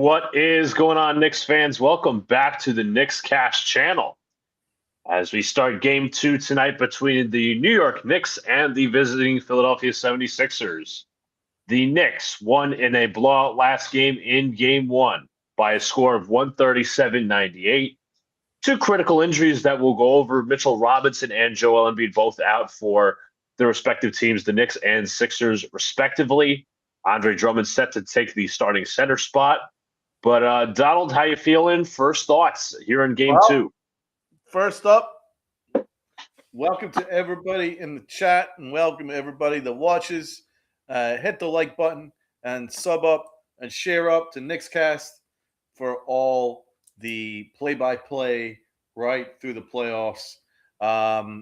What is going on, Knicks fans? Welcome back to the Knicks Cast channel as we start game two tonight between the New York Knicks and the visiting Philadelphia 76ers. The Knicks won in a blowout last game in game one by a score of 137-98. Two critical injuries that we'll go over. Mitchell Robinson and Joel Embiid both out for their respective teams, the Knicks and Sixers, respectively. Andre Drummond set to take the starting center spot. But Donald, how you feeling? First thoughts here in game two. First up, welcome to everybody in the chat and welcome to everybody that watches. Hit the like button and sub up and share up to Knickscast for all the play-by-play right through the playoffs.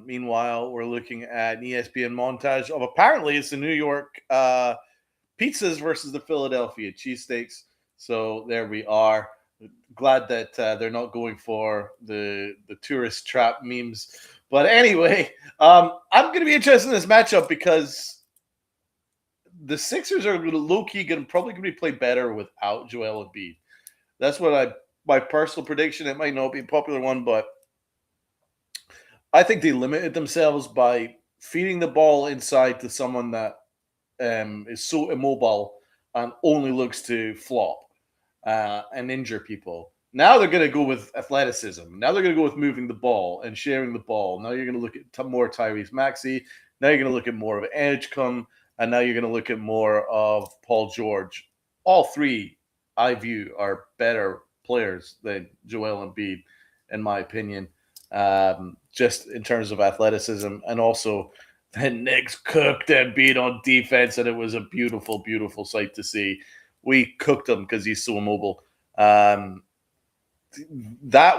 Meanwhile, we're looking at an ESPN montage of apparently it's the New York pizzas versus the Philadelphia cheesesteaks. So there we are. Glad that they're not going for the tourist trap memes. But anyway, I'm going to be interested in this matchup because the Sixers are low-key probably going to be played better without Joel Embiid. That's what my personal prediction. It might not be a popular one, but I think they limited themselves by feeding the ball inside to someone that is so immobile and only looks to flop and injure people. Now they're going to go with athleticism. Now they're going to go with moving the ball and sharing the ball. Now you're going to look at more Tyrese Maxey. Now you're going to look at more of Edgecombe. And now you're going to look at more of Paul George. All three, I view, are better players than Joel Embiid, in my opinion, just in terms of athleticism. And also, the Knicks cooked Embiid on defense, and it was a beautiful, beautiful sight to see. We cooked him because he's so immobile. That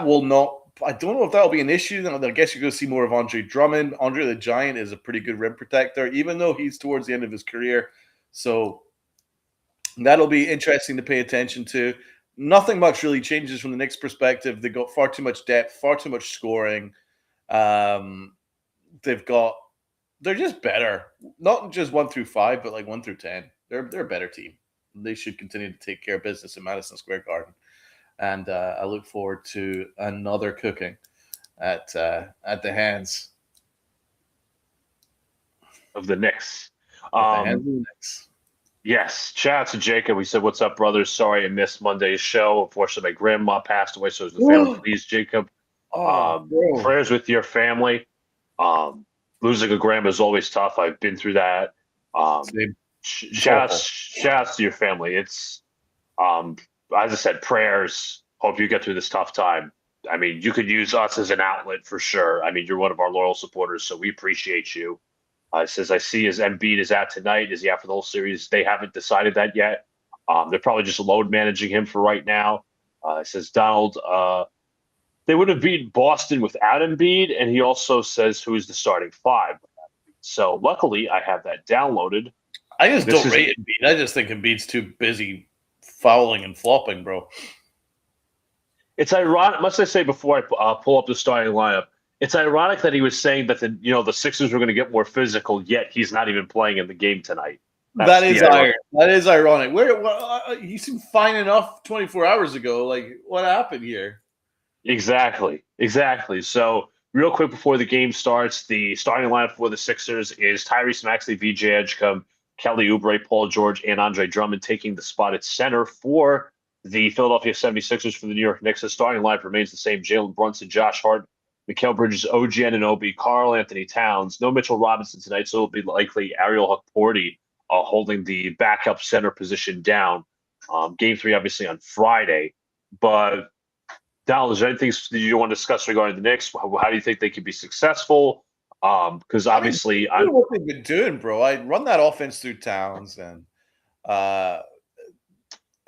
will not – I don't know if that will be an issue. I guess you're going to see more of Andre Drummond. Andre the Giant is a pretty good rim protector, even though he's towards the end of his career. So that'll be interesting to pay attention to. Nothing much really changes from the Knicks' perspective. They've got far too much depth, far too much scoring. They're just better. Not just 1 through 5, but like 1 through 10. They're a better team. They should continue to take care of business in Madison Square Garden. And I look forward to another cooking at the hands of the Knicks. Knicks. Yes. Shout out to Jacob. We said, "What's up, brothers? Sorry I missed Monday's show. Unfortunately, my grandma passed away, so it was the family. Please, Jacob. Prayers with your family. Losing a grandma is always tough. I've been through that. Shout outs to your family. It's as I said, prayers. Hope you get through this tough time. I mean, you could use us as an outlet for sure. I mean, you're one of our loyal supporters, so we appreciate you. It says, I see as Embiid is out tonight. Is he out for the whole series? They haven't decided that yet. They're probably just load managing him for right now. It says, Donald, they would have beaten Boston without Embiid, and he also says who is the starting five. So luckily, I have that downloaded. I just don't rate Embiid. I just think Embiid's too busy fouling and flopping, bro. It's ironic. Must I say before I pull up the starting lineup, it's ironic that he was saying that the Sixers were going to get more physical, yet he's not even playing in the game tonight. That is ironic. He seemed fine enough 24 hours ago. Like, what happened here? Exactly. So, real quick before the game starts, the starting lineup for the Sixers is Tyrese Maxey, VJ Edgecombe, Kelly Oubre, Paul George, and Andre Drummond taking the spot at center for the Philadelphia 76ers. For the New York Knicks, the starting lineup remains the same. Jalen Brunson, Josh Hart, Mikal Bridges, OG Anunoby, Karl Anthony Towns. No Mitchell Robinson tonight, so it'll be likely Ariel Hukporti holding the backup center position down. Game 3, obviously, on Friday. But, Donald, is there anything that you want to discuss regarding the Knicks? How do you think they could be successful? Because obviously, what they've been doing, bro. I run that offense through Towns and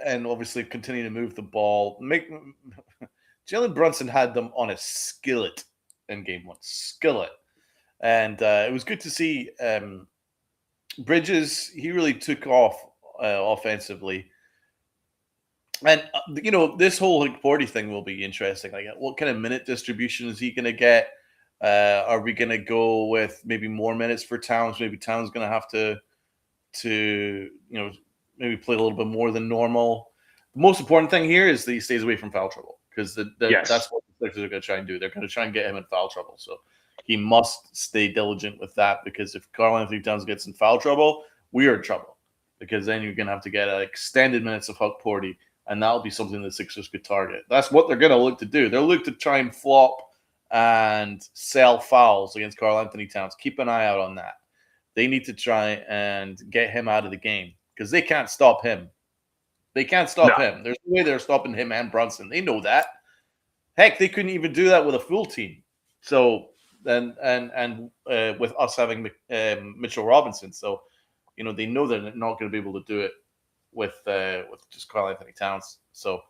obviously continue to move the ball. Jalen Brunson had them on a skillet in game 1. And it was good to see Bridges. He really took off offensively. And, this whole Hukporti thing will be interesting. Like, what kind of minute distribution is he going to get? Are we going to go with maybe more minutes for Towns? Maybe Towns going to have to maybe play a little bit more than normal. The most important thing here is that he stays away from foul trouble, because Yes. that's what the Sixers are going to try and do. They're going to try and get him in foul trouble. So he must stay diligent with that, because if Karl-Anthony Towns gets in foul trouble, we are in trouble, because then you're going to have to get extended minutes of Huck Porty, and that'll be something the Sixers could target. That's what they're going to look to do. They'll look to try and flop and sell fouls against Karl-Anthony Towns. Keep an eye out on that. They need to try and get him out of the game, because they can't stop him. They can't stop him. There's no way they're stopping him and Brunson. They know that. Heck, they couldn't even do that with a full team. So and with us having Mitchell Robinson, so they know they're not going to be able to do it with just Karl-Anthony Towns. So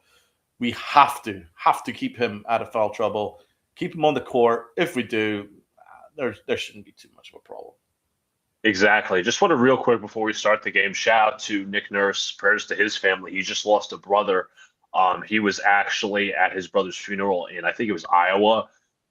we have to keep him out of foul trouble. Keep him on the court. If we do, there shouldn't be too much of a problem. Exactly. Just want to real quick before we start the game, shout out to Nick Nurse, prayers to his family. He just lost a brother. He was actually at his brother's funeral in, I think it was Iowa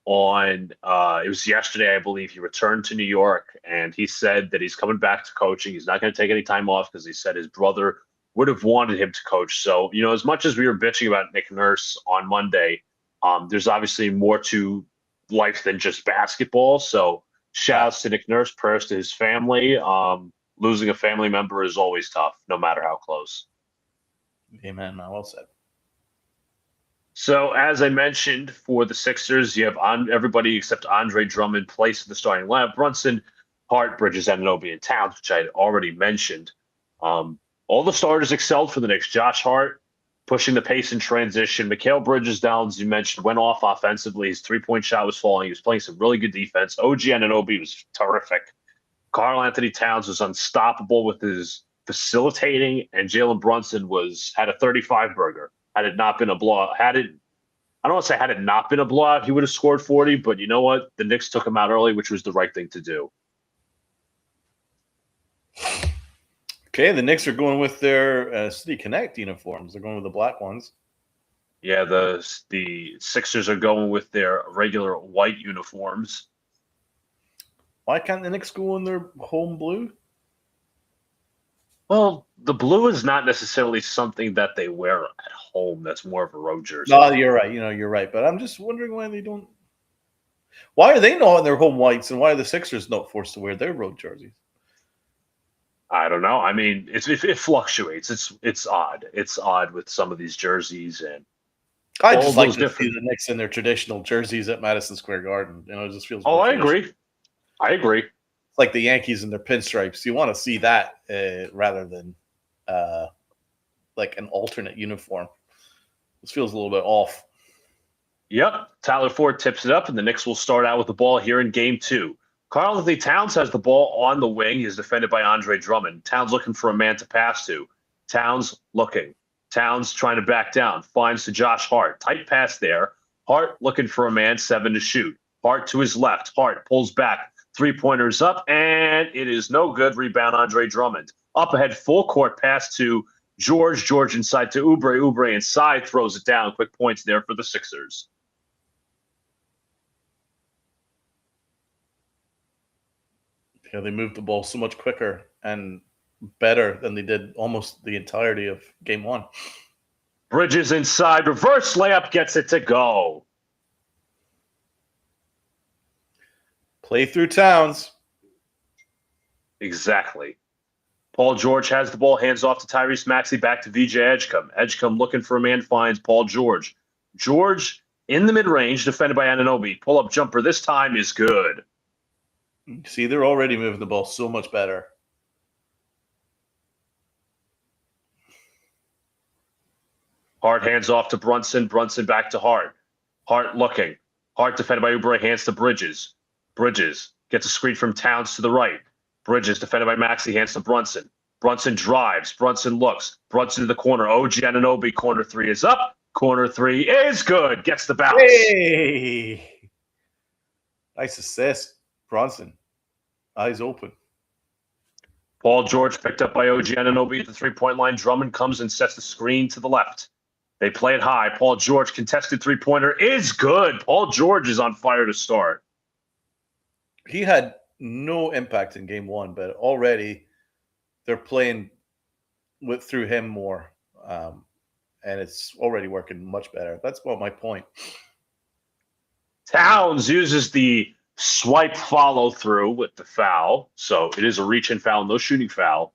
it was yesterday, I believe. He returned to New York, and he said that he's coming back to coaching. He's not going to take any time off, because he said his brother would have wanted him to coach. So, as much as we were bitching about Nick Nurse on Monday, there's obviously more to life than just basketball. So, shouts to Nick Nurse, prayers to his family. Losing a family member is always tough, no matter how close. Amen. Well said. So, as I mentioned, for the Sixers, you have everybody except Andre Drummond placed in the starting lineup. Brunson, Hart, Bridges, Anunoby, and Towns, which I had already mentioned. All the starters excelled for the Knicks. Josh Hart pushing the pace in transition. Mikal Bridges-Down, as you mentioned, went off offensively. His three-point shot was falling. He was playing some really good defense. OG Anunoby was terrific. Karl-Anthony Towns was unstoppable with his facilitating, and Jalen Brunson had a 35-burger. Had it not been a blowout, I don't want to say had it not been a blowout, he would have scored 40, but you know what? The Knicks took him out early, which was the right thing to do. Okay, the Knicks are going with their City Connect uniforms. They're going with the black ones. Yeah, the Sixers are going with their regular white uniforms. Why can't the Knicks go in their home blue? Well, the blue is not necessarily something that they wear at home. That's more of a road jersey. No, you're right. You're right. But I'm just wondering why they don't. Why are they not in their home whites, and why are the Sixers not forced to wear their road jerseys? I don't know. I mean, it fluctuates. It's odd. It's odd with some of these jerseys, and I just like to see the Knicks in their traditional jerseys at Madison Square Garden. It just feels. I agree. It's like the Yankees in their pinstripes. You want to see that rather than like an alternate uniform. This feels a little bit off. Yep. Tyler Ford tips it up, and the Knicks will start out with the ball here in Game 2. Karl-Anthony Towns has the ball on the wing. He is defended by Andre Drummond. Towns looking for a man to pass to. Towns looking. Towns trying to back down. Finds to Josh Hart. Tight pass there. Hart looking for a man, 7 to shoot. Hart to his left. Hart pulls back. Three-pointers up, and it is no good. Rebound, Andre Drummond. Up ahead, full court pass to George. George inside to Oubre. Oubre inside, throws it down. Quick points there for the Sixers. Yeah, they moved the ball so much quicker and better than they did almost the entirety of Game 1. Bridges inside, reverse layup, gets it to go. Play through Towns. Exactly. Paul George has the ball, hands off to Tyrese Maxey, back to VJ Edgecombe. Edgecombe looking for a man, finds Paul George. George in the mid-range, defended by Anunoby. Pull-up jumper this time is good. See, they're already moving the ball so much better. Hart hands off to Brunson. Brunson back to Hart. Hart looking. Hart defended by Oubre, hands to Bridges. Bridges gets a screen from Towns to the right. Bridges defended by Maxey, hands to Brunson. Brunson drives. Brunson looks. Brunson to the corner. OG Anunoby, corner 3 is up. Corner 3 is good. Gets the bounce. Hey! Nice assist, Brunson. Eyes open. Paul George picked up by OG Anunoby at the three-point line. Drummond comes and sets the screen to the left. They play it high. Paul George, contested three-pointer, is good. Paul George is on fire to start. He had no impact in Game 1, but already they're playing through him more. and it's already working much better. That's about my point. Towns uses the swipe follow through with the foul, so it is a reach and foul, no shooting foul.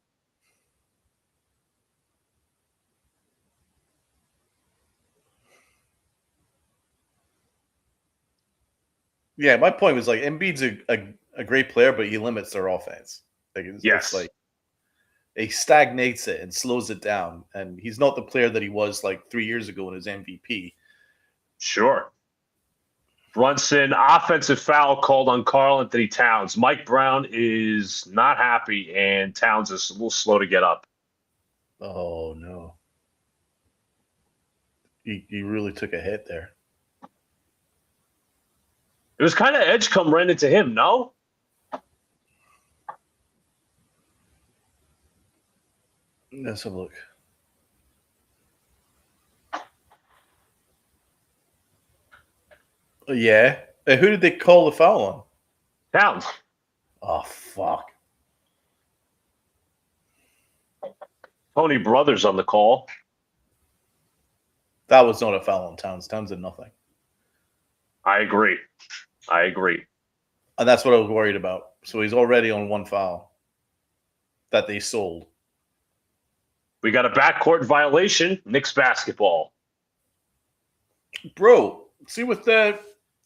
Yeah, my point was like Embiid's a great player, but he limits their offense. Like it's like he stagnates it and slows it down, and he's not the player that he was like 3 years ago in his MVP. Sure. Brunson, offensive foul called on Karl-Anthony Towns. Mike Brown is not happy, and Towns is a little slow to get up. Oh, no. He really took a hit there. It was kind of edge come right into him, no? Let's have a look. Yeah. Who did they call the foul on? Towns. Oh, fuck. Tony Brothers on the call. That was not a foul on Towns. Towns did nothing. I agree. And that's what I was worried about. So he's already on one foul that they sold. We got a backcourt violation. Knicks basketball. Bro, see with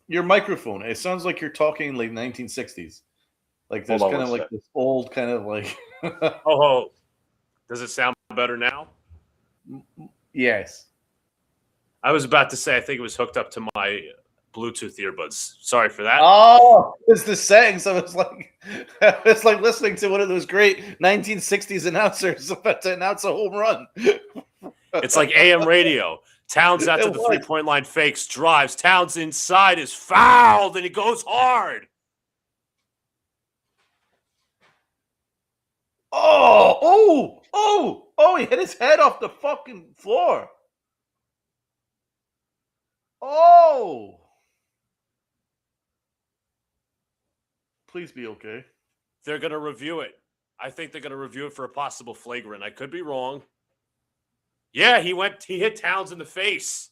your microphone, it sounds like you're talking like 1960s. Like there's kind of like this old kind of like. Oh, does it sound better now? Yes. I was about to say I think it was hooked up to my Bluetooth earbuds. Sorry for that. Oh, it's the settings. I was like listening to one of those great 1960s announcers about to announce a home run. It's like AM radio. Towns out to the three-point line, fakes, drives. Towns inside is fouled, and he goes hard. Oh, he hit his head off the fucking floor. Oh. Please be okay. They're going to review it. I think they're going to review it for a possible flagrant. I could be wrong. Yeah, he hit Towns in the face.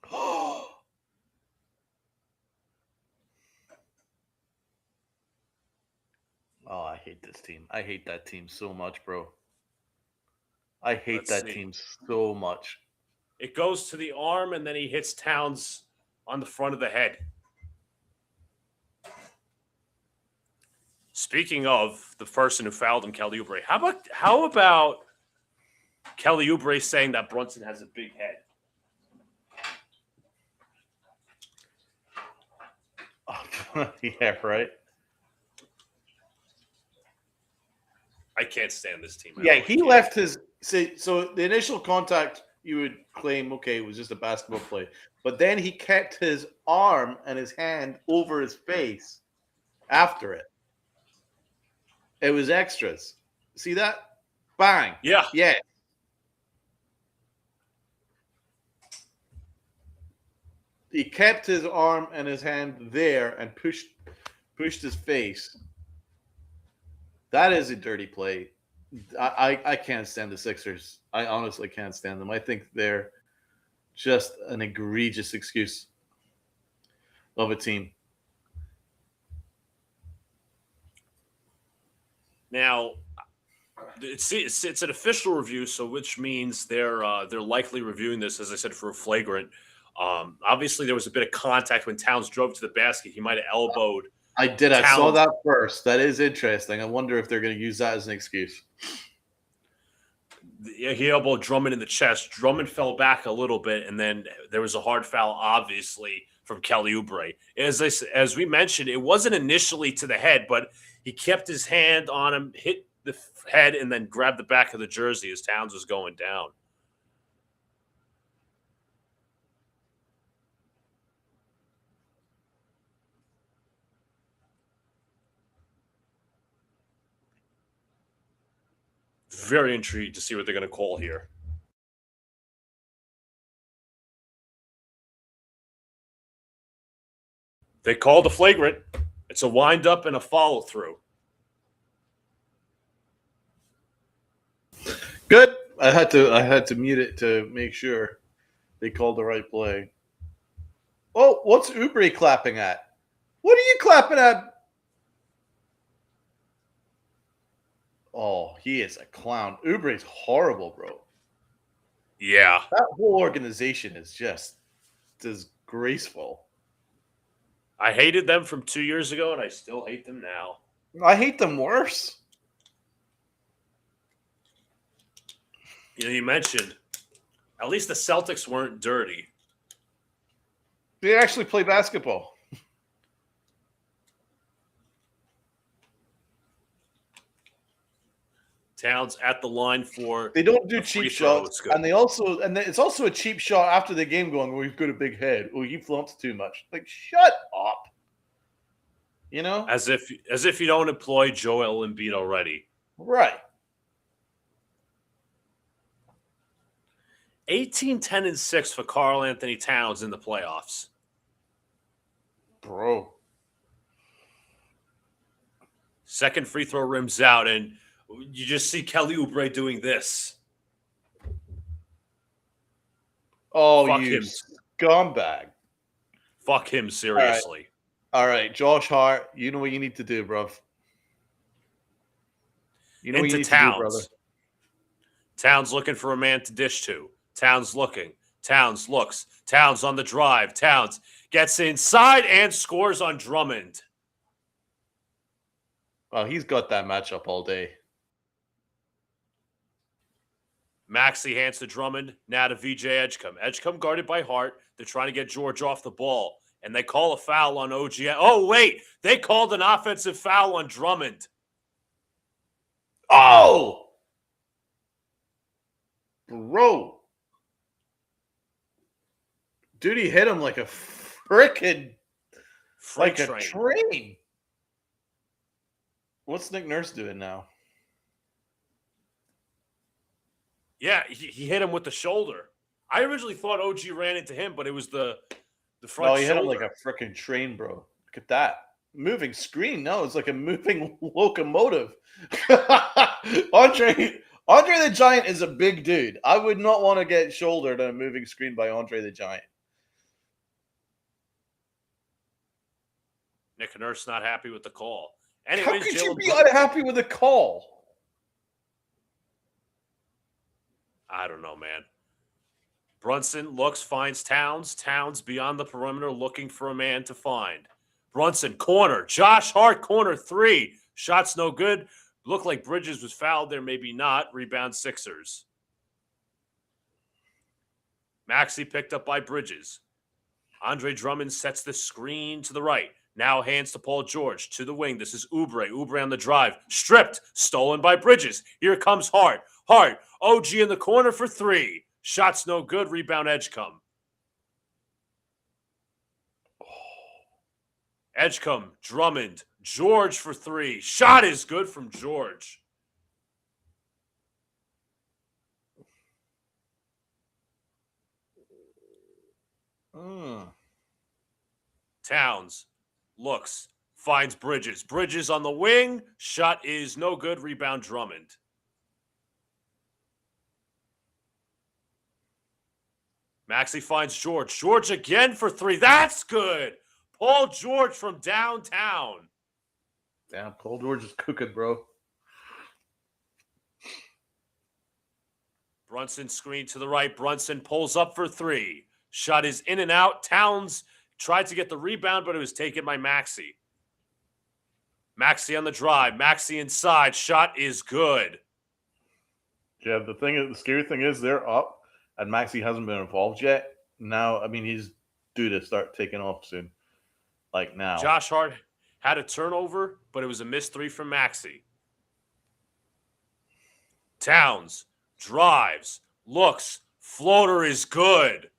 Oh, I hate this team. I hate that team so much, bro. I hate that team so much. It goes to the arm, and then he hits Towns on the front of the head. Speaking of the person who fouled him, Kelly Oubre, how about Kelly Oubre saying that Brunson has a big head? Yeah, right. I can't stand this team. Yeah, he left his. So the initial contact, you would claim, okay, it was just a basketball play. But then he kept his arm and his hand over his face after it. It was extras. See that? Bang. Yeah. Yeah. He kept his arm and his hand there and pushed his face. That is a dirty play. I can't stand the Sixers. I honestly can't stand them. I think they're just an egregious excuse of a team. Now, it's an official review, so which means they're likely reviewing this, as I said, for a flagrant. Obviously, there was a bit of contact when Towns drove to the basket. He might have elbowed. I did. Towns. I saw that first. That is interesting. I wonder if they're going to use that as an excuse. Yeah, he elbowed Drummond in the chest. Drummond fell back a little bit, and then there was a hard foul, obviously, from Kelly Oubre. As we mentioned, it wasn't initially to the head, but he kept his hand on him, hit the head, and then grabbed the back of the jersey as Towns was going down. Very intrigued to see what they're going to call here. They called a flagrant. It's a wind-up and a follow-through. Good. I had to mute it to make sure they called the right play. Oh, what's Oubre clapping at? What are you clapping at? Oh, he is a clown. Oubre's horrible, bro. Yeah. That whole organization is just disgraceful. I hated them from 2 years ago, and I still hate them now. I hate them worse. You mentioned, at least the Celtics weren't dirty. They actually play basketball. Towns at the line for They don't do a cheap free throw. shots, It's good. and it's also a cheap shot after the game going, "Oh, you've got a big head. Oh, he flumps too much." Like, shut up. You know? As if you don't employ Joel Embiid already. Right. 18-10-6 for Karl Anthony Towns in the playoffs. Bro. Second free throw rims out, and you just see Kelly Oubre doing this. Oh, Fuck you him. scumbag. Fuck him, seriously. All right, Josh Hart, you know what you need to do, bruv. You know what you need to do, brother. Towns looking for a man to dish to. Towns looking. Towns looks. Towns on the drive. Towns gets inside and scores on Drummond. Oh, he's got that matchup all day. Maxey hands to Drummond. Now to VJ Edgecombe. Edgecombe guarded by Hart. They're trying to get George off the ball. And they call a foul on OG. Oh, wait. They called an offensive foul on Drummond. Oh! Bro. Dude, he hit him like a frickin' like a train. What's Nick Nurse doing now? Yeah, he hit him with the shoulder. I originally thought OG ran into him, but it was the front shoulder. No, he hit him like a frickin' train, bro. Look at that. Moving screen. No, it's like a moving locomotive. Andre the Giant is a big dude. I would not want to get shouldered on a moving screen by Andre the Giant. Nick Nurse not happy with the call. Anyways, how could you be unhappy with the call? I don't know, man. Brunson looks, finds Towns. Towns beyond the perimeter looking for a man to find. Brunson, corner. Josh Hart, corner three. Shots no good. Looked like Bridges was fouled there, maybe not. Rebound Sixers. Maxey picked up by Bridges. Andre Drummond sets the screen to the right. Now hands to Paul George to the wing. This is Oubre. Oubre on the drive. Stripped. Stolen by Bridges. Here comes Hart. Hart. OG in the corner for three. Shots no good. Rebound Edgecombe. Edgecombe. Drummond. George for three. Shot is good from George. Towns looks, finds Bridges. Bridges on the wing. Shot is no good. Rebound Drummond. Maxey finds George. George again for three. That's good. Paul George from downtown. Damn, Paul George is cooking, bro. Brunson screen to the right. Brunson pulls up for three. Shot is in and out. Towns tried to get the rebound, but it was taken by Maxey. Maxey on the drive. Maxey inside. Shot is good. Yeah, the scary thing is they're up, and Maxey hasn't been involved yet. Now, I mean, he's due to start taking off soon. Like now. Josh Hart had a turnover, but it was a missed three from Maxey. Towns drives, looks, floater is good.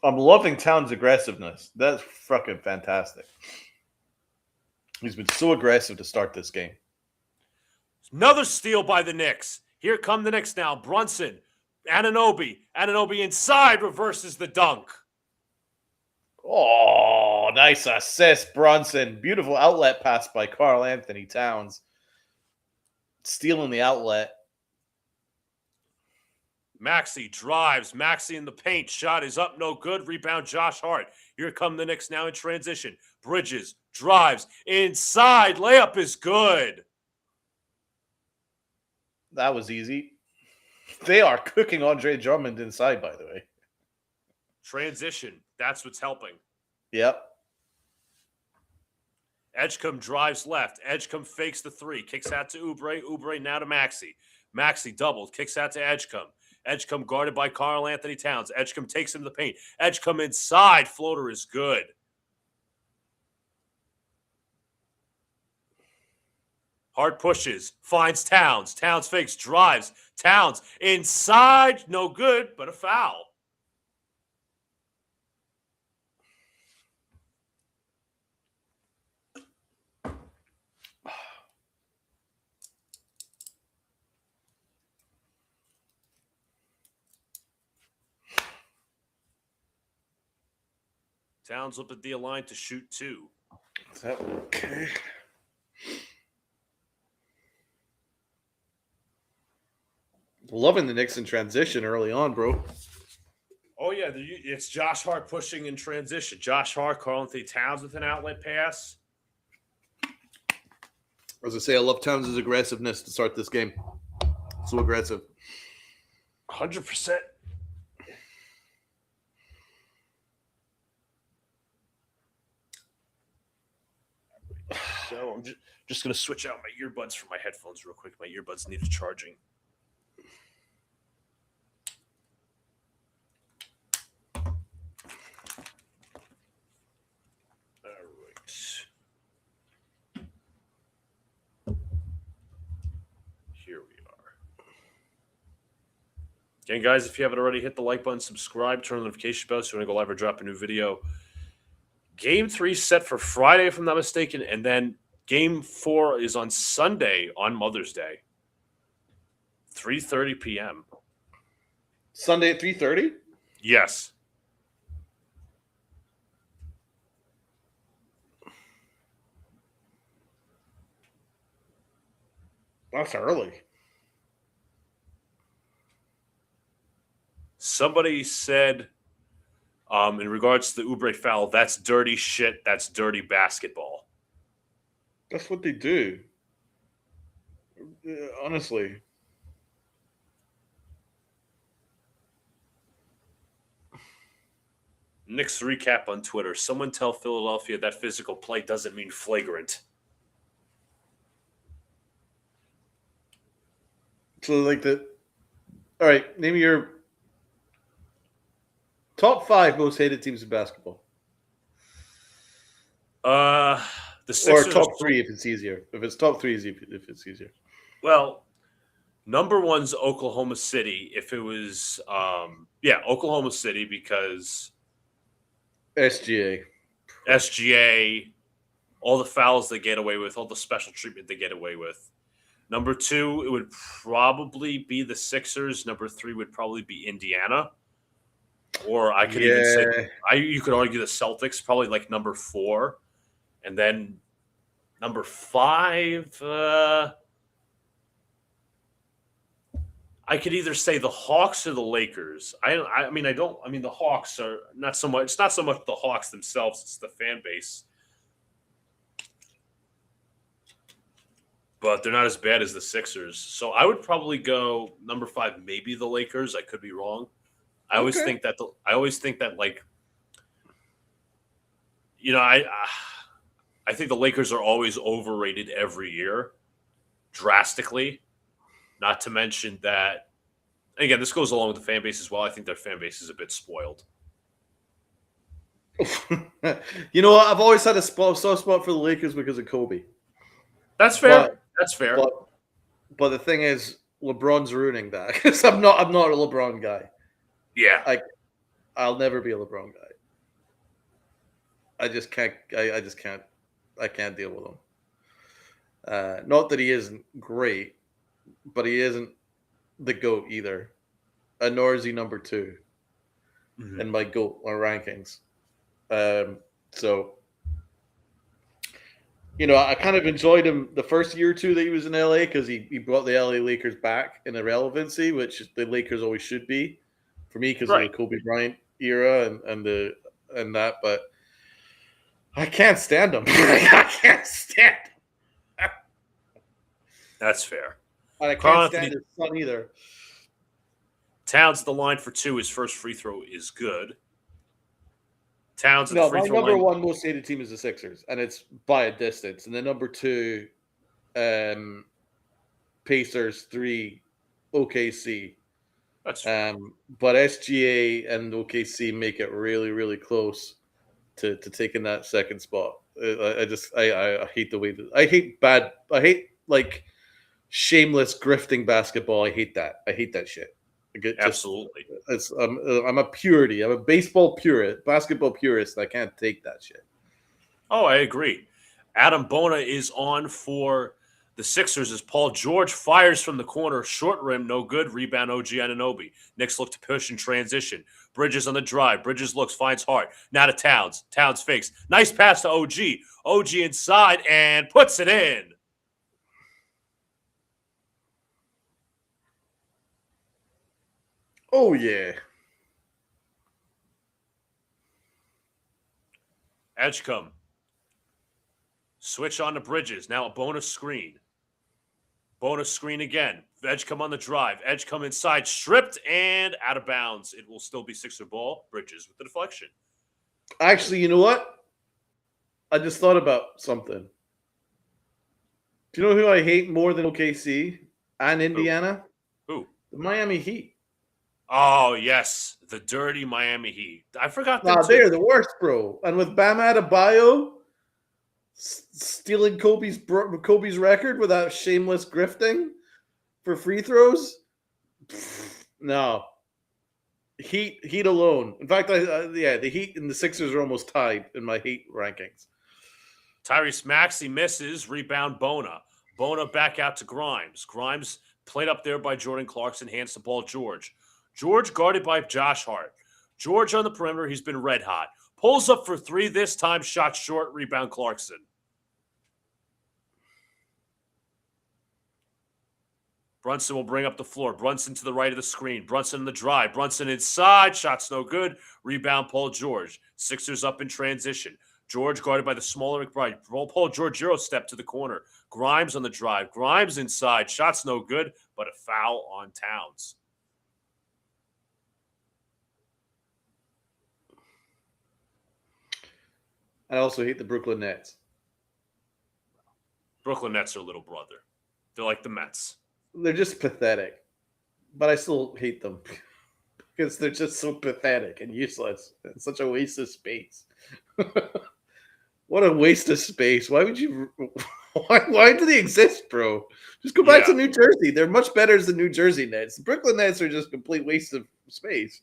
I'm loving Towns' aggressiveness. That's fucking fantastic. He's been so aggressive to start this game. Another steal by the Knicks. Here come the Knicks now. Brunson, Anunoby. Anunoby inside reverses the dunk. Oh, nice assist, Brunson. Beautiful outlet pass by Karl Anthony Towns. Stealing the outlet. Maxey drives. Maxey in the paint. Shot is up, no good. Rebound, Josh Hart. Here come the Knicks now in transition. Bridges drives inside. Layup is good. That was easy. They are cooking Andre Drummond inside, by the way. Transition. That's what's helping. Yep. Edgecombe drives left. Edgecombe fakes the three. Kicks out to Oubre. Oubre now to Maxey. Maxey doubled. Kicks out to Edgecombe. Edgecombe guarded by Karl Anthony Towns. Edgecombe takes him to the paint. Edgecombe inside. Floater is good. Hart pushes. Finds Towns. Towns fakes. Drives. Towns inside. No good, but a foul. Towns up at the line to shoot 2. Is that okay? Loving the Knicks in transition early on, bro. Oh, yeah. It's Josh Hart pushing in transition. Josh Hart, Karl Anthony Towns with an outlet pass. As I say, I love Towns' aggressiveness to start this game. So aggressive. 100%. So I'm just going to switch out my earbuds for my headphones real quick. My earbuds need charging. All right. Here we are. Again, guys, if you haven't already, hit the like button, subscribe, turn on the notification bell so you want to go live or drop a new video. Game 3 set for Friday, if I'm not mistaken, and then Game 4 is on Sunday on Mother's Day, 3:30 p.m. Sunday at 3:30? Yes. That's early. Somebody said, in regards to the Oubre foul, that's dirty shit. That's dirty basketball. That's what they do. Honestly. Knicks recap on Twitter. Someone tell Philadelphia that physical play doesn't mean flagrant. So, like the... All right, name your top 5 most hated teams in basketball. The Sixers, or top 3 if it's easier. If it's top 3, if it's easier. Well, number 1's Oklahoma City. If it was, Oklahoma City because SGA, all the fouls they get away with, all the special treatment they get away with. Number 2, it would probably be the Sixers. Number 3 would probably be Indiana. Or I could even say, you could argue the Celtics, probably like number 4. And then number 5, I could either say the Hawks or the Lakers. The Hawks are not so much. It's not so much the Hawks themselves; it's the fan base. But they're not as bad as the Sixers. So I would probably go number 5, maybe the Lakers. I could be wrong. I always think that I think the Lakers are always overrated every year, drastically. Not to mention that, again, this goes along with the fan base as well. I think their fan base is a bit spoiled. You know what? I've always had a soft spot for the Lakers because of Kobe. That's fair. That's fair. But the thing is, LeBron's ruining that because I'm not a LeBron guy. Yeah, I'll never be a LeBron guy. I just can't. I can't deal with him. Not that he isn't great, but he isn't the GOAT either. And nor is he number 2 in my GOAT or rankings. So, I kind of enjoyed him the first year or two that he was in LA because he brought the LA Lakers back in irrelevancy, which the Lakers always should be for me because of the Right. Kobe Bryant era and that. But I can't stand him. I can't stand him. That's fair. And I Carl can't Anthony stand his son either. Towns, the line for 2, his first free throw is good. Towns at the No, free my throw number line. one most hated team is the Sixers, and it's by a distance. And the number 2, Pacers, 3, OKC. That's But SGA and OKC make it really, really close to taking that second spot. I hate the way that I hate like shameless grifting basketball. I hate that shit. absolutely. I'm a purity. I'm a basketball purist. I can't take that shit. Oh, I agree. Adam Bona is on for the Sixers as Paul George fires from the corner. Short rim, no good. Rebound, OG Anunoby. Knicks look to push in transition. Bridges on the drive. Bridges looks, finds Hart. Now to Towns. Towns fakes. Nice pass to OG. OG inside and puts it in. Oh, yeah. Edgecombe. Switch on to Bridges. Now a bonus screen. Bonus screen again. Edgecombe on the drive. Edgecombe inside. Stripped and out of bounds. It will still be Sixer ball. Bridges with the deflection. Actually, you know what? I just thought about something. Do you know who I hate more than OKC and Indiana? Who? The Miami Heat. Oh, yes. The dirty Miami Heat. I forgot them Nah, too. they're the worst, bro. And with Bam Adebayo stealing Kobe's record without shameless grifting for free throws, no. Heat alone. In fact, the Heat and the Sixers are almost tied in my Heat rankings. Tyrese Maxey misses. Rebound Bona. Bona back out to Grimes. Grimes played up there by Jordan Clarkson. Hands the ball George. George guarded by Josh Hart. George on the perimeter. He's been red hot. Pulls up for 3 this time. Shot short. Rebound Clarkson. Brunson will bring up the floor. Brunson to the right of the screen. Brunson in the drive. Brunson inside. Shots no good. Rebound Paul George. Sixers up in transition. George guarded by the smaller McBride. Paul George Euro step to the corner. Grimes on the drive. Grimes inside. Shots no good, but a foul on Towns. I also hate the Brooklyn Nets. Brooklyn Nets are little brother. They're like the Mets. They're just pathetic. But I still hate them because they're just so pathetic and useless. It's such a waste of space. What a waste of space. Why would you why do they exist, bro? Just go back to New Jersey. They're much better as the New Jersey Nets. The Brooklyn Nets are just complete waste of space.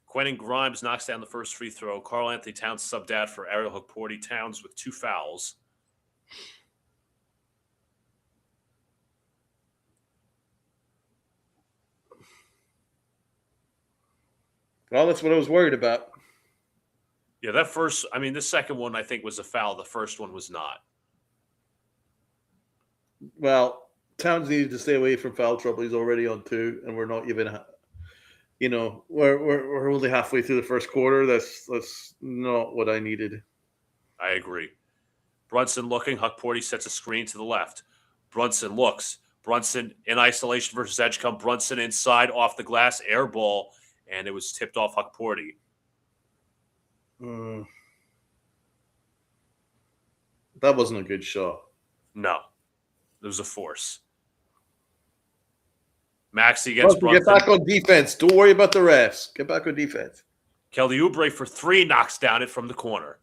Quentin Grimes knocks down the first free throw. Karl Anthony Towns subbed out for Ariel Hukporti. Towns with 2 fouls. Well, that's what I was worried about. Yeah, this second one I think was a foul. The first one was not. Well, Towns needed to stay away from foul trouble. He's already on 2, and we're not even, we're only halfway through the first quarter. That's not what I needed. I agree. Brunson looking. Hukporti sets a screen to the left. Brunson looks. Brunson in isolation versus Edgecombe. Brunson inside off the glass. Air ball. And it was tipped off Hukporti. That wasn't a good shot. No. It was a force. Maxey gets Brunson. Get back on defense. Don't worry about the refs. Get back on defense. Kelly Oubre for 3 knocks down it from the corner.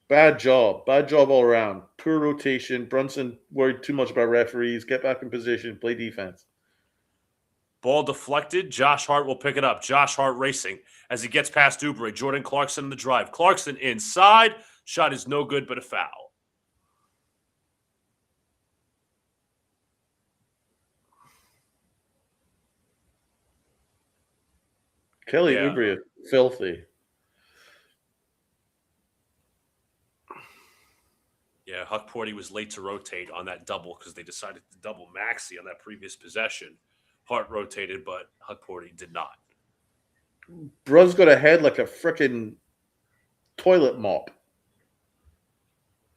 Bad job. Bad job all around. Poor rotation. Brunson worried too much about referees. Get back in position. Play defense. Ball deflected. Josh Hart will pick it up. Josh Hart racing as he gets past Oubre. Jordan Clarkson in the drive. Clarkson inside. Shot is no good, but a foul. Kelly Oubre, Filthy. Yeah, Huck Porty was late to rotate on that double because they decided to double Maxey on that previous possession. Hart rotated, but Huck Porty did not. Bro's got a head like a frickin' toilet mop.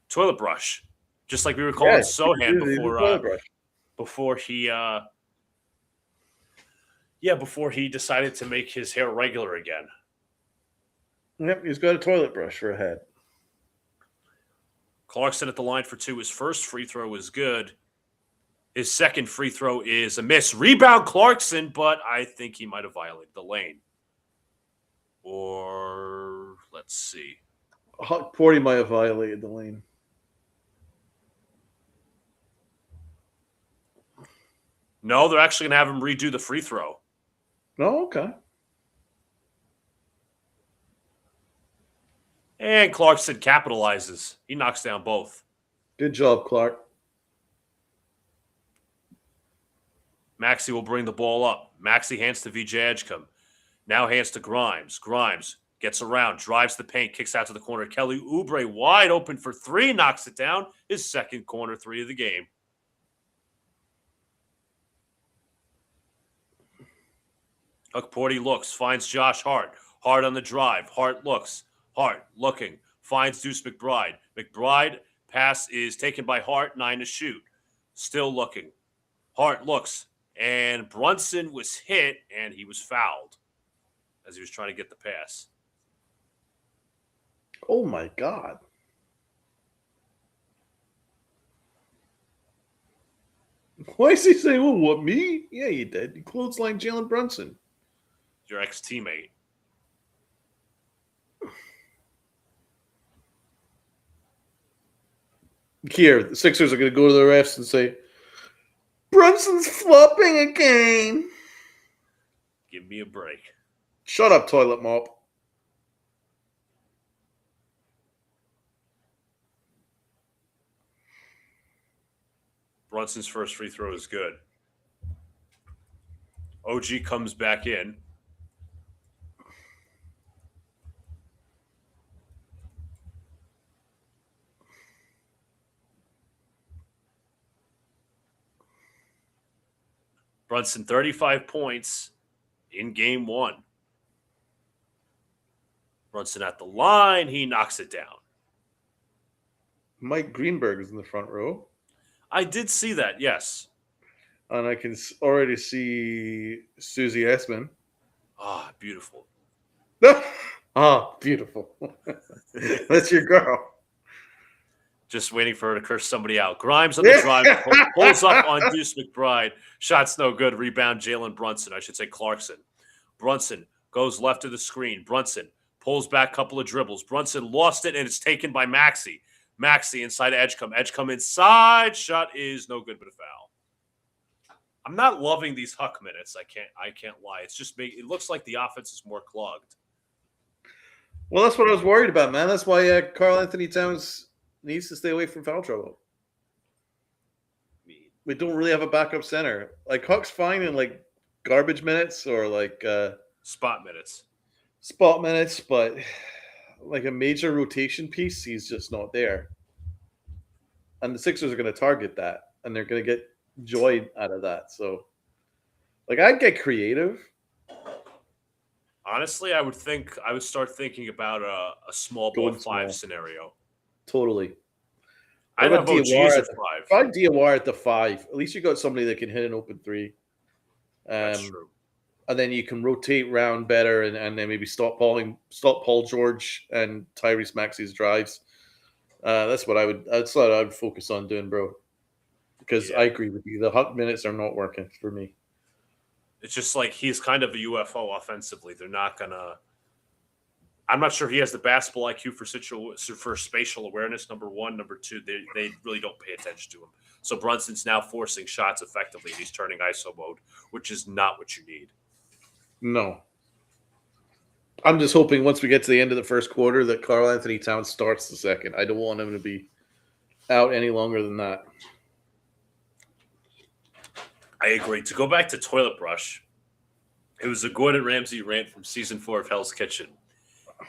Toilet brush. Just like we were calling Sohan before he decided to make his hair regular again. Yep, he's got a toilet brush for a head. Clarkson at the line for two. His first free throw is good. His second free throw is a miss. Rebound Clarkson, but I think he might have violated the lane. Or, let's see. Huck Porty might have violated the lane. No, they're actually going to have him redo the free throw. Oh, okay. And Clarkson capitalizes. He knocks down both. Good job, Clark. Maxey will bring the ball up. Maxey hands to VJ Edgecombe. Now hands to Grimes. Grimes gets around, drives the paint, kicks out to the corner. Kelly Oubre wide open for three, knocks it down. His second corner three of the game. Huck Porty looks, finds Josh Hart. Hart on the drive. Hart looks. Hart looking. Finds Deuce McBride. McBride pass is taken by Hart. 9 to shoot. Still looking. Hart looks. And Brunson was hit, and he was fouled as he was trying to get the pass. Oh, my God. Why is he saying, oh, what, me? Yeah, you did. You clotheslined Jalen Brunson. Your ex-teammate. Here, the Sixers are going to go to the refs and say, Brunson's flopping again. Give me a break. Shut up, toilet mop. Brunson's first free throw is good. OG comes back in. Brunson, 35 points in game one. Brunson at the line. He knocks it down. Mike Greenberg is in the front row. I did see that, yes. And I can already see Susie Essman. Ah, beautiful. Beautiful. That's your girl. Just waiting for her to curse somebody out. Grimes on the drive, pulls up on Deuce McBride. Shot's no good. Rebound Jalen Brunson. I should say Clarkson. Brunson goes left of the screen. Brunson pulls back a couple of dribbles. Brunson lost it, and it's taken by Maxey. Maxey inside Edgecombe. Edgecombe inside. Shot is no good, but a foul. I'm not loving these Huck minutes. I can't lie. It's just it looks like the offense is more clogged. Well, that's what I was worried about, man. That's why Karl Anthony Towns needs to stay away from foul trouble. We don't really have a backup center. Like Huck's fine in like garbage minutes or like spot minutes. But like a major rotation piece, he's just not there. And the Sixers are going to target that, and they're going to get joy out of that. So, like, I'd get creative. Honestly, I would start thinking about a small ball 5 scenario. Totally. I'd have OGs at 5. Try Diawara at the 5. At least you got somebody that can hit an open 3. That's true. And then you can rotate round better and then maybe stop Paul George and Tyrese Maxey's drives. That's what I would focus on doing, bro. Because I agree with you. The Huck minutes are not working for me. It's just like he's kind of a UFO offensively. They're not going to – I'm not sure he has the basketball IQ for spatial awareness, number one. Number two, they really don't pay attention to him. So Brunson's now forcing shots effectively, and he's turning ISO mode, which is not what you need. No. I'm just hoping once we get to the end of the first quarter that Karl Anthony Towns starts the second. I don't want him to be out any longer than that. I agree. To go back to toilet brush, It was a Gordon Ramsay rant from season 4 of Hell's Kitchen.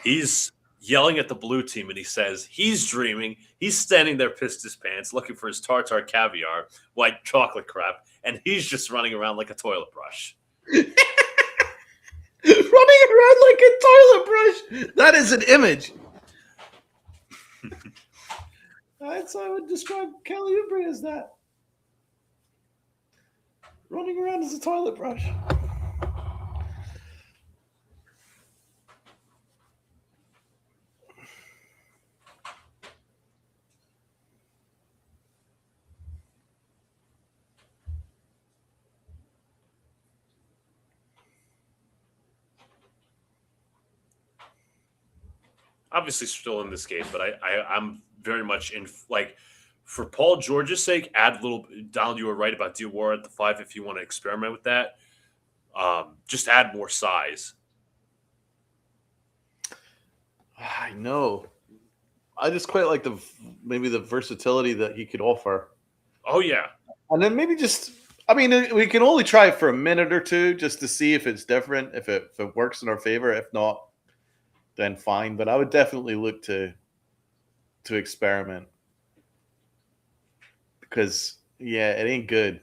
He's yelling at the blue team, and he says he's dreaming. He's standing there, pissed his pants, looking for his tartar caviar, white chocolate crap, and he's just running around like a toilet brush. Running around like a toilet brush. That is an image. That's how I would describe Kelly Oubre as that. Running around as a toilet brush. Obviously still in this game, but I'm very much in, like, for Paul George's sake, add a little. Donald, you were right about Diawara at the 5 if you want to experiment with that. Just add more size. I know. I just quite like maybe the versatility that he could offer. Oh, yeah. And then maybe just, I mean, we can only try it for a minute or two just to see if it's different, if it works in our favor. If not, then fine. But I would definitely look to experiment. Because, yeah, it ain't good.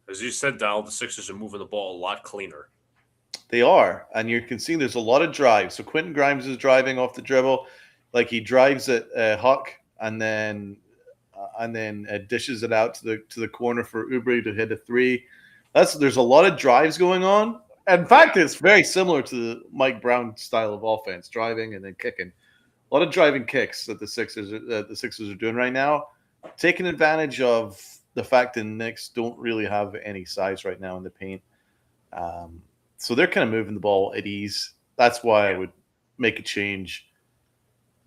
As you said, Donald, the Sixers are moving the ball a lot cleaner. They are. And you can see there's a lot of drives. So Quentin Grimes is driving off the dribble. Like he drives at Huck and then dishes it out to the corner for Oubre to hit a three. There's a lot of drives going on. In fact, it's very similar to the Mike Brown style of offense, driving and then kicking. A lot of driving kicks that the Sixers are doing right now, taking advantage of the fact that Knicks don't really have any size right now in the paint. So they're kind of moving the ball at ease. That's why I would make a change.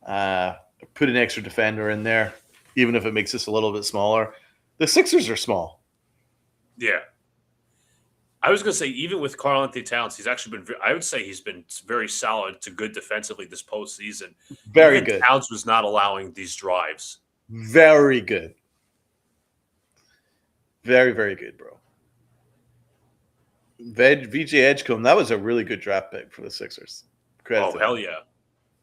Put an extra defender in there, even if it makes us a little bit smaller. The Sixers are small. Yeah. I was going to say, even with Karl-Anthony Towns, he's actually been, I would say he's been very solid to good defensively this postseason. Very even good. Towns was not allowing these drives. Very good. Very, very good, bro. VJ Edgecombe, that was a really good draft pick for the Sixers. Credit hell yeah.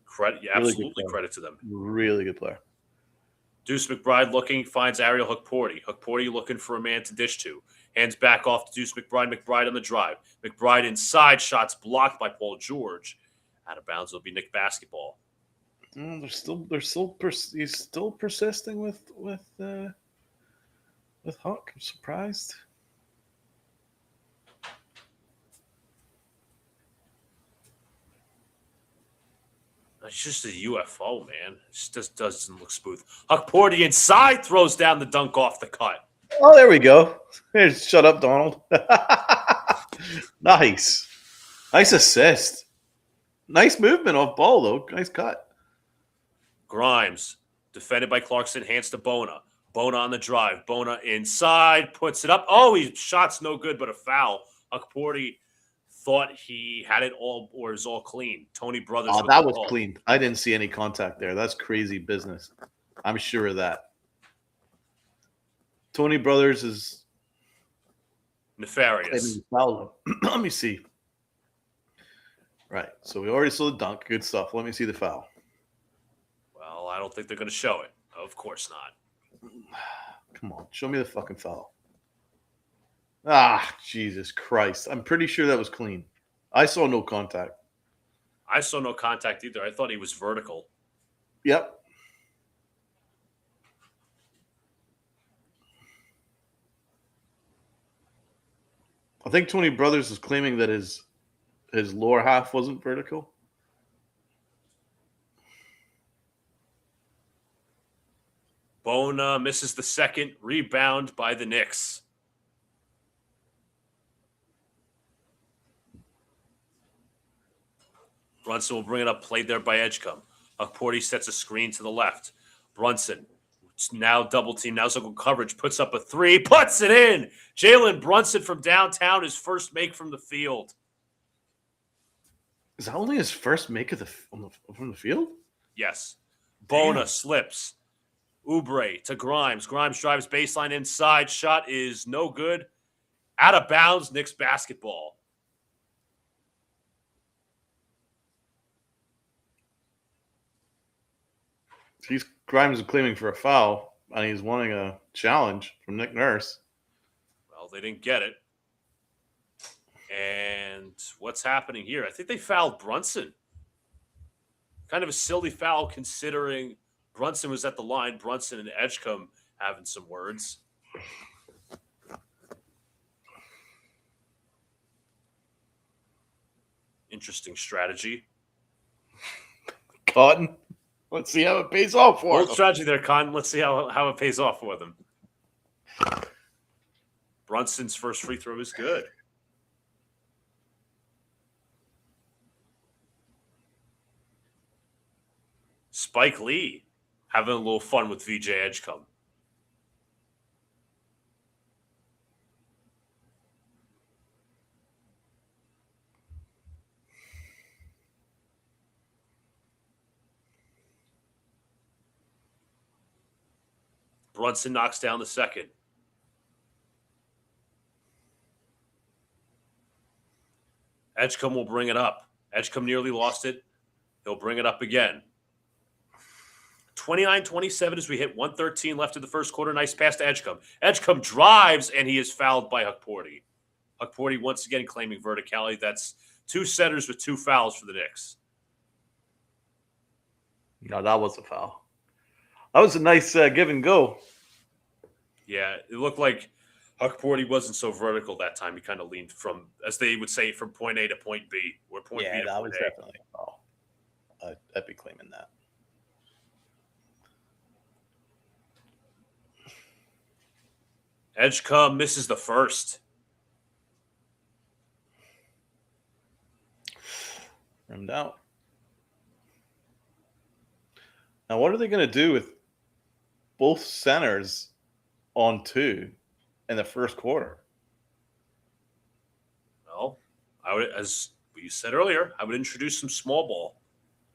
Credit, yeah, really absolutely credit to them. Really good player. Deuce McBride looking, finds Ariel Hukporti. Hukporti looking for a man to dish to. Hands back off to Deuce McBride. McBride on the drive. McBride inside, shots blocked by Paul George. Out of bounds, it'll be Knick basketball. He's still persisting with Huck. I'm surprised. It's just a UFO, man. It just doesn't look smooth. Hukporti inside, throws down the dunk off the cut. Oh, there we go. Shut up, Donald. Nice. Nice assist. Nice movement off ball, though. Nice cut. Grimes, defended by Clarkson, hands to Bona. Bona on the drive. Bona inside, puts it up. Oh, his shot's no good, but a foul. Hukporti thought he had it all, or is all clean. Tony Brothers. Oh, that was clean. I didn't see any contact there. That's crazy business. I'm sure of that. Tony Brothers is nefarious. Let me see. Right. So we already saw the dunk. Good stuff. Let me see the foul. Well, I don't think they're going to show it. Of course not. Come on. Show me the fucking foul. Ah, Jesus Christ. I'm pretty sure that was clean. I saw no contact. I saw no contact either. I thought he was vertical. Yep. I think Tony Brothers is claiming that his lower half wasn't vertical. Bona misses the second. Rebound by the Knicks. Brunson will bring it up. Played there by Edgecombe. Hukporti sets a screen to the left. Brunson Now double team, now single coverage, puts up a three, puts it in. Jalen Brunson from downtown, his first make from the field. Is that only his first make of from the field? Yes. Bona slips. Oubre to Grimes. Grimes drives baseline inside. Shot is no good. Out of bounds, Knicks basketball. Grimes is claiming for a foul, and he's wanting a challenge from Nick Nurse. Well, they didn't get it. And what's happening here? I think they fouled Brunson. Kind of a silly foul considering Brunson was at the line. Brunson and Edgecombe having some words. Interesting strategy. Cotton. Let's see how it pays off for Old them. strategy there, Con. Let's see how it pays off for them. Brunson's first free throw is good. Spike Lee having a little fun with VJ Edgecombe. Brunson knocks down the second. Edgecombe will bring it up. Edgecombe nearly lost it. He'll bring it up again. 29-27 as we hit 1:13 left in the first quarter. Nice pass to Edgecombe. Edgecombe drives, and he is fouled by Hukporti. Hukporti once again claiming verticality. That's two setters with two fouls for the Knicks. No, that was a foul. That was a nice give and go. Yeah, it looked like Hukporti wasn't so vertical that time. He kind of leaned from, as they would say, from point A to point B, or point B to point A. Yeah, that was definitely a foul. I'd be claiming that. Edgecombe misses the first. Rimmed out. Now, what are they going to do with both centers on two in the first quarter? Well, I would, as you said earlier, I would introduce some small ball.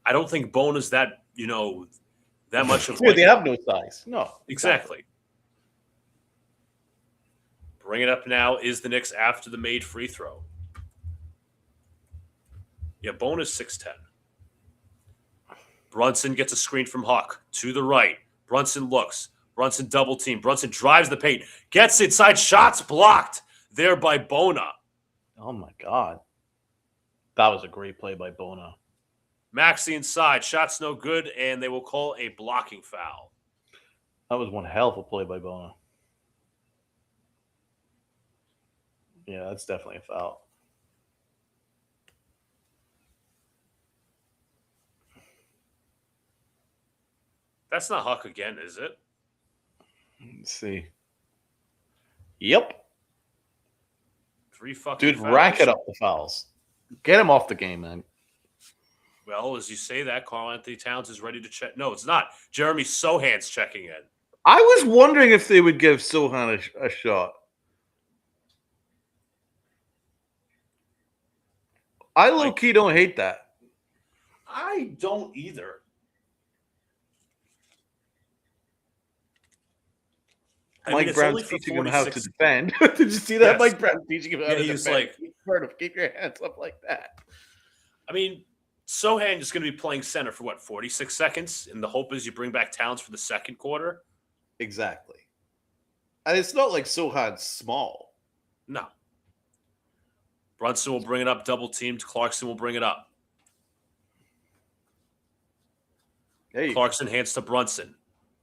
I don't think Bone is that, that much of. Yeah, they have no size. No, exactly. Bring it up now is the Knicks after the made free throw. Yeah, Bone is 6'10". Brunson gets a screen from Huck to the right. Brunson looks. Brunson double team. Brunson drives the paint. Gets inside. Shots blocked there by Bona. Oh, my God. That was a great play by Bona. Maxey inside. Shots no good, and they will call a blocking foul. That was one hell of a play by Bona. Yeah, that's definitely a foul. That's not Huck again, is it? Let's see. Yep. 3 fucking Dude, fouls. racket up the fouls. Get him off the game, man. Well, as you say that, Karl Anthony Towns is ready to check. No, it's not. Jeremy Sohan's checking in. I was wondering if they would give Sohan a shot. I low-key don't hate that. I don't either. Mike Brown's teaching him how to defend. Did you see that? Yes. Mike Brown teaching him how to defend. He's like, keep your hands up like that. I mean, Sohan is going to be playing center for 46 seconds, and the hope is you bring back Towns for the second quarter. Exactly. And it's not like Sohan's small. No. Brunson will bring it up, double teamed. Clarkson will bring it up. Clarkson hands to Brunson.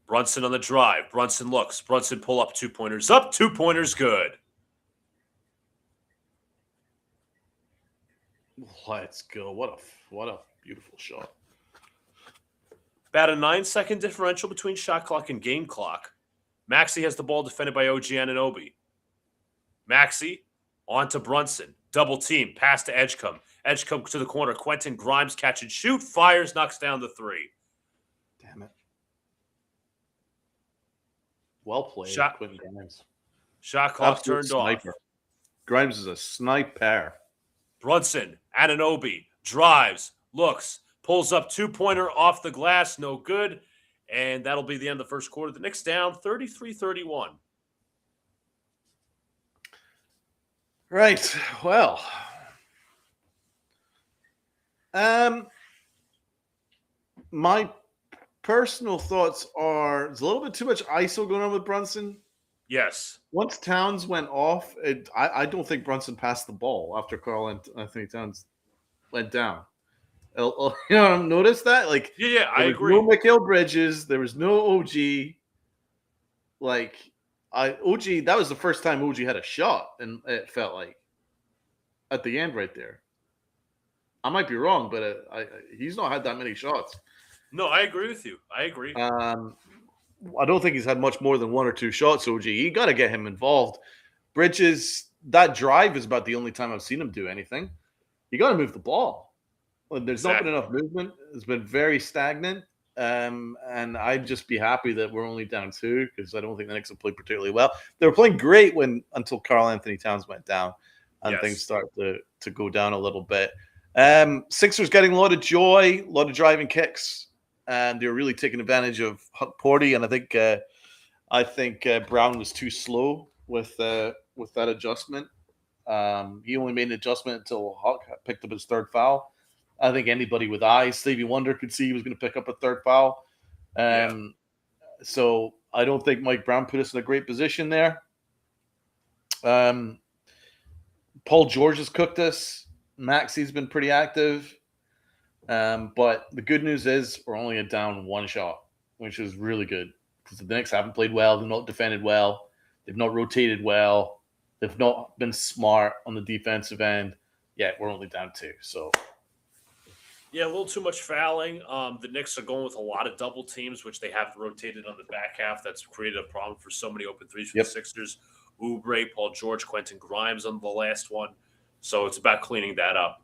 Brunson on the drive. Brunson looks. Brunson pull up 2-pointers. Up 2-pointers good. Let's go. What a beautiful shot. About a 9-second differential between shot clock and game clock. Maxey has the ball defended by OG Anunoby. Maxey on to Brunson. Double team. Pass to Edgecombe. Edgecombe to the corner. Quentin Grimes catch and shoot. Fires, knocks down the three. Damn it. Well played, Shot, Quentin Grimes. shot clock Absolute turned sniper. off. Grimes is a sniper. Brunson, Anunoby, drives, looks, pulls up 2-pointer off the glass, no good. And that'll be the end of the first quarter. The Knicks down 33-31. Right. Well, my personal thoughts are there's a little bit too much ISO going on with Brunson. Yes. Once Towns went off, I don't think Brunson passed the ball after Karl Anthony Towns went down. You know, notice that? Like, Yeah, I there was agree. no Mikal Bridges, there was no OG. Like, OG, that was the first time OG had a shot, and it felt like at the end right there. I might be wrong, but he's not had that many shots. No, I agree with you. I agree. I don't think he's had much more than one or two shots, OG. You got to get him involved. Bridges, that drive is about the only time I've seen him do anything. You got to move the ball. There's not been enough movement. It's been very stagnant. And I'd just be happy that we're only down 2 because I don't think the Knicks have played particularly well. They were playing great until Karl Anthony Towns went down and things start to go down a little bit. Sixers getting a lot of joy, a lot of driving kicks, and they're really taking advantage of Huck Porty. And I think Brown was too slow with that adjustment. He only made an adjustment until Huck picked up his third foul. I think anybody with eyes, Stevie Wonder, could see he was going to pick up a third foul. So I don't think Mike Brown put us in a great position there. Paul George has cooked us. Maxi's been pretty active. But the good news is we're only down 1 shot, which is really good because the Knicks haven't played well. They've not defended well. They've not rotated well. They've not been smart on the defensive end. Yeah, we're only down 2. So, yeah, a little too much fouling. The Knicks are going with a lot of double teams, which they have rotated on the back half. That's created a problem for so many open threes for the Sixers. Oubre, Paul George, Quentin Grimes on the last one. So it's about cleaning that up.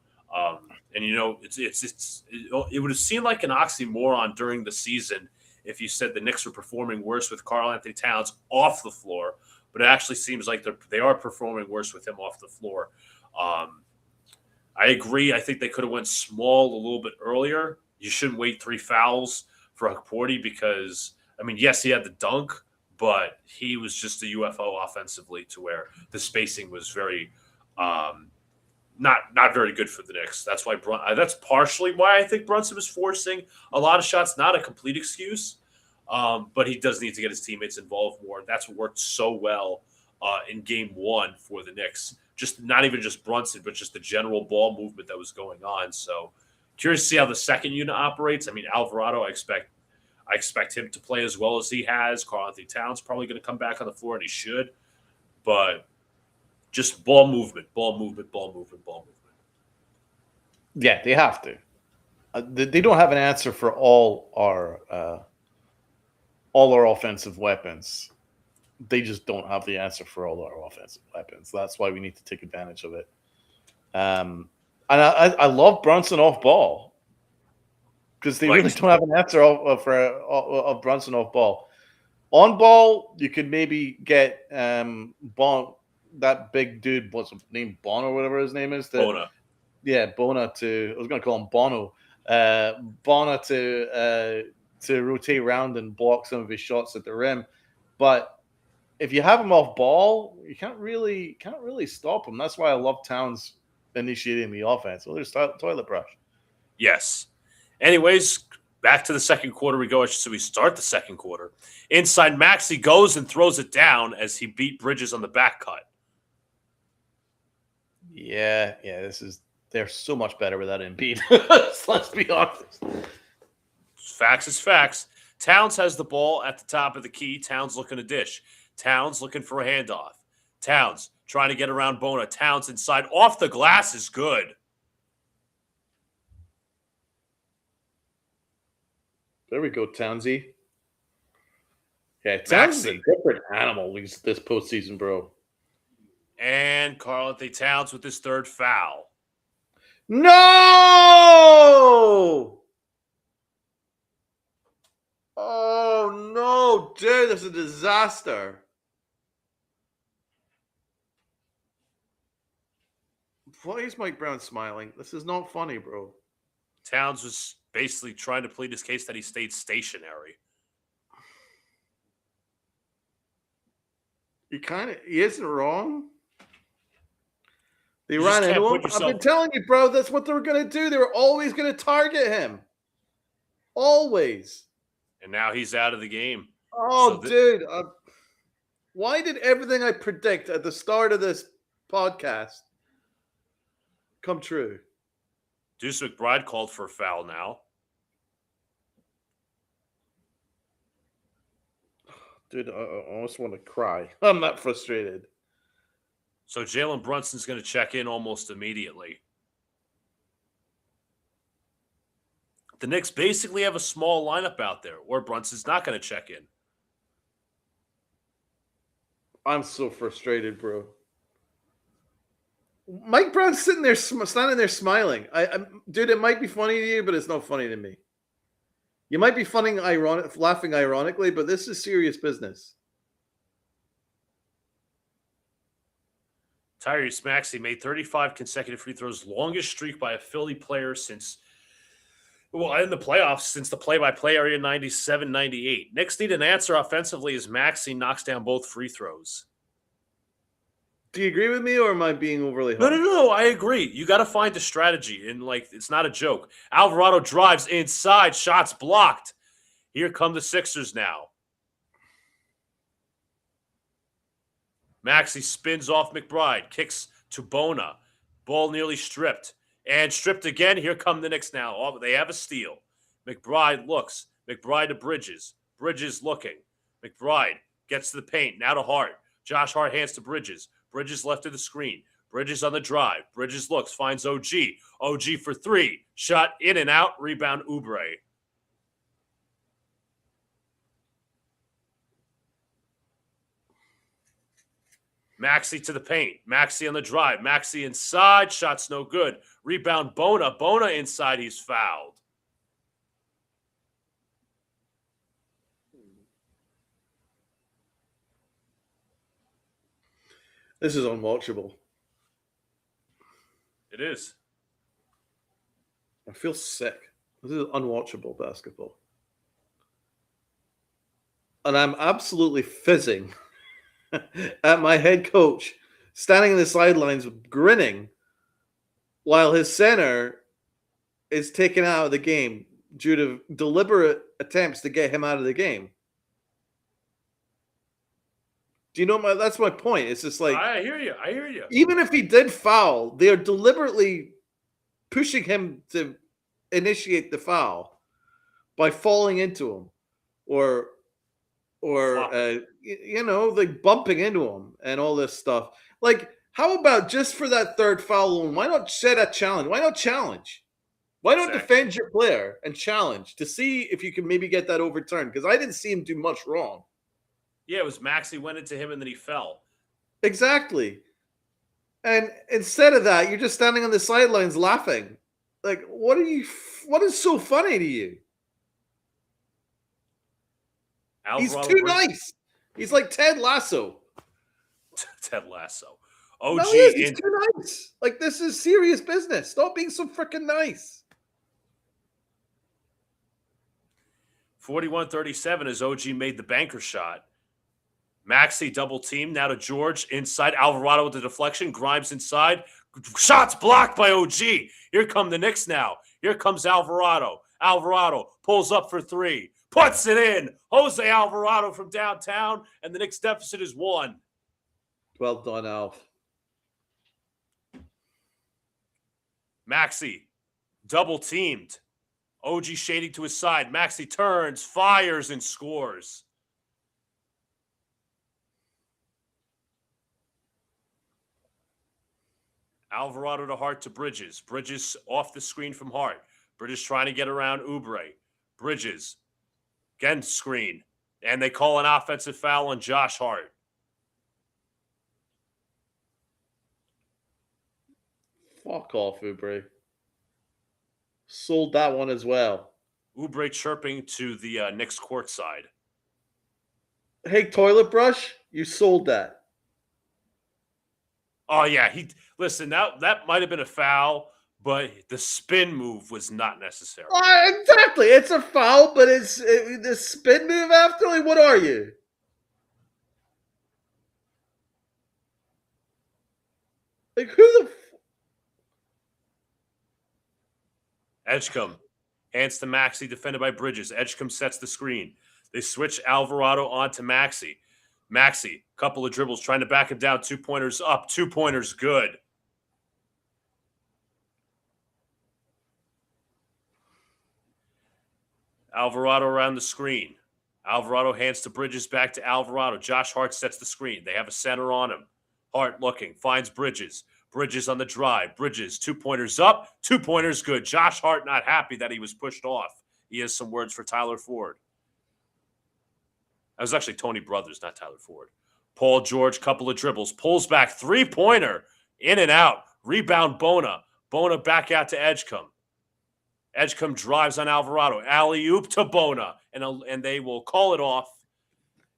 And you know, it would have seemed like an oxymoron during the season if you said the Knicks were performing worse with Karl Anthony Towns off the floor, but it actually seems like they are performing worse with him off the floor. I agree. I think they could have went small a little bit earlier. You shouldn't wait 3 fouls for Porty because, I mean, yes, he had the dunk, but he was just a UFO offensively to where the spacing was very not very good for the Knicks. That's why that's partially why I think Brunson was forcing a lot of shots. Not a complete excuse, but he does need to get his teammates involved more. That's what worked so well in Game 1 for the Knicks. Just not even just Brunson, but just the general ball movement that was going on. So curious to see how the second unit operates. I mean, Alvarado, I expect him to play as well as he has. Karl Anthony Towns probably going to come back on the floor, and he should. But just ball movement. Yeah, they have to. They don't have an answer for all our offensive weapons. They just don't have the answer for all our offensive weapons. That's why we need to take advantage of it. And I love Brunson off ball because they really don't have an answer of Brunson off ball. On ball, you could maybe get that big dude, what's his name, Bono or whatever his name is. Bona. Yeah, Bona to. I was going to call him Bono. Bona to rotate around and block some of his shots at the rim, but if you have him off ball, you can't really stop him. That's why I love Towns initiating the offense. Well, there's toilet brush. Yes. Anyways, back to the second quarter we go. So we start the second quarter. Inside, Maxey goes and throws it down as he beat Bridges on the back cut. Yeah. They're so much better without Embiid. Let's be honest. Facts is facts. Towns has the ball at the top of the key. Towns looking to dish. Towns looking for a handoff. Towns trying to get around Bona. Towns inside. Off the glass is good. There we go, Townsy. Yeah, Towns is a different animal this postseason, bro. And Karl Anthony Towns with his third foul. No! Oh, no, dude, this is a disaster. Why is Mike Brown smiling? This is not funny, bro. Towns was basically trying to plead his case that he stayed stationary. He isn't wrong. They You ran just can't into put him. I've been yourself. telling you, bro, that's what they were going to do. They were always going to target him. Always. And now he's out of the game. Oh, dude. Why did everything I predict at the start of this podcast come true? Deuce McBride called for a foul now. Dude, I almost want to cry. I'm not frustrated. So Jalen Brunson's going to check in almost immediately. The Knicks basically have a small lineup out there, or Brunson's not going to check in. I'm so frustrated, bro. Mike Brown's standing there smiling. Dude, it might be funny to you, but it's not funny to me. You might be laughing ironically, but this is serious business. Tyrese Maxey made 35 consecutive free throws, longest streak by a Philly player since, well, in the playoffs, since the play-by-play area 97-98. Knicks need an answer offensively as Maxey knocks down both free throws. Do you agree with me, or am I being overly harsh? No, I agree. You got to find a strategy, and, it's not a joke. Alvarado drives inside, shots blocked. Here come the Sixers now. Maxey spins off McBride, kicks to Bona. Ball nearly stripped. And stripped again. Here come the Knicks now. Oh, they have a steal. McBride looks. McBride to Bridges. Bridges looking. McBride gets to the paint. Now to Hart. Josh Hart hands to Bridges. Bridges left of the screen. Bridges on the drive. Bridges looks. Finds OG. OG for three. Shot in and out. Rebound Oubre. Maxey to the paint. Maxey on the drive. Maxey inside. Shot's no good. Rebound Bona. Bona inside. He's fouled. This is unwatchable. It is. I feel sick. This is unwatchable basketball. And I'm absolutely fizzing at my head coach standing in the sidelines grinning while his center is taken out of the game due to deliberate attempts to get him out of the game. Do you know that's my point? It's just like, I hear you. Even if he did foul, they are deliberately pushing him to initiate the foul by falling into him or like bumping into him and all this stuff. Like, how about just for that third foul, why not set a challenge? Why not challenge? Why not defend your player and challenge to see if you can maybe get that overturned? Because I didn't see him do much wrong. Yeah, it was Maxey went into him and then he fell. Exactly. And instead of that, you're just standing on the sidelines laughing. Like, what is so funny to you? Alvarado, he's too nice. He's like Ted Lasso. Ted Lasso. OG no, he's too nice. Like, this is serious business. Stop being so freaking nice. 41-37 as OG made the banker shot. Maxey double team now to George inside. Alvarado with the deflection. Grimes inside. Shots blocked by OG. Here come the Knicks now. Here comes Alvarado. Alvarado pulls up for three. Puts it in. Jose Alvarado from downtown. And the Knicks deficit is one. Well done, Alf. Maxey double teamed. OG shading to his side. Maxey turns, fires, and scores. Alvarado to Hart to Bridges. Bridges off the screen from Hart. Bridges trying to get around Oubre. Bridges. Again, screen. And they call an offensive foul on Josh Hart. Fuck off, Oubre. Sold that one as well. Oubre chirping to the Knicks court side. Hey, toilet brush, you sold that. Oh yeah, listen. That might have been a foul, but the spin move was not necessary. Exactly, it's a foul, but the spin move after. Like, what are you? Like, who the? Edgecombe hands to Maxey, defended by Bridges. Edgecombe sets the screen. They switch Alvarado onto Maxey. Maxey, couple of dribbles, trying to back him down. 2-pointers up. 2-pointers good. Alvarado around the screen. Alvarado hands to Bridges, back to Alvarado. Josh Hart sets the screen. They have a center on him. Hart looking, finds Bridges. Bridges on the drive. Bridges, 2-pointers up. 2-pointers good. Josh Hart not happy that he was pushed off. He has some words for Tyler Ford. That was actually Tony Brothers, not Tyler Ford. Paul George, couple of dribbles. Pulls back, 3-pointer. In and out. Rebound Bona. Bona back out to Edgecombe. Edgecombe drives on Alvarado. Alley-oop to Bona. And they will call it off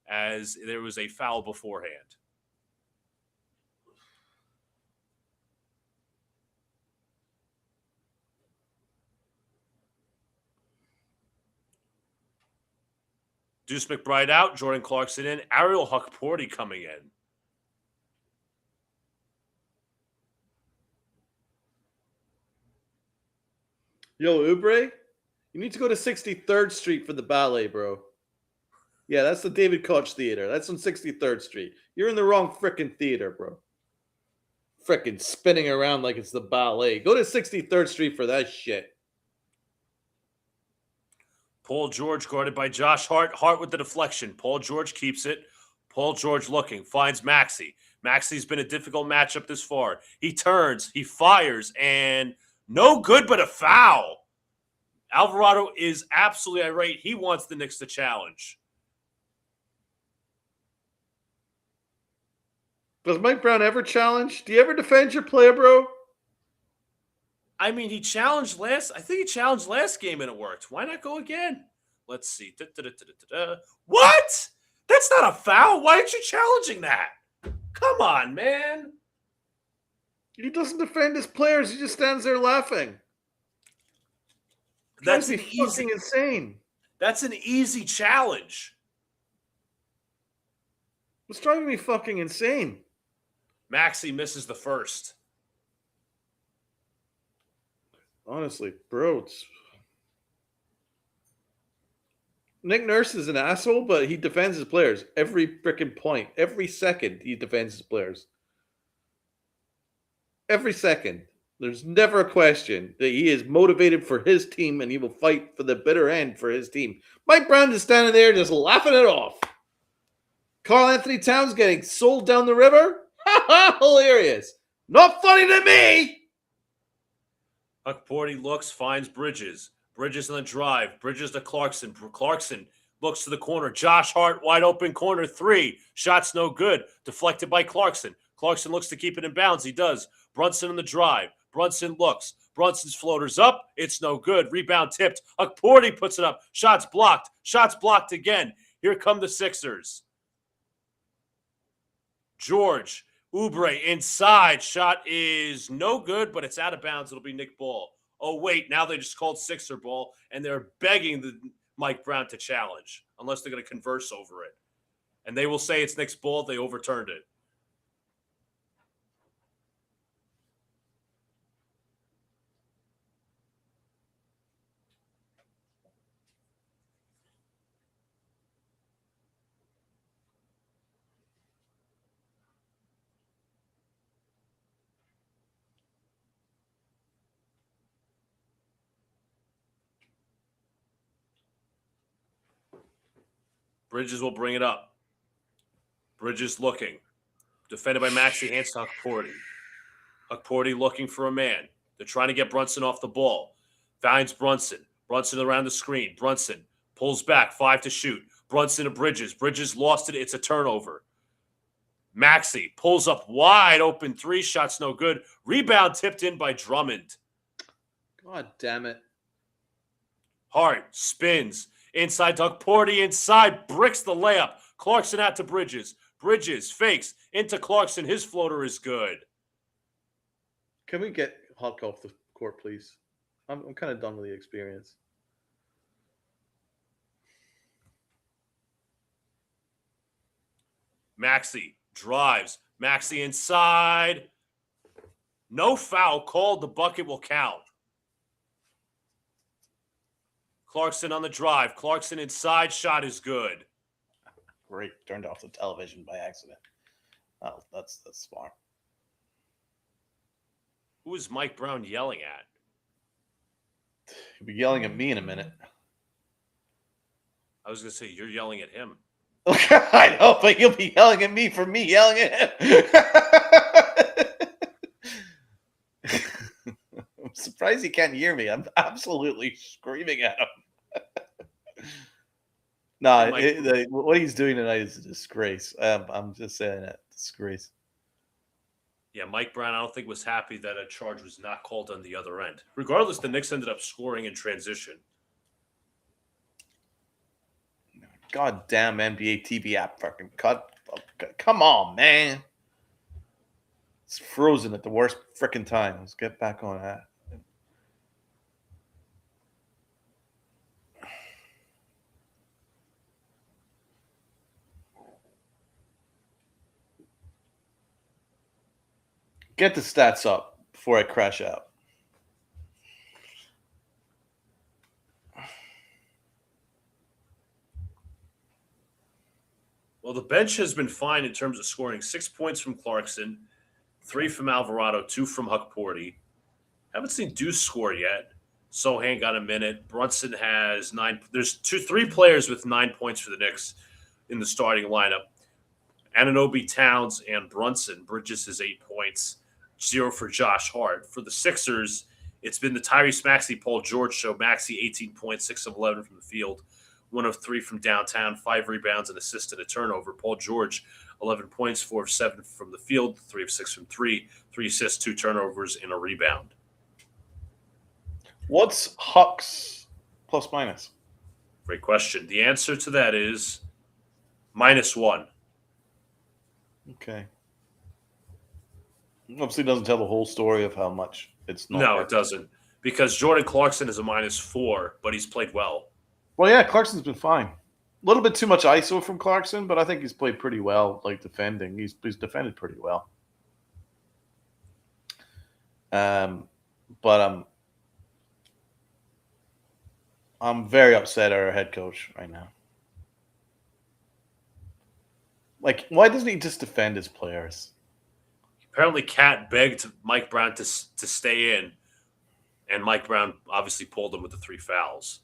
as there was a foul beforehand. Deuce McBride out. Jordan Clarkson in. Ariel Huckporty coming in. Yo, Oubre, you need to go to 63rd Street for the ballet, bro. Yeah, that's the David Koch Theater. That's on 63rd Street. You're in the wrong frickin' theater, bro. Frickin' spinning around like it's the ballet. Go to 63rd Street for that shit. Paul George guarded by Josh Hart. Hart with the deflection. Paul George keeps it. Paul George looking. Finds Maxey. Maxey's been a difficult matchup this far. He turns. He fires. And no good but a foul. Alvarado is absolutely irate. He wants the Knicks to challenge. Does Mike Brown ever challenge? Do you ever defend your player, bro? I mean, he challenged last. I think he challenged last game and it worked. Why not go again? Let's see. What? That's not a foul. Why aren't you challenging that? Come on, man. He doesn't defend his players. He just stands there laughing. That's fucking insane. That's an easy challenge. It's driving me fucking insane. Maxey misses the first. Honestly, bro, Nick Nurse is an asshole, but he defends his players every freaking point. Every second, he defends his players. Every second. There's never a question that he is motivated for his team and he will fight for the bitter end for his team. Mike Brown is standing there just laughing it off. Karl Anthony Towns getting sold down the river? Ha ha! Hilarious. Not funny to me! Huckporty looks, finds Bridges. Bridges on the drive. Bridges to Clarkson. Clarkson looks to the corner. Josh Hart, wide open corner 3. Shot's no good. Deflected by Clarkson. Clarkson looks to keep it in bounds. He does. Brunson on the drive. Brunson looks. Brunson's floater's up. It's no good. Rebound tipped. Huckporty puts it up. Shots blocked. Shots blocked again. Here come the Sixers. George. Oubre inside. Shot is no good, but it's out of bounds. It'll be Nick Ball. Oh, wait. Now they just called Sixer ball, and they're begging the Mike Brown to challenge, unless they're going to converse over it. And they will say it's Nick's ball. They overturned it. Bridges will bring it up. Bridges looking. Defended by Maxey, hands to Huckporty. Huckporty looking for a man. They're trying to get Brunson off the ball. Finds Brunson. Brunson around the screen. Brunson pulls back, 5 to shoot. Brunson to Bridges. Bridges lost it. It's a turnover. Maxey pulls up wide open 3. Shots no good. Rebound tipped in by Drummond. God damn it. Hart spins. Inside Doug Porty. Inside. Bricks the layup. Clarkson out to Bridges. Bridges fakes. Into Clarkson. His floater is good. Can we get Huck off the court, please? I'm kind of done with the experience. Maxey drives. Maxey inside. No foul called. The bucket will count. Clarkson on the drive. Clarkson inside. Shot is good. Great. Turned off the television by accident. Oh, that's smart. Who is Mike Brown yelling at? He'll be yelling at me in a minute. I was going to say, you're yelling at him. I know, but he'll be yelling at me for me yelling at him. I'm surprised he can't hear me. I'm absolutely screaming at him. What he's doing tonight is a disgrace. I'm just saying that. Disgrace. Yeah, Mike Brown, I don't think was happy that a charge was not called on the other end. Regardless, the Knicks ended up scoring in transition. Goddamn NBA TV app fucking cut. Come on, man. It's frozen at the worst freaking time. Let's get back on that. Get the stats up before I crash out. Well, the bench has been fine in terms of scoring. 6 points from Clarkson, 3 from Alvarado, 2 from Huck Porty. Haven't seen Deuce score yet. Sohan got a minute. Brunson has 9. There's 3 players with 9 points for the Knicks in the starting lineup. Anunoby, Towns, and Brunson. Bridges has 8 points. 0 for Josh Hart. For the Sixers, it's been the Tyrese Maxey, Paul George show. Maxey, 18 points, 6 of 11 from the field. 1 of 3 from downtown, 5 rebounds, an assist, and a turnover. Paul George, 11 points, 4 of 7 from the field, 3 of 6 from 3, 3 assists, 2 turnovers, and a rebound. What's Huck's plus minus? Great question. The answer to that is -1. Okay. Obviously doesn't tell the whole story of how much it's not. No, working. it doesn't. Because Jordan Clarkson is a -4, but he's played well. Well, yeah, Clarkson's been fine. A little bit too much ISO from Clarkson, but I think he's played pretty well, like defending. He's defended pretty well. But I'm very upset at our head coach right now. Like, why doesn't he just defend his players? Apparently, Cat begged Mike Brown to stay in, and Mike Brown obviously pulled him with the 3 fouls.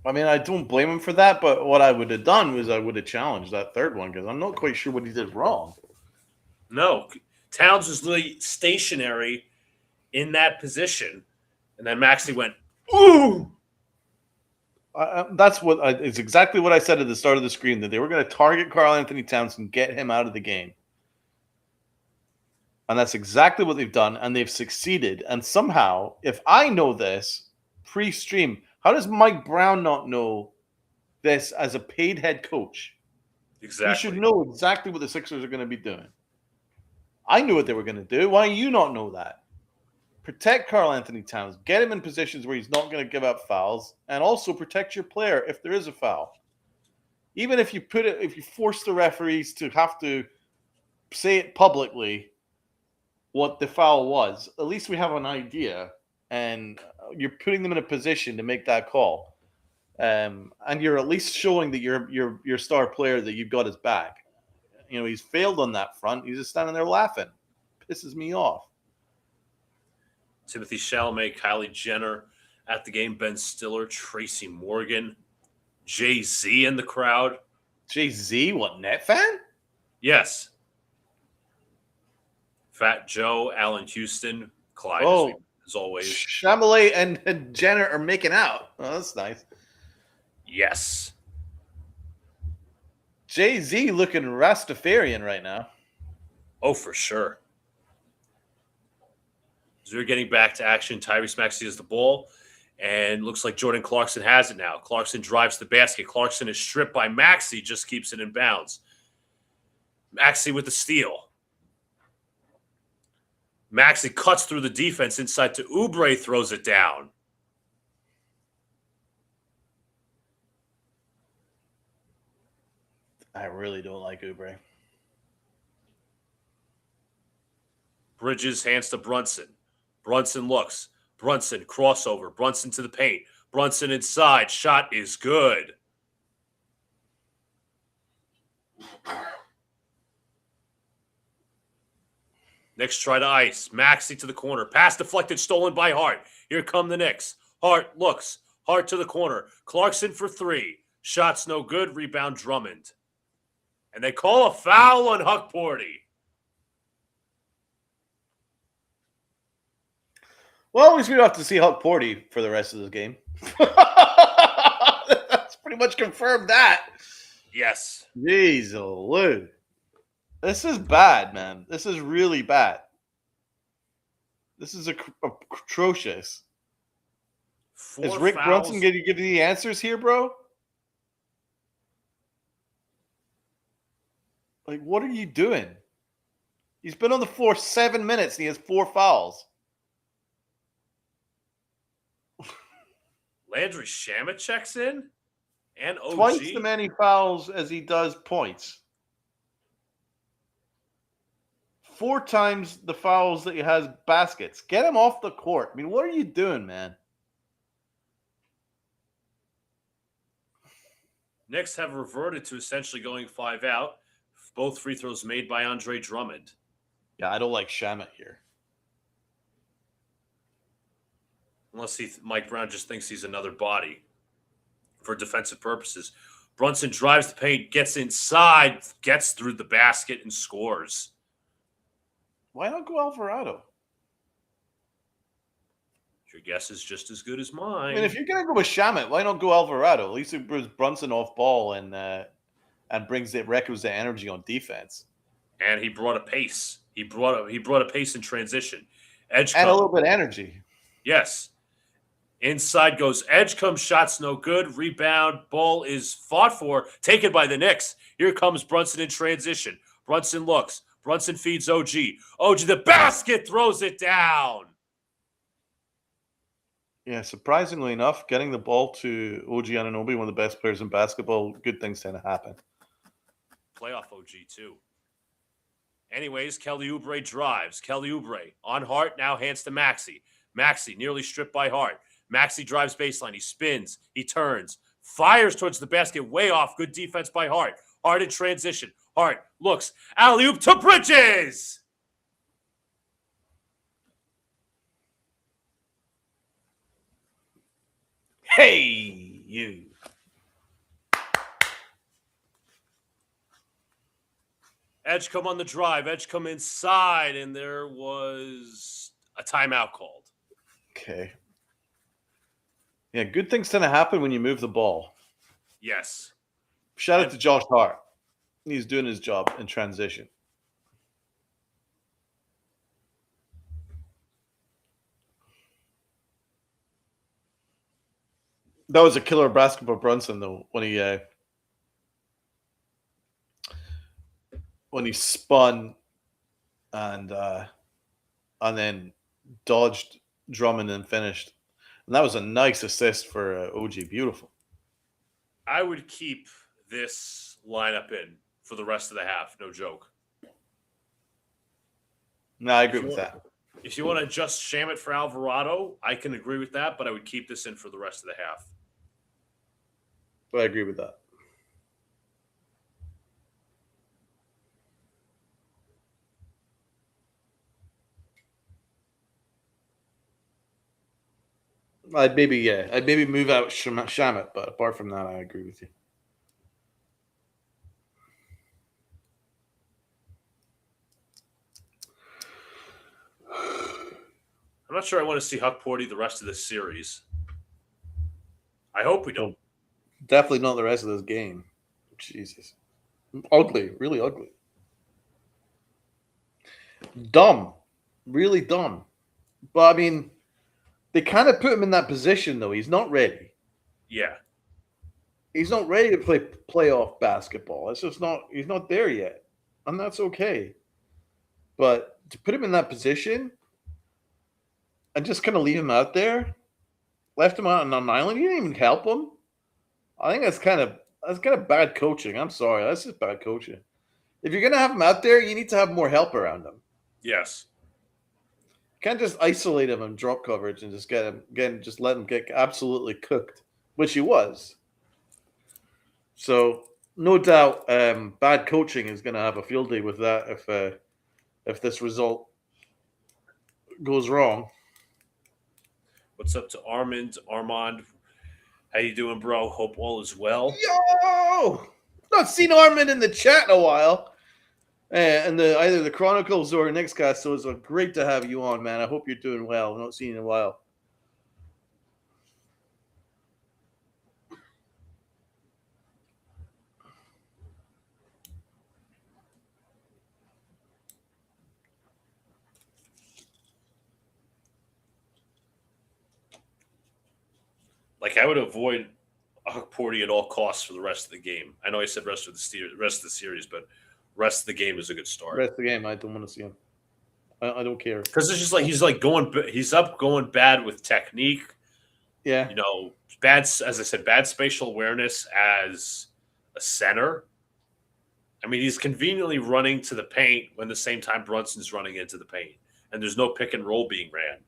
I mean, I don't blame him for that, but what I would have done was I would have challenged that third one because I'm not quite sure what he did wrong. No, Towns was literally stationary in that position, and then Maxey went, ooh! It's exactly what I said at the start of the screen, that they were going to target Karl Anthony Towns and get him out of the game. And that's exactly what they've done, and they've succeeded. And somehow, if I know this pre-stream, how does Mike Brown not know this as a paid head coach? Exactly. He should know exactly what the Sixers are going to be doing. I knew what they were going to do. Why do you not know that? Protect Karl Anthony Towns. Get him in positions where he's not going to give up fouls, and also protect your player if there is a foul. Even if you force the referees to have to say it publicly what the foul was, at least we have an idea, and you're putting them in a position to make that call. And you're at least showing that your star player, that you've got his back. You know, he's failed on that front. He's just standing there laughing. Pisses me off. Timothy Chalamet, Kylie Jenner at the game, Ben Stiller, Tracy Morgan, Jay-Z in the crowd. Jay-Z, what, Net fan? Yes. Fat Joe, Allen Houston, Clyde, as always. Chalamet and Jenner are making out. Oh, that's nice. Yes. Jay-Z looking Rastafarian right now. Oh, for sure. As we're getting back to action, Tyrese Maxey has the ball, And looks like Jordan Clarkson has it now. Clarkson drives the basket. Clarkson is stripped by Maxey, just keeps it in bounds. Maxey with the steal. Maxey cuts through the defense inside to Oubre, throws it down. I really don't like Oubre. Bridges hands to Brunson. Brunson looks. Brunson crossover. Brunson to the paint. Brunson inside. Shot is good. Knicks try to ice. Maxey to the corner. Pass deflected, stolen by Hart. Here come the Knicks. Hart looks. Hart to the corner. Clarkson for three. Shot's no good. Rebound Drummond. And they call a foul on Huckporty. Well, at least we don't have to see Huckporty for the rest of this game. That's pretty much confirmed that. Yes. Jeez, Lou. This is bad, man. This is really bad. This is atrocious. Is Rick Brunson going to give you the answers here, bro? Like, what are you doing? He's been on the floor 7 minutes and he has 4 fouls. Landry Shamet checks in, and OG. Twice the many fouls as he does points. 4 times the fouls that he has baskets. Get him off the court. I mean, what are you doing, man? Knicks have reverted to essentially going 5 out. Both free throws made by Andre Drummond. Yeah, I don't like Shamet here. Unless Mike Brown just thinks he's another body for defensive purposes. Brunson drives the paint, gets inside, gets through the basket, and scores. Why not go Alvarado? Your guess is just as good as mine. I mean, if you're going to go with Shamet, why not go Alvarado? At least it brings Brunson off ball and brings the requisite energy on defense. And he brought a pace. He brought a pace in transition. Edge and a little bit of energy. Yes. Inside goes Edgecombe, shots no good. Rebound, ball is fought for, taken by the Knicks. Here comes Brunson in transition. Brunson looks. Brunson feeds OG. OG, the basket, throws it down. Yeah, surprisingly enough, getting the ball to OG Anunoby, one of the best players in basketball, good things tend to happen. Playoff OG, too. Anyways, Kelly Oubre drives. Kelly Oubre on Hart, now hands to Maxey. Maxey nearly stripped by Hart. Maxey drives baseline. He spins. He turns. Fires towards the basket. Way off. Good defense by Hart. Hart in transition. Hart looks. Alley-oop to Bridges. Hey, you. Edgecombe on the drive. Edgecombe inside, and there was a timeout called. Okay. Yeah, good things tend to happen when you move the ball. Yes. Shout out to Josh Hart. He's doing his job in transition. That was a killer basketball Brunson, though, when he spun and then dodged Drummond and finished. And that was a nice assist for OG. Beautiful. I would keep this lineup in for the rest of the half. No joke. No, I agree with that. If you want to adjust Shamet for Alvarado, I can agree with that, but I would keep this in for the rest of the half. I agree with that. I'd maybe move out Shamet, but apart from that, I agree with you. I'm not sure I want to see Huckporty the rest of this series. I hope we don't. Definitely not the rest of this game. Jesus. Ugly. Really ugly. Dumb. Really dumb. But, I mean, They kind of put him in that position, though. He's not ready. Yeah. He's not ready to play playoff basketball. It's just not. He's not there yet, and that's okay. But to put him in that position and just kind of leave him out there, left him out on an island. You didn't even help him. I think that's kind of bad coaching. I'm sorry, that's just bad coaching. If you're gonna have him out there, you need to have more help around him. Yes. You can't just isolate him and drop coverage and just just let him get absolutely cooked, which he was. So no doubt, bad coaching is gonna have a field day with that if this result goes wrong. What's up to Armand? How you doing, bro? Hope all is well. Yo, not seen Armand in the chat in a while, and either the Chronicles or Knicks cast. So it's great to have you on, man. I hope you're doing well. I've not seen you in a while. Like, I would avoid Porty at all costs for the rest of the game. I know I said rest of the series, but rest of the game is a good start. Rest of the game, I don't want to see him. I don't care because it's just like he's going bad with technique. Yeah, bad, as I said, bad spatial awareness as a center. I mean, he's conveniently running to the paint when the same time Brunson's running into the paint, and there's no pick and roll being ran,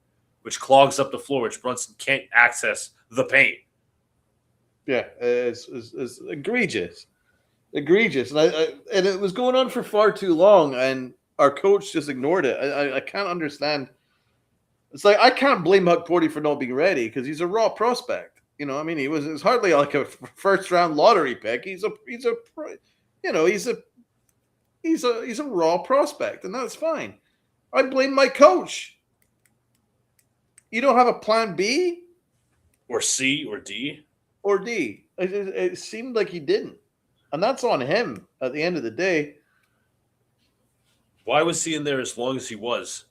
which clogs up the floor, which Brunson can't access the paint. Yeah, it's egregious, and and it was going on for far too long, and our coach just ignored it. I can't understand. It's like I can't blame Huck Porty for not being ready because he's a raw prospect. I mean, it's hardly like a first round lottery pick. He's a raw prospect, and that's fine. I blame my coach. You don't have a plan B? Or C or D? Or D. It seemed like he didn't. And that's on him at the end of the day. Why was he in there as long as he was?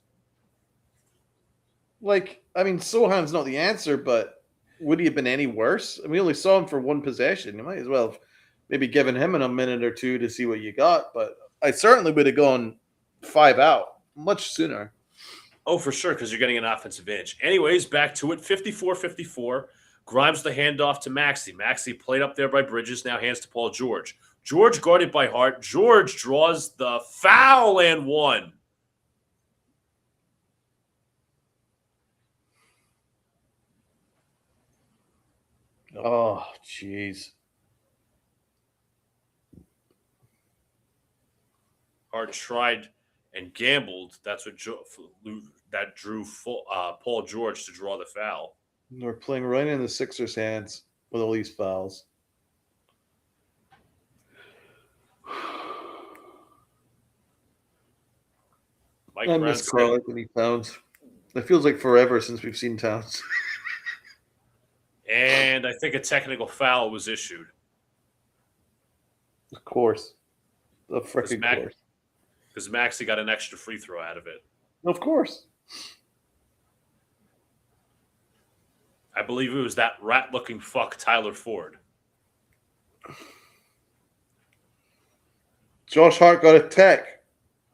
Like, I mean, Sohan's not the answer, but would he have been any worse? I mean, we only saw him for one possession. You might as well have maybe given him a minute or two to see what you got. But I certainly would have gone 5 out much sooner. Oh, for sure, because you're getting an offensive edge. Anyways, back to it, 54-54. Grimes the handoff to Maxey. Maxey played up there by Bridges, now hands to Paul George. George guarded by Hart. George draws the foul and one. Oh, jeez. Hart tried and gambled. That's what drew Paul George to draw the foul. We're playing right in the Sixers' hands with all these fouls. I miss Karl Anthony Towns. It feels like forever since we've seen Towns. And I think a technical foul was issued. Of course. The freaking course. Because Maxey got an extra free throw out of it. Of course. I believe it was that rat-looking fuck Tyler Ford. Josh Hart got a tech.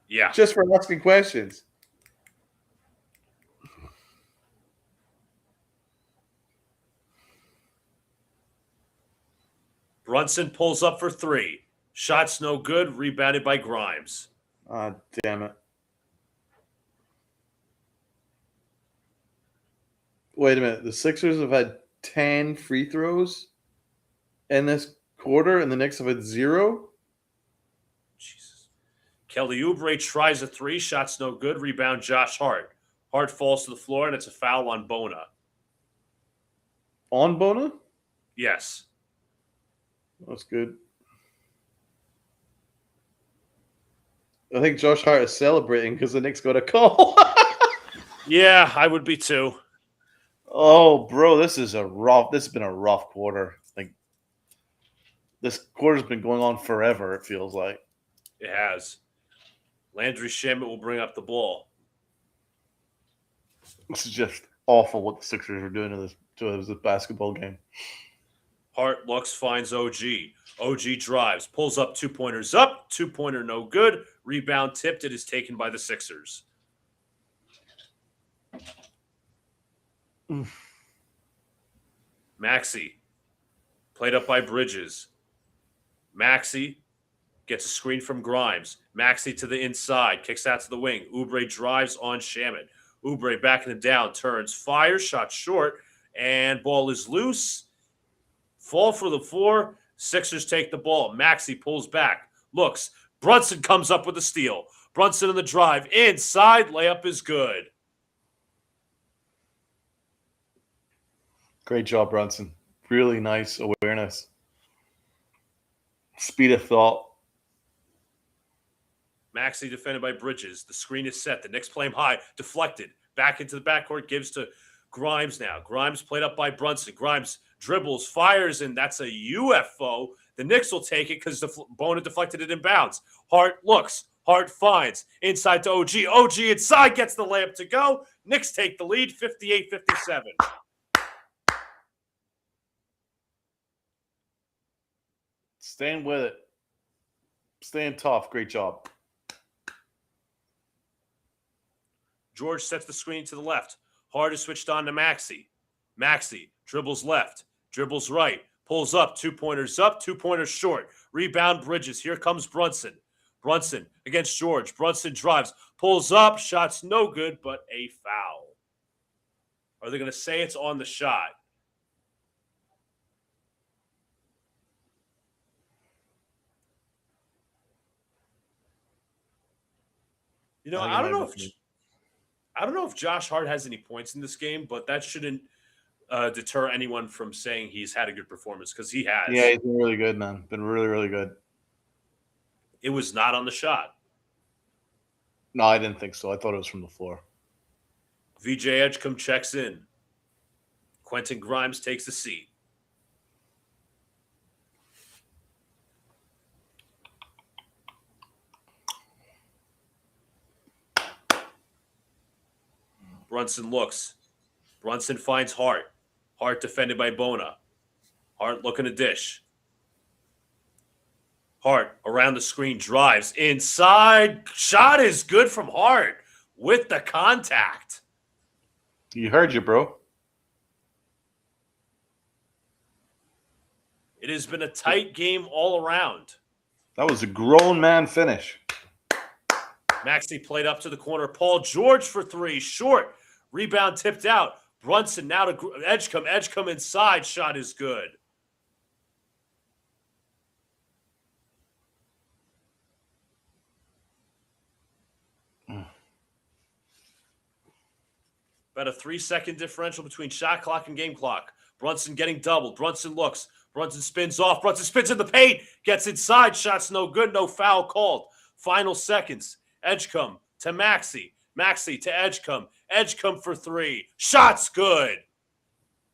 Yeah. Just for asking questions. Brunson pulls up for 3. Shot's no good. Rebounded by Grimes. Ah, damn it. Wait a minute. The Sixers have had 10 free throws in this quarter, and the Knicks have had 0? Jesus. Kelly Oubre tries a 3. Shot's no good. Rebound Josh Hart. Hart falls to the floor, and it's a foul on Bona. On Bona? Yes. That's good. I think Josh Hart is celebrating because the Knicks got a call. Yeah, I would be too. Oh, bro, this has been a rough quarter. Like, this quarter's been going on forever, it feels like. It has. Landry Shamet will bring up the ball. This is just awful what the Sixers are doing to this basketball game. Hart looks, finds OG. OG drives, pulls up 2-pointers up, 2-pointer no good. Rebound tipped. It is taken by the Sixers. Maxey, played up by Bridges. Maxey gets a screen from Grimes. Maxey to the inside, kicks out to the wing. Oubre drives on Shamet. Oubre backing him down, turns, fires, shot short, and ball is loose. Fall for the 4. Sixers take the ball. Maxey pulls back, looks. Brunson comes up with a steal. Brunson in the drive. Inside, layup is good. Great job, Brunson. Really nice awareness. Speed of thought. Maxey defended by Bridges. The screen is set. The Knicks play him high. Deflected. Back into the backcourt. Gives to Grimes now. Grimes played up by Brunson. Grimes dribbles, fires, and that's a UFO. The Knicks will take it because Bona deflected it in bounds. Hart looks. Hart finds. Inside to OG. OG inside gets the layup to go. Knicks take the lead, 58-57. Staying with it. Staying tough. Great job. George sets the screen to the left. Hart is switched on to Maxey. Maxey dribbles left, dribbles right, pulls up, 2-pointers up, 2-pointers short. Rebound Bridges. Here comes Brunson. Brunson against George. Brunson drives, pulls up, shots no good, but a foul. Are they going to say it's on the shot? You know, I don't know if Josh Hart has any points in this game, but that shouldn't deter anyone from saying he's had a good performance because he has. Yeah, he's been really good, man. Been really, really good. It was not on the shot. No, I didn't think so. I thought it was from the floor. VJ Edgecombe checks in. Quentin Grimes takes a seat. Brunson looks. Brunson finds Hart. Hart defended by Bona. Hart looking to dish. Hart around the screen drives. Inside. Shot is good from Hart with the contact. You heard you, bro. It has been a tight game all around. That was a grown man finish. Maxey played up to the corner. Paul George for 3. Short. Rebound tipped out. Brunson now to Edgecombe. Edgecombe inside. Shot is good. About a 3-second differential between shot clock and game clock. Brunson getting doubled. Brunson looks. Brunson spins off. Brunson spins in the paint. Gets inside. Shot's no good. No foul called. Final seconds. Edgecombe to Maxey. Maxey to Edgecombe. Edgecombe for 3. Shot's good.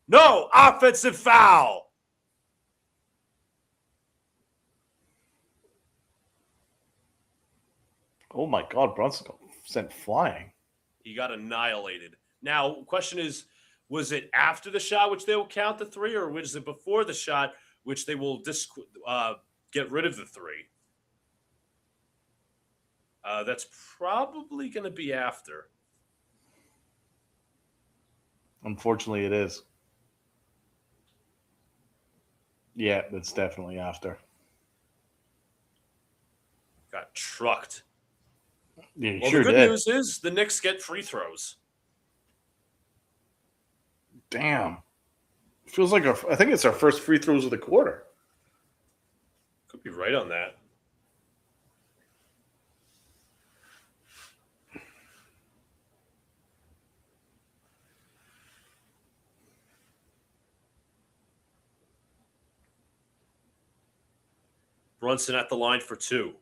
No offensive foul. Oh, my God. Brunson got sent flying. He got annihilated. Now, question is, was it after the shot, which they will count the 3, or was it before the shot, which they will get rid of the 3? That's probably going to be after. Unfortunately, it is. Yeah, it's definitely after. Got trucked. Yeah, Well, sure the good did. news is the Knicks get free throws. Damn. Feels like I think it's our first free throws of the quarter. Could be right on that. Brunson at the line for 2.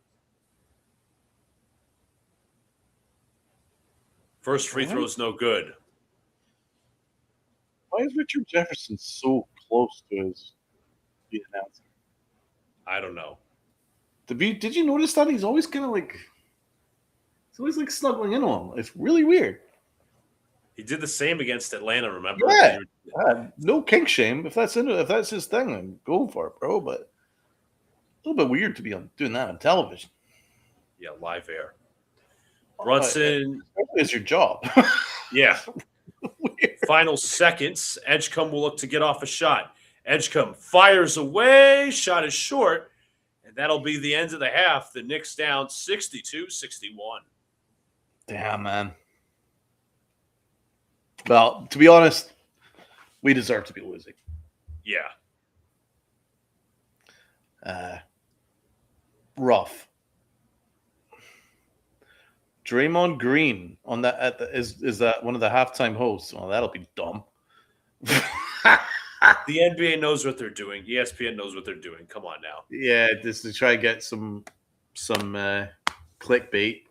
First free throw is no good. Why is Richard Jefferson so close to the announcer? I don't know. Did you notice that he's always kind of like, he's always like snuggling into him? It's really weird. He did the same against Atlanta. Remember? Yeah, no kink shame. If that's his thing, then go for it, bro. But a little bit weird to be doing that on television. Yeah, live air. Brunson is your job. Yeah. Final seconds. Edgecombe will look to get off a shot. Edgecombe fires away. Shot is short. And that'll be the end of the half. The Knicks down 62-61. Damn, man. Well, to be honest, we deserve to be losing. Yeah. Rough. Draymond Green on that is that one of the halftime hosts? Well, that'll be dumb. The NBA knows what they're doing. ESPN knows what they're doing. Come on now. Yeah, just to try to get some clickbait.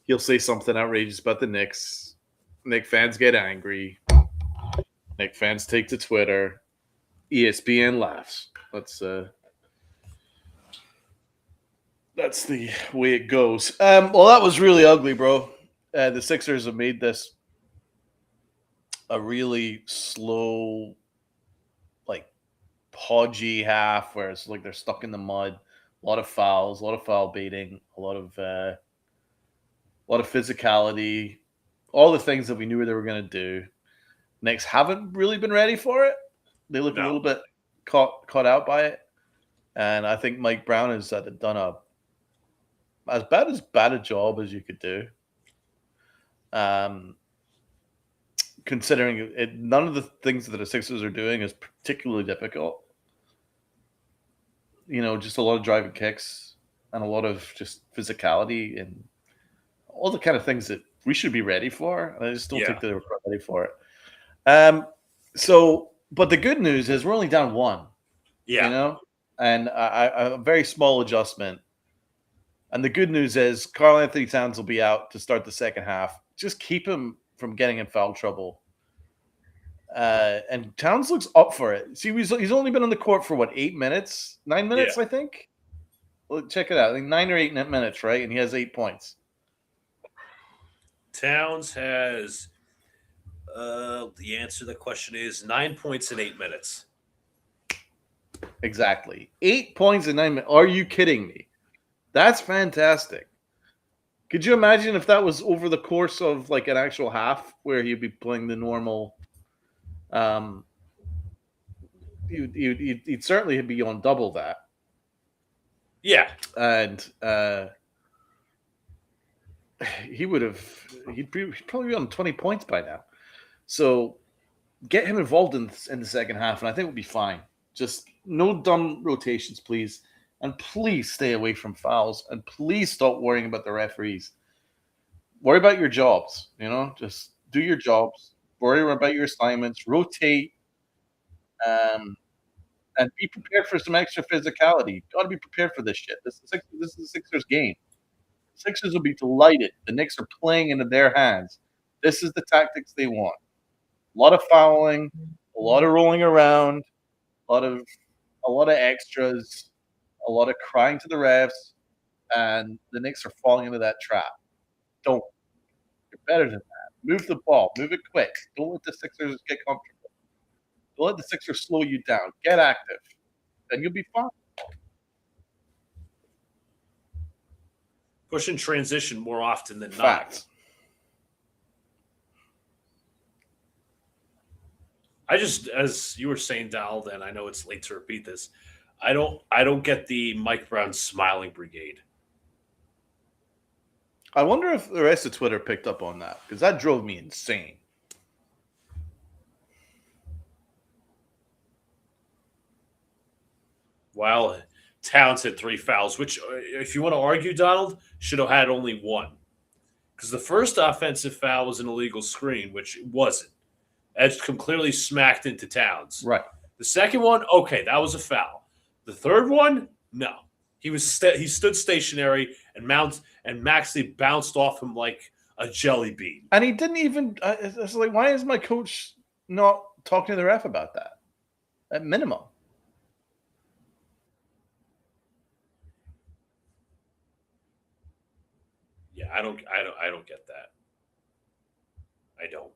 He'll say something outrageous about the Knicks. Knicks fans get angry. Knicks fans take to Twitter. ESPN laughs. That's the way it goes. Well, that was really ugly, bro. The Sixers have made this a really slow, like, podgy half where it's like they're stuck in the mud. A lot of fouls, a lot of foul baiting, a lot of physicality, all the things that we knew they were going to do. Knicks haven't really been ready for it. They look a little bit caught out by it, and I think Mike Brown has done as bad a job as you could do. Considering it, none of the things that the Sixers are doing is particularly difficult. You know, just a lot of driving kicks and a lot of just physicality and all the kind of things that we should be ready for. And I just don't think that they were ready for it. But the good news is we're only down one. Yeah. You know? And a very small adjustment. And the good news is Karl Anthony Towns will be out to start the second half. Just keep him from getting in foul trouble. And Towns looks up for it. See, he's only been on the court for, 9 minutes, I think? Well, check it out. I think 9 or 8 minutes, right? And he has 8 points. Towns has, the answer to the question is 9 points in 8 minutes. Exactly. 8 points in 9 minutes. Are you kidding me? That's fantastic. Could you imagine if that was over the course of like an actual half where he'd be playing the normal? He'd certainly be on double that. Yeah. And he'd probably be on 20 points by now. So get him involved in the second half, and I think we'll be fine. Just no dumb rotations, please. And please stay away from fouls. And please stop worrying about the referees. Worry about your jobs, Just do your jobs. Worry about your assignments. Rotate. And be prepared for some extra physicality. You've got to be prepared for this shit. This is the Sixers game. Sixers will be delighted. The Knicks are playing into their hands. This is the tactics they want. A lot of fouling, a lot of rolling around, a lot of extras, a lot of crying to the refs, and the Knicks are falling into that trap. Don't. You're better than that. Move the ball. Move it quick. Don't let the Sixers get comfortable. Don't let the Sixers slow you down. Get active. Then you'll be fine. Push in transition more often than Facts. not. I just, as you were saying, Donald, and I know it's late to repeat this, I don't get the Mike Brown smiling brigade. I wonder if the rest of Twitter picked up on that, because that drove me insane. While Towns had 3 fouls, which, if you want to argue, Donald, should have had only 1. Because the first offensive foul was an illegal screen, which it wasn't. Edgecombe clearly smacked into Towns. Right. The second one, okay, that was a foul. The third one, no. He stood stationary, and Maxley bounced off him like a jelly bean. And he didn't even. It's like, why is my coach not talking to the ref about that? At minimum. Yeah, I don't get that. I don't.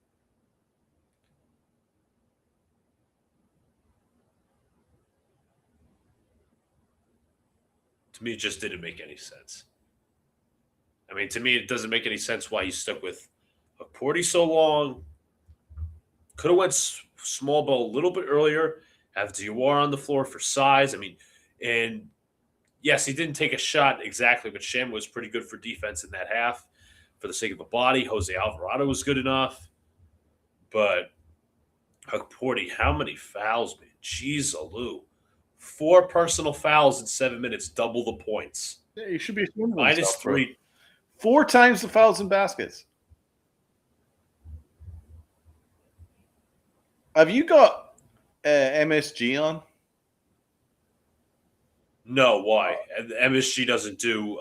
To me, it just didn't make any sense. I mean, to me, it doesn't make any sense why he stuck with Porty so long. Could have went small ball a little bit earlier. Have Diawara on the floor for size. I mean, and yes, he didn't take a shot exactly, but Shem was pretty good for defense in that half. For the sake of the body, Jose Alvarado was good enough. But Porty, how many fouls, man? Jeez, Alou. 4 personal fouls in 7 minutes, double the points. Yeah, you should be -3. 4 times the fouls and baskets. Have you got MSG on? No, why? MSG doesn't do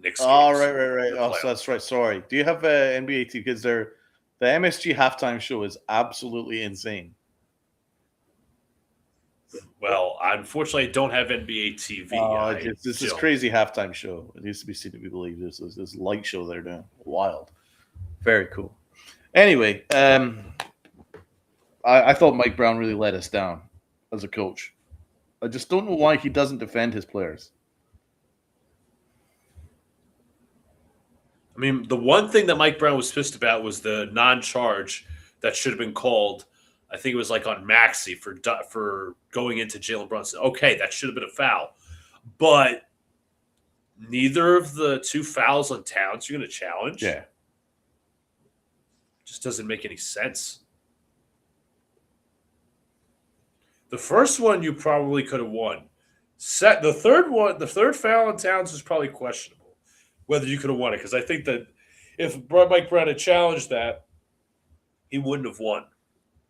Knicks games. Oh, right. Oh, so that's right. Sorry. Do you have NBA TV? Because the MSG halftime show is absolutely insane. Well, unfortunately, I don't have NBA TV. This is crazy halftime show. It used to be seen to be believed. This light show they're doing. Wild. Very cool. Anyway, I thought Mike Brown really let us down as a coach. I just don't know why he doesn't defend his players. I mean, the one thing that Mike Brown was pissed about was the non-charge that should have been called. I think it was like on Maxey for going into Jalen Brunson. Okay, that should have been a foul. But neither of the 2 fouls on Towns you're going to challenge. Yeah. Just doesn't make any sense. The first one you probably could have won. The third foul on Towns was probably questionable whether you could have won it, because I think that if Mike Brown had challenged that, he wouldn't have won,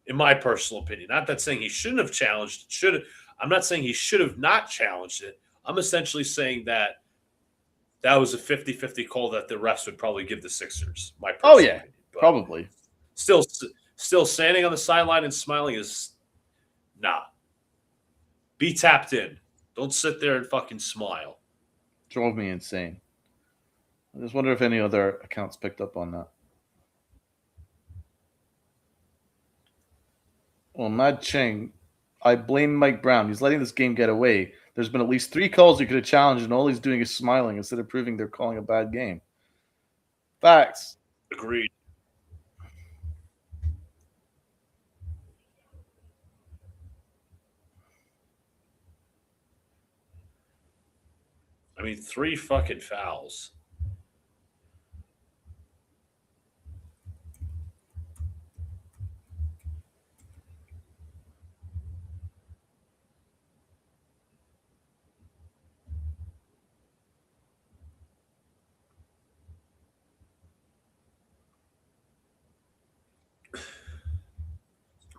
in my personal opinion. Not that saying he shouldn't have challenged it. I'm not saying he should have not challenged it. I'm essentially saying that was a 50-50 call that the refs would probably give the Sixers. My personal opinion. Probably. Still standing on the sideline and smiling is nah. Be tapped in. Don't sit there and fucking smile. Drove me insane. I just wonder if any other accounts picked up on that. Well, Mad Ching, I blame Mike Brown. He's letting this game get away. There's been at least 3 calls he could have challenged, and all he's doing is smiling instead of proving they're calling a bad game. Facts. Agreed. I mean, 3 fucking fouls.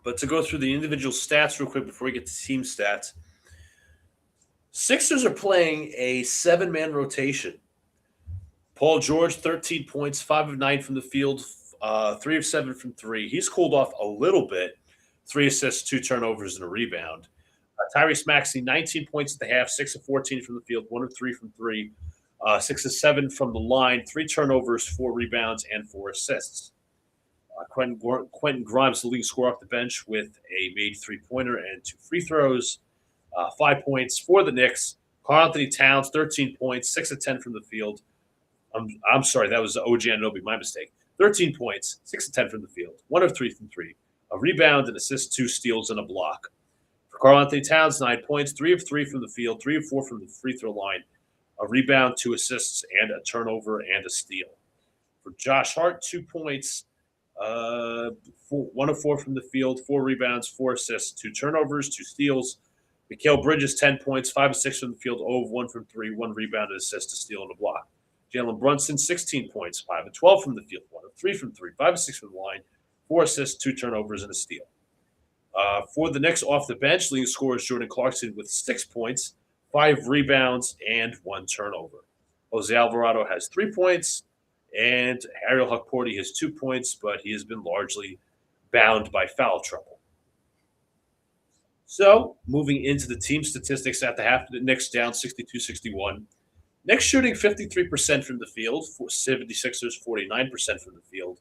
But to go through the individual stats real quick before we get to team stats, Sixers are playing a 7-man rotation. Paul George, 13 points, 5 of 9 from the field, 3 of 7 from 3. He's cooled off a little bit. 3 assists, 2 turnovers, and a rebound. Tyrese Maxey, 19 points at the half, 6 of 14 from the field, 1 of 3 from 3, 6 of 7 from the line, 3 turnovers, 4 rebounds, and 4 assists. Quentin Grimes, the leading scorer off the bench with a made 3-pointer and 2 free throws. 5 points for the Knicks. Karl-Anthony Towns, 13 points, 6 of 10 from the field. I'm sorry, that was OG Anunoby, my mistake. 13 points, 6 of 10 from the field, 1 of 3 from 3. A rebound, an assist, 2 steals, and a block. For Karl-Anthony Towns, 9 points, 3 of 3 from the field, 3 of 4 from the free throw line. A rebound, 2 assists, and a turnover and a steal. For Josh Hart, 2 points, 1 of 4 from the field, 4 rebounds, 4 assists, 2 turnovers, 2 steals. Mikal Bridges, 10 points, 5 of 6 from the field, 0 of 1 from 3, 1 rebound, an assist, a steal, and a block. Jalen Brunson, 16 points, 5 of 12 from the field, 1 of 3 from 3, 5 of 6 from the line, 4 assists, 2 turnovers, and a steal. For the Knicks off the bench, leading scorer is Jordan Clarkson with 6 points, 5 rebounds, and 1 turnover. Jose Alvarado has 3 points, and Ariel Hukporti has 2 points, but he has been largely bound by foul trouble. So, moving into the team statistics at the half, the Knicks down 62-61. Knicks shooting 53% from the field, 76ers 49% from the field.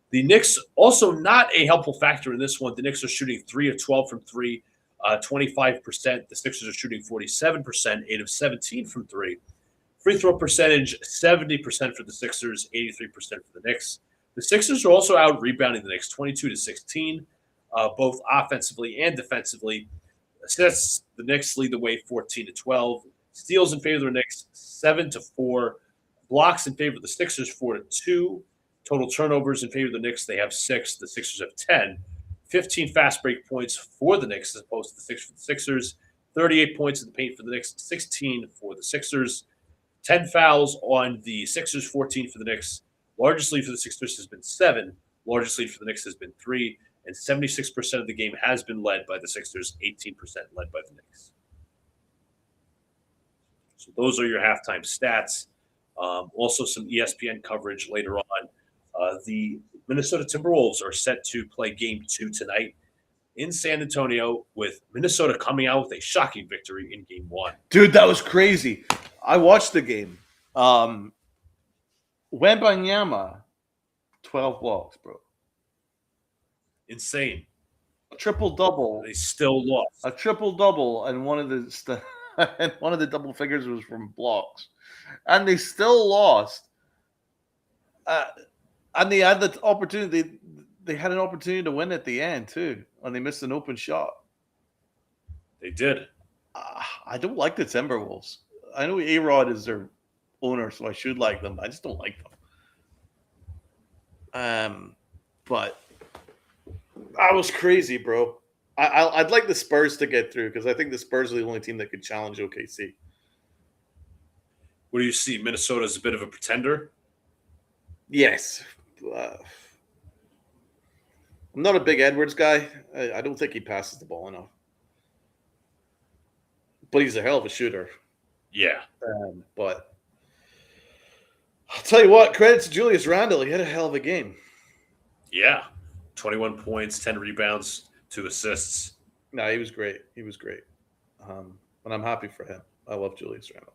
The Knicks also not a helpful factor in this one. The Knicks are shooting 3 of 12 from 3, 25%. The Sixers are shooting 47%, 8 of 17 from three. Free throw percentage, 70% for the Sixers, 83% for the Knicks. The Sixers are also out rebounding the Knicks 22-16, both offensively and defensively. Assists, the Knicks lead the way 14-12. Steals in favor of the Knicks 7-4. Blocks in favor of the Sixers 4-2. Total turnovers in favor of the Knicks, they have 6. The Sixers have 10. 15 fast break points for the Knicks as opposed to the 6 for the Sixers. 38 points in the paint for the Knicks, 16 for the Sixers. 10 fouls on the Sixers, 14 for the Knicks. Largest lead for the Sixers has been 7. Largest lead for the Knicks has been 3. And 76% of the game has been led by the Sixers, 18% led by the Knicks. So those are your halftime stats. Also some ESPN coverage later on. The Minnesota Timberwolves are set to play Game 2 tonight in San Antonio, with Minnesota coming out with a shocking victory in Game 1. Dude, that was crazy. I watched the game. Wembanyama, 12 blocks, bro. Insane. A triple-double. They still lost. A triple-double, and one of the double figures was from blocks. And they still lost. And they had the opportunity. They had an opportunity to win at the end, too. And they missed an open shot. They did. I don't like the Timberwolves. I know A-Rod is their owner, so I should like them. I just don't like them. But that was crazy, bro. I'd like the Spurs to get through because I think the Spurs are the only team that could challenge OKC. What do you see? Minnesota is a bit of a pretender? Yes. I'm not a big Edwards guy. I don't think he passes the ball enough. But he's a hell of a shooter. Yeah. But I'll tell you what, credit to Julius Randle. He had a hell of a game. Yeah. 21 points, 10 rebounds, 2 assists. No, he was great. He was great. And I'm happy for him. I love Julius Randle.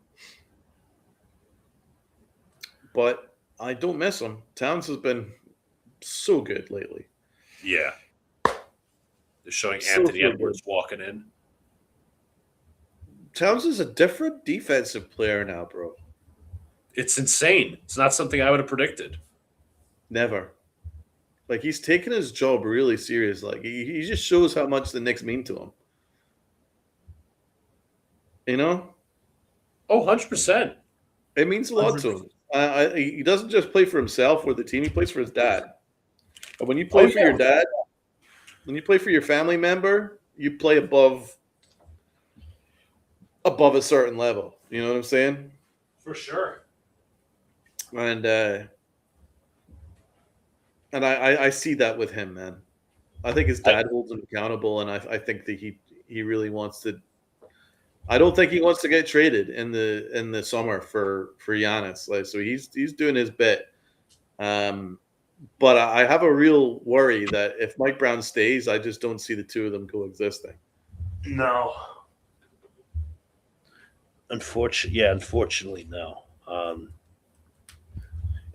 But I don't miss him. Towns has been so good lately. Yeah. They're showing Anthony Edwards walking in. Towns is a different defensive player now, bro. It's insane. It's not something I would have predicted. Never. Like, he's taken his job really serious. Like, he just shows how much the Knicks mean to him. You know? Oh, 100%. It means a lot 100%. To him. He doesn't just play for himself or the team. He plays for his dad. And when you play for your dad, when you play for your family member, you play above a certain level. You know what I'm saying? For sure. And I see that with him, man. I think his dad holds him accountable, and I think that he really wants to. I don't think he wants to get traded in the summer for Giannis. Like, so he's doing his bit. But I have a real worry that if Mike Brown stays, I just don't see the two of them coexisting. No. Unfortunately, no.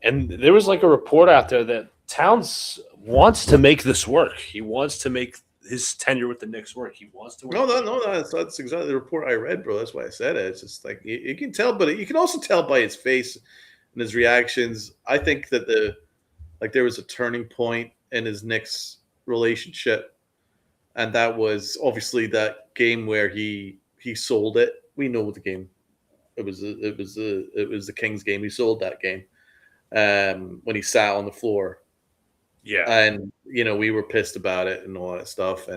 And there was like a report out there that Towns wants to make this work. He wants to make his tenure with the Knicks work. He wants to work. No, that's exactly the report I read, bro. That's why I said it. It's just like you can tell, but you can also tell by his face and his reactions. I think that there was a turning point in his Knicks relationship, and that was obviously that game where he sold it. We know the game. It was the Kings game. He sold that game when he sat on the floor. Yeah, and we were pissed about it and all that stuff,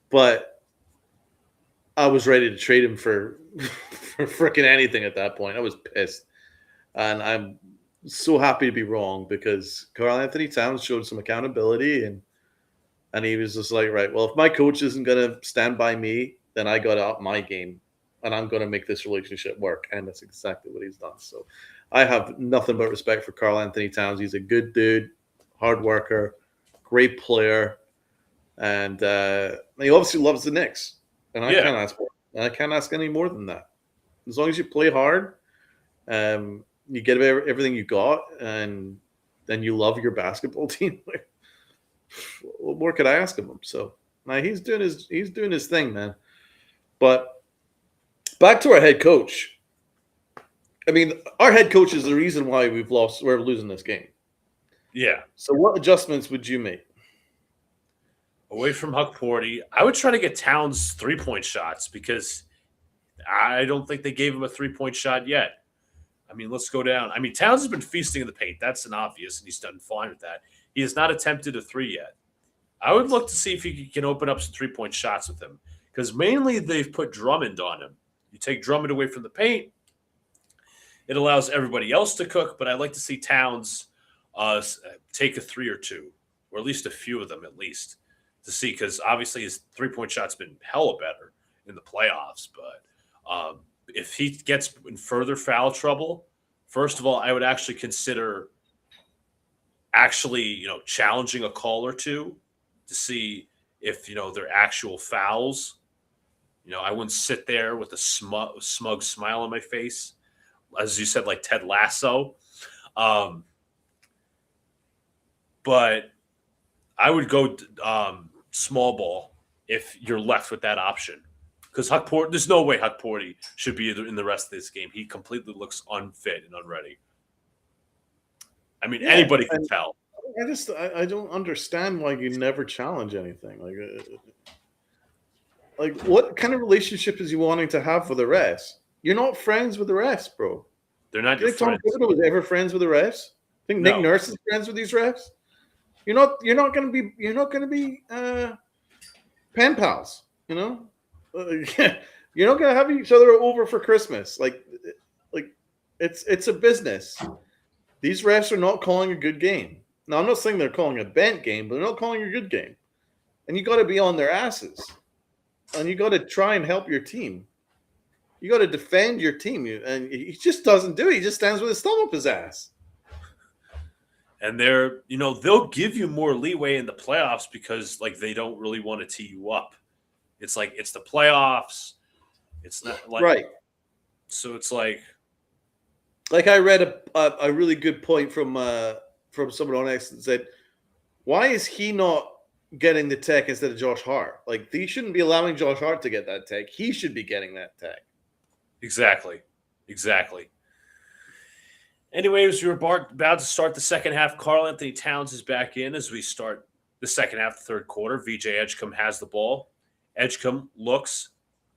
but I was ready to trade him for freaking anything at that point. I was pissed, and I'm so happy to be wrong because Karl Anthony Towns showed some accountability, and he was just like, right, well, if my coach isn't gonna stand by me, then I got to up my game, and I'm gonna make this relationship work, and that's exactly what he's done. So I have nothing but respect for Karl Anthony Towns. He's a good dude. Hard worker, great player, and he obviously loves the Knicks. And I can't ask more. I can't ask any more than that. As long as you play hard, you get everything you got, and then you love your basketball team. What more could I ask of him? So Now he's doing his thing, man. But back to our head coach. I mean, our head coach is the reason why we're losing this game. Yeah. So what adjustments would you make? Away from Huck Porty, I would try to get Towns 3-point shots because I don't think they gave him a 3-point shot yet. I mean, let's go down. I mean, Towns has been feasting in the paint. That's an obvious, and he's done fine with that. He has not attempted a 3 yet. I would look to see if he can open up some 3-point shots with him because mainly they've put Drummond on him. You take Drummond away from the paint, it allows everybody else to cook, but I'd like to see Towns take a 3 or 2, or at least a few of them at least, to see, because obviously his 3-point shot's been hella better in the playoffs. But if he gets in further foul trouble, first of all, I would actually consider challenging a call or two to see if, they're actual fouls. I wouldn't sit there with a smug smile on my face, as you said, like Ted Lasso. But I would go small ball if you're left with that option. Because there's no way Huck Porty should be in the rest of this game. He completely looks unfit and unready. I mean, anybody can tell. I don't understand why you never challenge anything. Like what kind of relationship is you wanting to have with the refs? You're not friends with the refs, bro. They're not your friends. Tom Thibodeau was ever friends with the refs? Think Nick Nurse is friends with these refs? You're not gonna be pen pals, You're not gonna have each other over for Christmas. Like it's a business. These refs are not calling a good game. Now, I'm not saying they're calling a bent game, but they're not calling a good game. And you got to be on their asses. And you got to try and help your team. You got to defend your team. And he just doesn't do it. He just stands with his thumb up his ass. And they'll give you more leeway in the playoffs because, they don't really want to tee you up. It's like, it's the playoffs. It's not like... Right. So it's like... Like I read a really good point from someone on X that said, why is he not getting the tech instead of Josh Hart? Like, they shouldn't be allowing Josh Hart to get that tech. He should be getting that tech. Exactly. Anyways, we're about to start the second half. Karl Anthony Towns is back in as we start the second half, the third quarter. VJ Edgecombe has the ball. Edgecombe looks.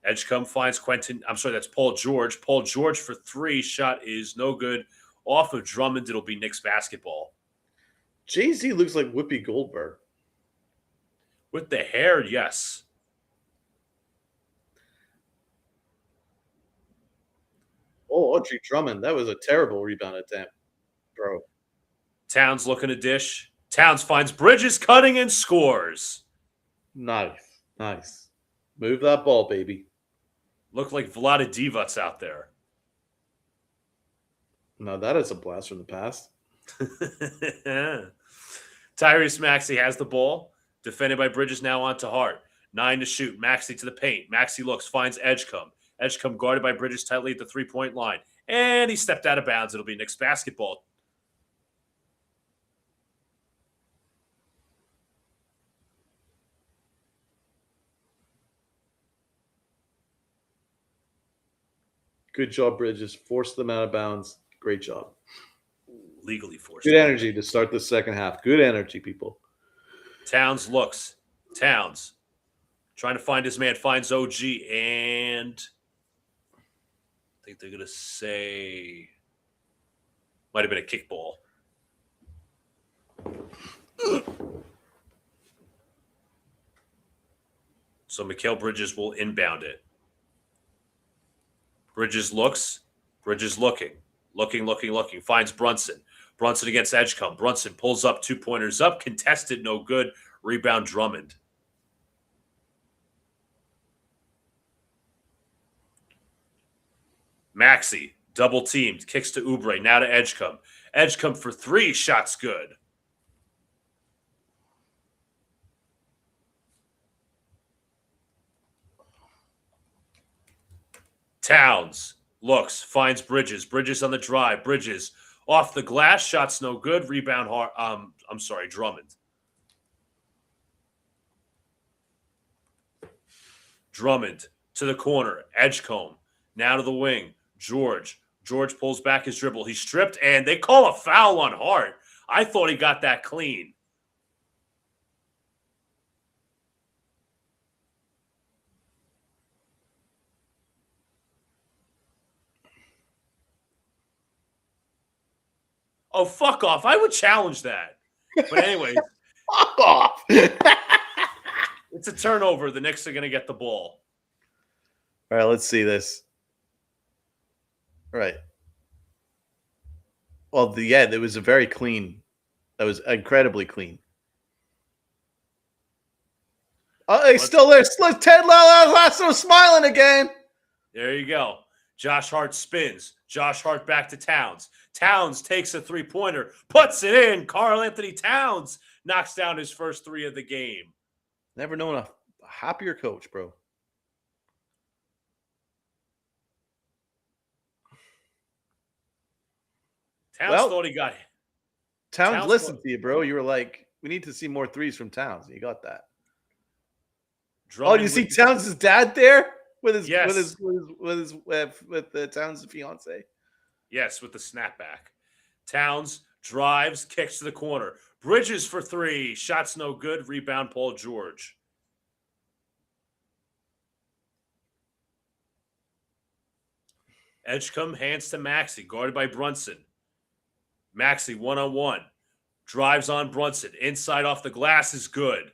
Edgecombe finds Quentin. I'm sorry, that's Paul George. Paul George for 3. Shot is no good. Off of Drummond, it'll be Knicks basketball. Jay-Z looks like Whoopi Goldberg. With the hair, yes. Oh, Audrey Drummond. That was a terrible rebound attempt, bro. Towns looking to dish. Towns finds Bridges cutting and scores. Nice. Move that ball, baby. Look like Vlade Divac out there. No, that is a blast from the past. Tyrese Maxey has the ball. Defended by Bridges, now on to Hart. 9 to shoot. Maxey to the paint. Maxey looks, finds Edgecombe. Edgecombe guarded by Bridges tightly at the 3-point line. And he stepped out of bounds. It'll be Knicks basketball. Good job, Bridges. Forced them out of bounds. Great job. Legally forced. Good energy to start the second half. Good energy, people. Towns looks. Towns trying to find his man. Finds OG. And I think they're going to say might have been a kickball. So Mikal Bridges will inbound it. Bridges looks. Bridges looking. Looking. Finds Brunson. Brunson against Edgecombe. Brunson pulls up, 2-pointers up. Contested, no good. Rebound Drummond. Maxey, double teamed. Kicks to Oubre. Now to Edgecombe. Edgecombe for 3. Shots good. Towns looks, finds Bridges. Bridges on the drive. Bridges off the glass. Shots no good. Rebound Drummond. Drummond to the corner. Edgecombe. Now to the wing. George. George pulls back his dribble. He's stripped, and they call a foul on Hart. I thought he got that clean. Oh, fuck off. I would challenge that. But anyways. Fuck off. It's a turnover. The Knicks are going to get the ball. All right, let's see this. All right. Well, it was a very clean. That was incredibly clean. Oh, he's still there. Ted Lasso smiling again. There you go. Josh Hart spins. Josh Hart back to Towns. Towns takes a three-pointer, puts it in. Karl Anthony Towns knocks down his first three of the game. Never known a happier coach, bro. Towns thought he got it. Towns listened to you, bro. You were like, we need to see more threes from Towns. You got that. Drummond you see Towns' dad there with his yes. with the Towns' fiance. Yes, with the snapback. Towns drives, kicks to the corner. Bridges for three. Shots no good. Rebound, Paul George. Edgecombe hands to Maxey, guarded by Brunson. Maxey one-on-one. Drives on Brunson. Inside off the glass is good.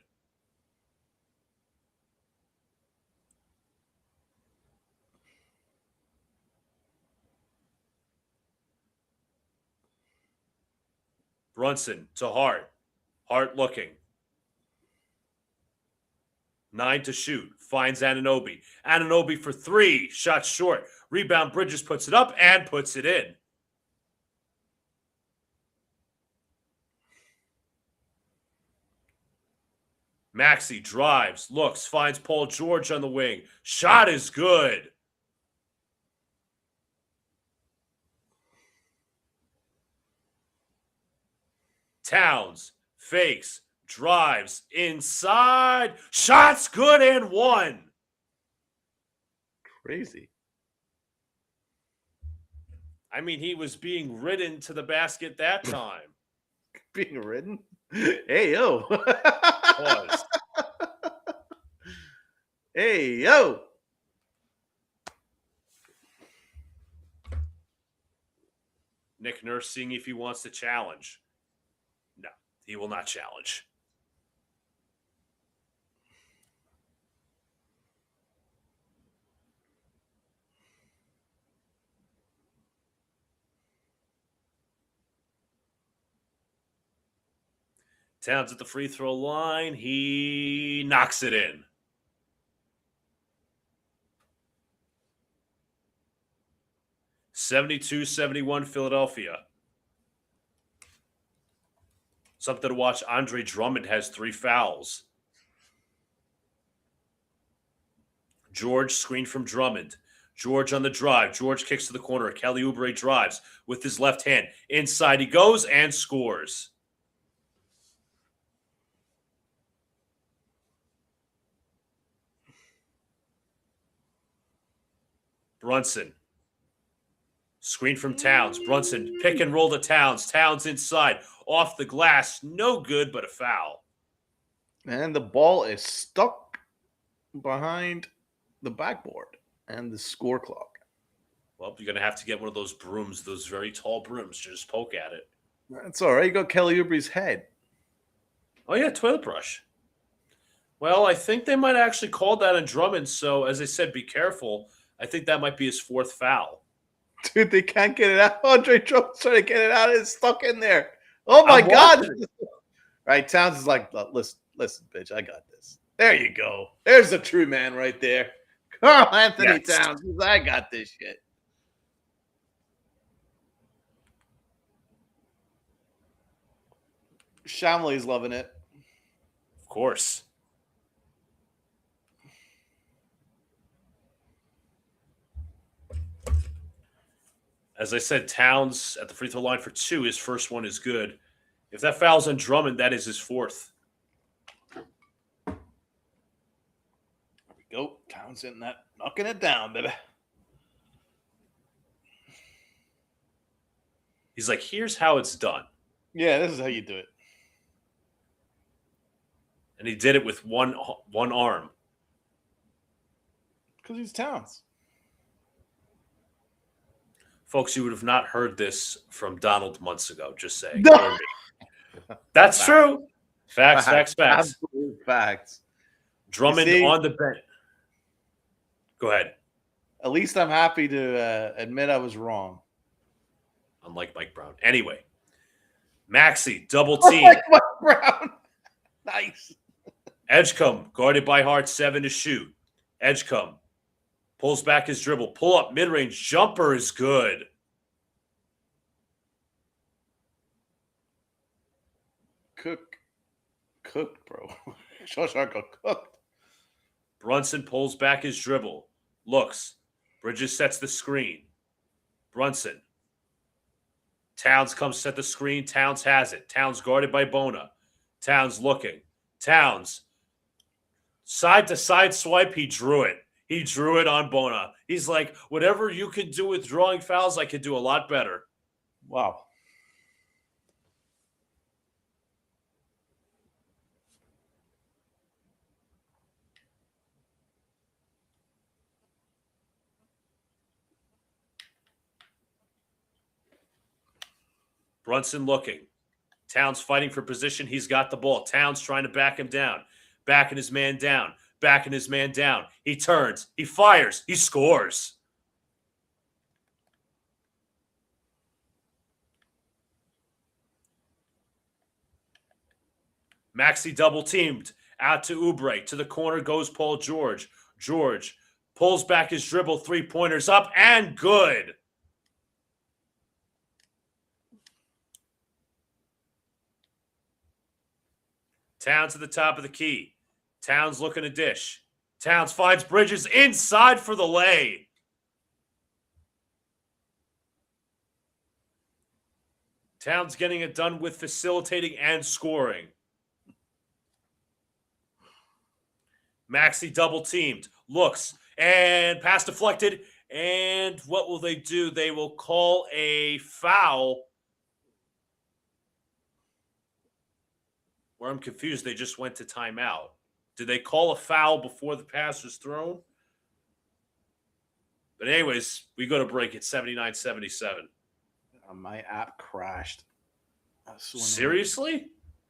Brunson to Hart. Hart looking. 9 to shoot. Finds Anunoby. Anunoby for three. Shot short. Rebound, Bridges puts it up and puts it in. Maxey drives, looks, finds Paul George on the wing. Shot is good. Towns fakes, drives, inside. Shots good and one. Crazy. I mean, he was being ridden to the basket that time. Being ridden? Hey, yo. Was. Hey, yo. Nick Nurse seeing if he wants to challenge. No, he will not challenge. Towns at the free throw line. He knocks it in. (72-71) Philadelphia. Something to watch. Andre Drummond has 3 fouls. George screen from Drummond. George on the drive. George kicks to the corner. Kelly Oubre drives with his left hand. Inside he goes and scores. Brunson. Screen from Towns. Brunson pick and roll to Towns. Towns inside. Off the glass. No good, but a foul. And the ball is stuck behind the backboard and the score clock. Well, you're going to have to get one of those brooms, those very tall brooms, to just poke at it. That's all right. You got Kelly Oubre's head. Oh, yeah, toilet brush. Well, I think they might actually call that on Drummond. So, as I said, be careful. I think that might be his 4th foul. Dude, they can't get it out. Andre Drummond's trying to get it out. It's stuck in there. Oh, my God. Right, Towns is like, listen, bitch, I got this. There you go. There's the true man right there. Karl Anthony Towns. I got this shit. Shamley's loving it. Of course. As I said, Towns at the free throw line for 2. His first one is good. If that foul's on Drummond, that is his 4th. There we go. Towns in that. Knocking it down, baby. He's like, here's how it's done. Yeah, this is how you do it. And he did it with one arm. Because he's Towns. Folks, you would have not heard this from Donald months ago, just saying. No. That's true. Facts. Absolute facts. Drummond on the bench. Go ahead. At least I'm happy to admit I was wrong. Unlike Mike Brown. Anyway, Maxey, double team. Like Mike Brown. Nice. Edgecombe, guarded by Hart, 7 to shoot. Edgecombe pulls back his dribble. Pull up, mid-range jumper is good. Cooked, bro. Shawshank cooked. Brunson pulls back his dribble. Looks. Bridges sets the screen. Brunson. Towns comes set the screen. Towns has it. Towns guarded by Bona. Towns looking. Towns. Side-to-side swipe. He drew it. He drew it on Bona. He's like, whatever you can do with drawing fouls, I could do a lot better. Wow. Brunson looking. Towns fighting for position. He's got the ball. Towns trying to back him down. Backing his man down. Backing his man down. He turns. He fires. He scores. Maxey double teamed. Out to Oubre. To the corner goes Paul George. George pulls back his dribble. 3-pointers up and good. Towns at the top of the key. Towns looking to dish. Towns finds Bridges inside for the lay. Towns getting it done with facilitating and scoring. Maxey double teamed. Looks. And pass deflected. And what will they do? They will call a foul. Where I'm confused, they just went to timeout. Did they call a foul before the pass was thrown? But anyways, we go to break at 79-77. My app crashed. Seriously?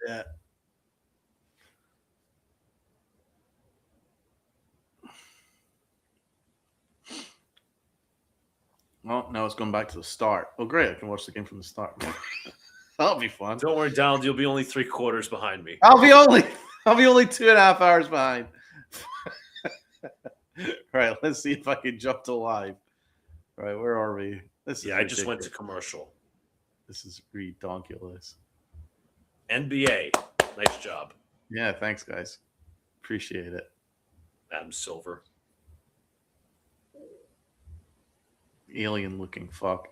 Yeah. Oh, now it's going back to the start. Oh, great. I can watch the game from the start. That'll be fun. Don't worry, Donald. You'll be only 3 quarters behind me. I'll be only 2.5 hours behind. All right, let's see if I can jump to live. All right, where are we? This is I just went to commercial. This is redonkulous. NBA, nice job. Yeah, thanks, guys. Appreciate it. Adam Silver. Alien-looking fuck.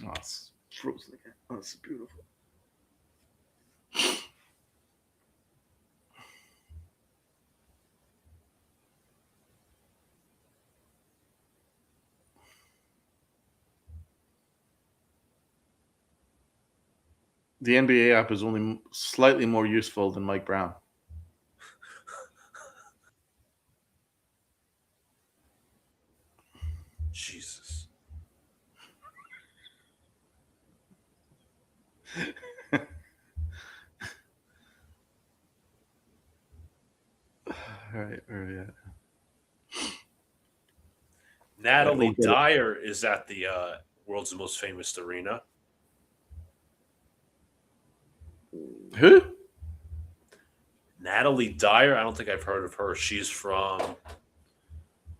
Oh, it's frozen again. Oh, it's beautiful. The NBA app is only slightly more useful than Mike Brown. Jesus. All right, where are we at? Natalie Dyer is at the world's most famous arena. Who? Natalie Dyer? I don't think I've heard of her. She's from, let's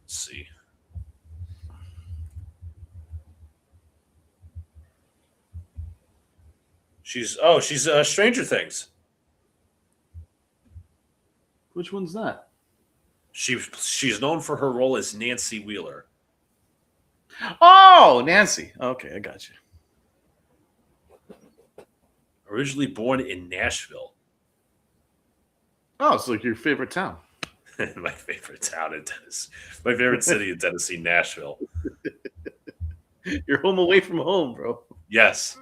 see. She's Stranger Things. Which one's that? She's known for her role as Nancy Wheeler. Oh, Nancy. Okay, I got you. Originally born in Nashville. Oh, it's like your favorite town. My favorite town in Tennessee. My favorite city in Tennessee, Nashville. You're home away from home, bro. Yes.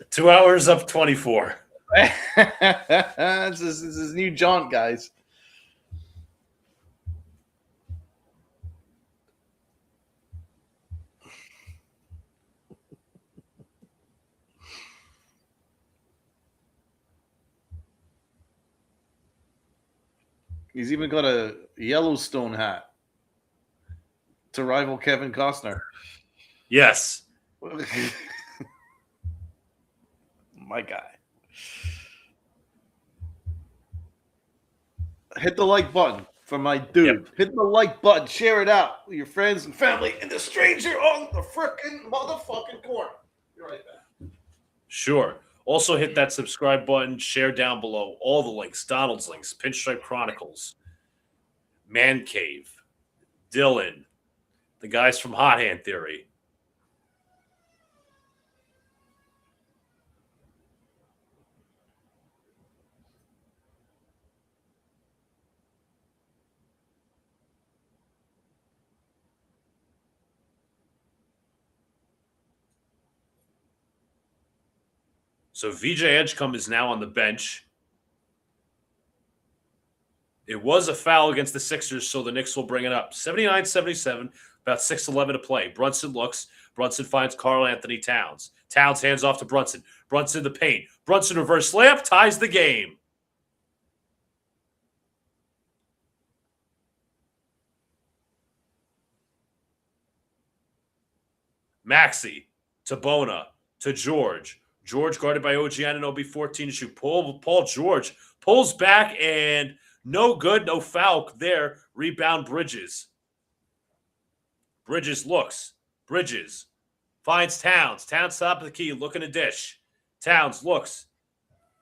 2 hours up 24. This is new jaunt, guys. He's even got a Yellowstone hat to rival Kevin Costner. Yes. My guy. Hit the like button for my dude. Yep. Hit the like button. Share it out with your friends and family and the stranger on the frickin' motherfucking corner. Be right back. Sure. Also hit that subscribe button, share down below all the links, Donald's links, Pinstripe Chronicles, Man Cave, Dylan, the guys from Hot Hand Theory. So VJ Edgecombe is now on the bench. It was a foul against the Sixers, so the Knicks will bring it up. 79-77, about 6:11 to play. Brunson looks. Brunson finds Karl Anthony Towns. Towns hands off to Brunson. Brunson the paint. Brunson reverse layup, ties the game. Maxey to Bona to George. George guarded by OG Anunoby, 14 to shoot. Paul George pulls back and no good, no foul there. Rebound Bridges. Bridges looks. Bridges finds Towns. Towns top of the key, looking to dish. Towns looks.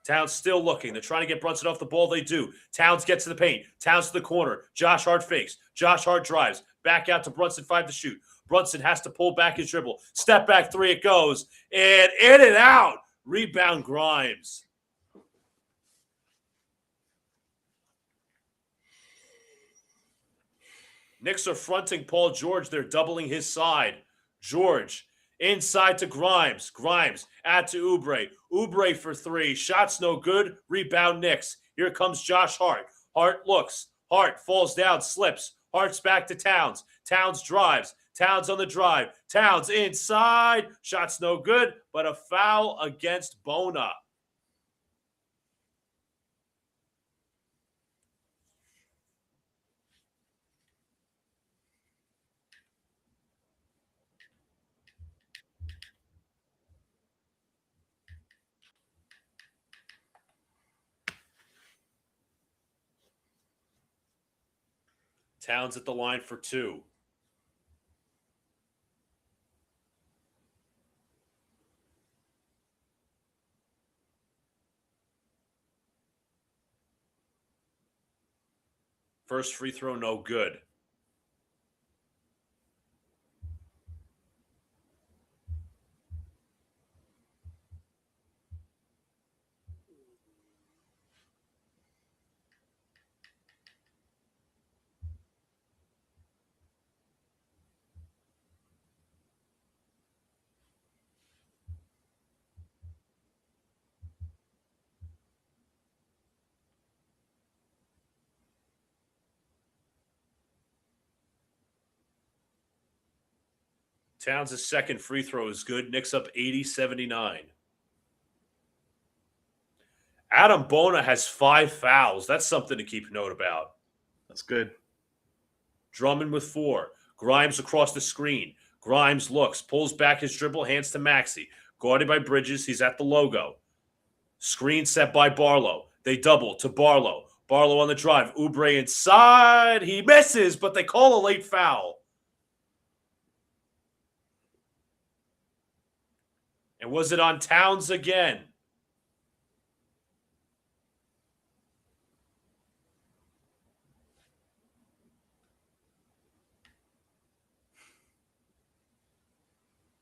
Towns still looking. They're trying to get Brunson off the ball. They do. Towns gets to the paint. Towns to the corner. Josh Hart fakes. Josh Hart drives. Back out to Brunson, 5 to shoot. Brunson has to pull back his dribble. Step back 3, it goes. And in and out. Rebound Grimes. Knicks are fronting Paul George. They're doubling his side. George inside to Grimes. Grimes out to Oubre. Oubre for 3. Shots no good. Rebound Knicks. Here comes Josh Hart. Hart looks. Hart falls down, slips. Hart's back to Towns. Towns drives. Towns on the drive. Towns inside. Shots no good, but a foul against Bona. Towns at the line for 2. First free throw, no good. Towns' second free throw is good. Knicks up 80-79. Adam Bona has 5 fouls. That's something to keep note about. That's good. Drummond with 4. Grimes across the screen. Grimes looks, pulls back his dribble, hands to Maxey. Guarded by Bridges. He's at the logo. Screen set by Barlow. They double to Barlow. Barlow on the drive. Oubre inside. He misses, but they call a late foul. And was it on Towns again?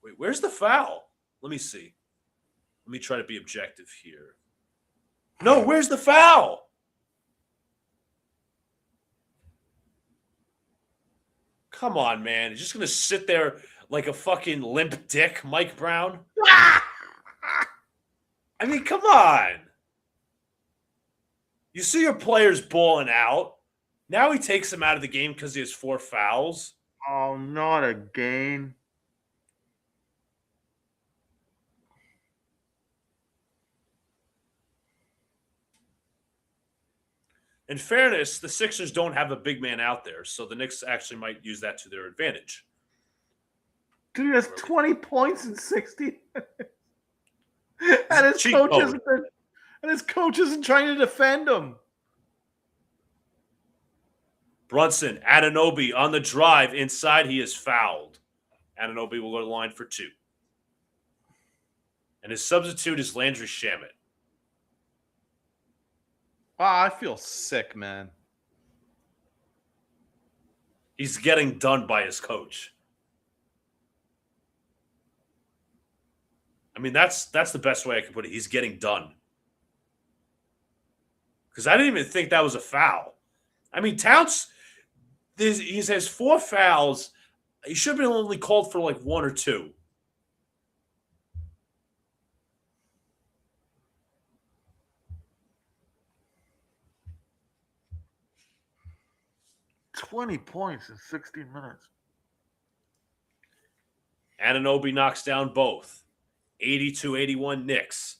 Wait, where's the foul? Let me see. Let me try to be objective here. No, where's the foul? Come on, man. You're just going to sit there like a fucking limp dick, Mike Brown? I mean, come on. You see your players balling out. Now he takes him out of the game because he has 4 fouls. Oh, not again. In fairness, the Sixers don't have a big man out there, so the Knicks actually might use that to their advantage. Dude, he has 20 points in 60 and his coach isn't trying to defend him. Brunson, Anunoby on the drive inside. He is fouled. Anunoby will go to the line for 2. And his substitute is Landry Shamet. Wow, I feel sick, man. He's getting done by his coach. I mean, that's the best way I can put it. He's getting done. Because I didn't even think that was a foul. I mean, Towns, he has 4 fouls. He should have been only called for like 1 or 2. $20 points in 60 minutes. Anunoby knocks down both. 82-81 Knicks.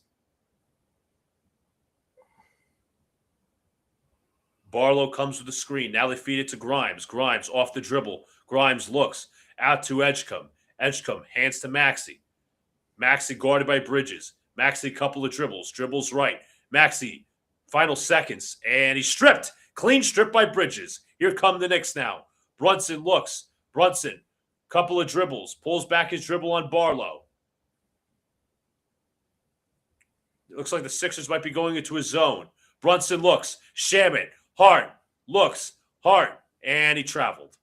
Barlow comes with the screen. Now they feed it to Grimes. Grimes off the dribble. Grimes looks out to Edgecombe. Edgecombe hands to Maxey. Maxey guarded by Bridges. Maxey couple of dribbles. Dribbles right. Maxey, final seconds. And he's stripped. Clean strip by Bridges. Here come the Knicks now. Brunson looks. Brunson, couple of dribbles. Pulls back his dribble on Barlow. It looks like the Sixers might be going into a zone. Brunson looks. Shamet. Hart. Looks. Hart. And he traveled.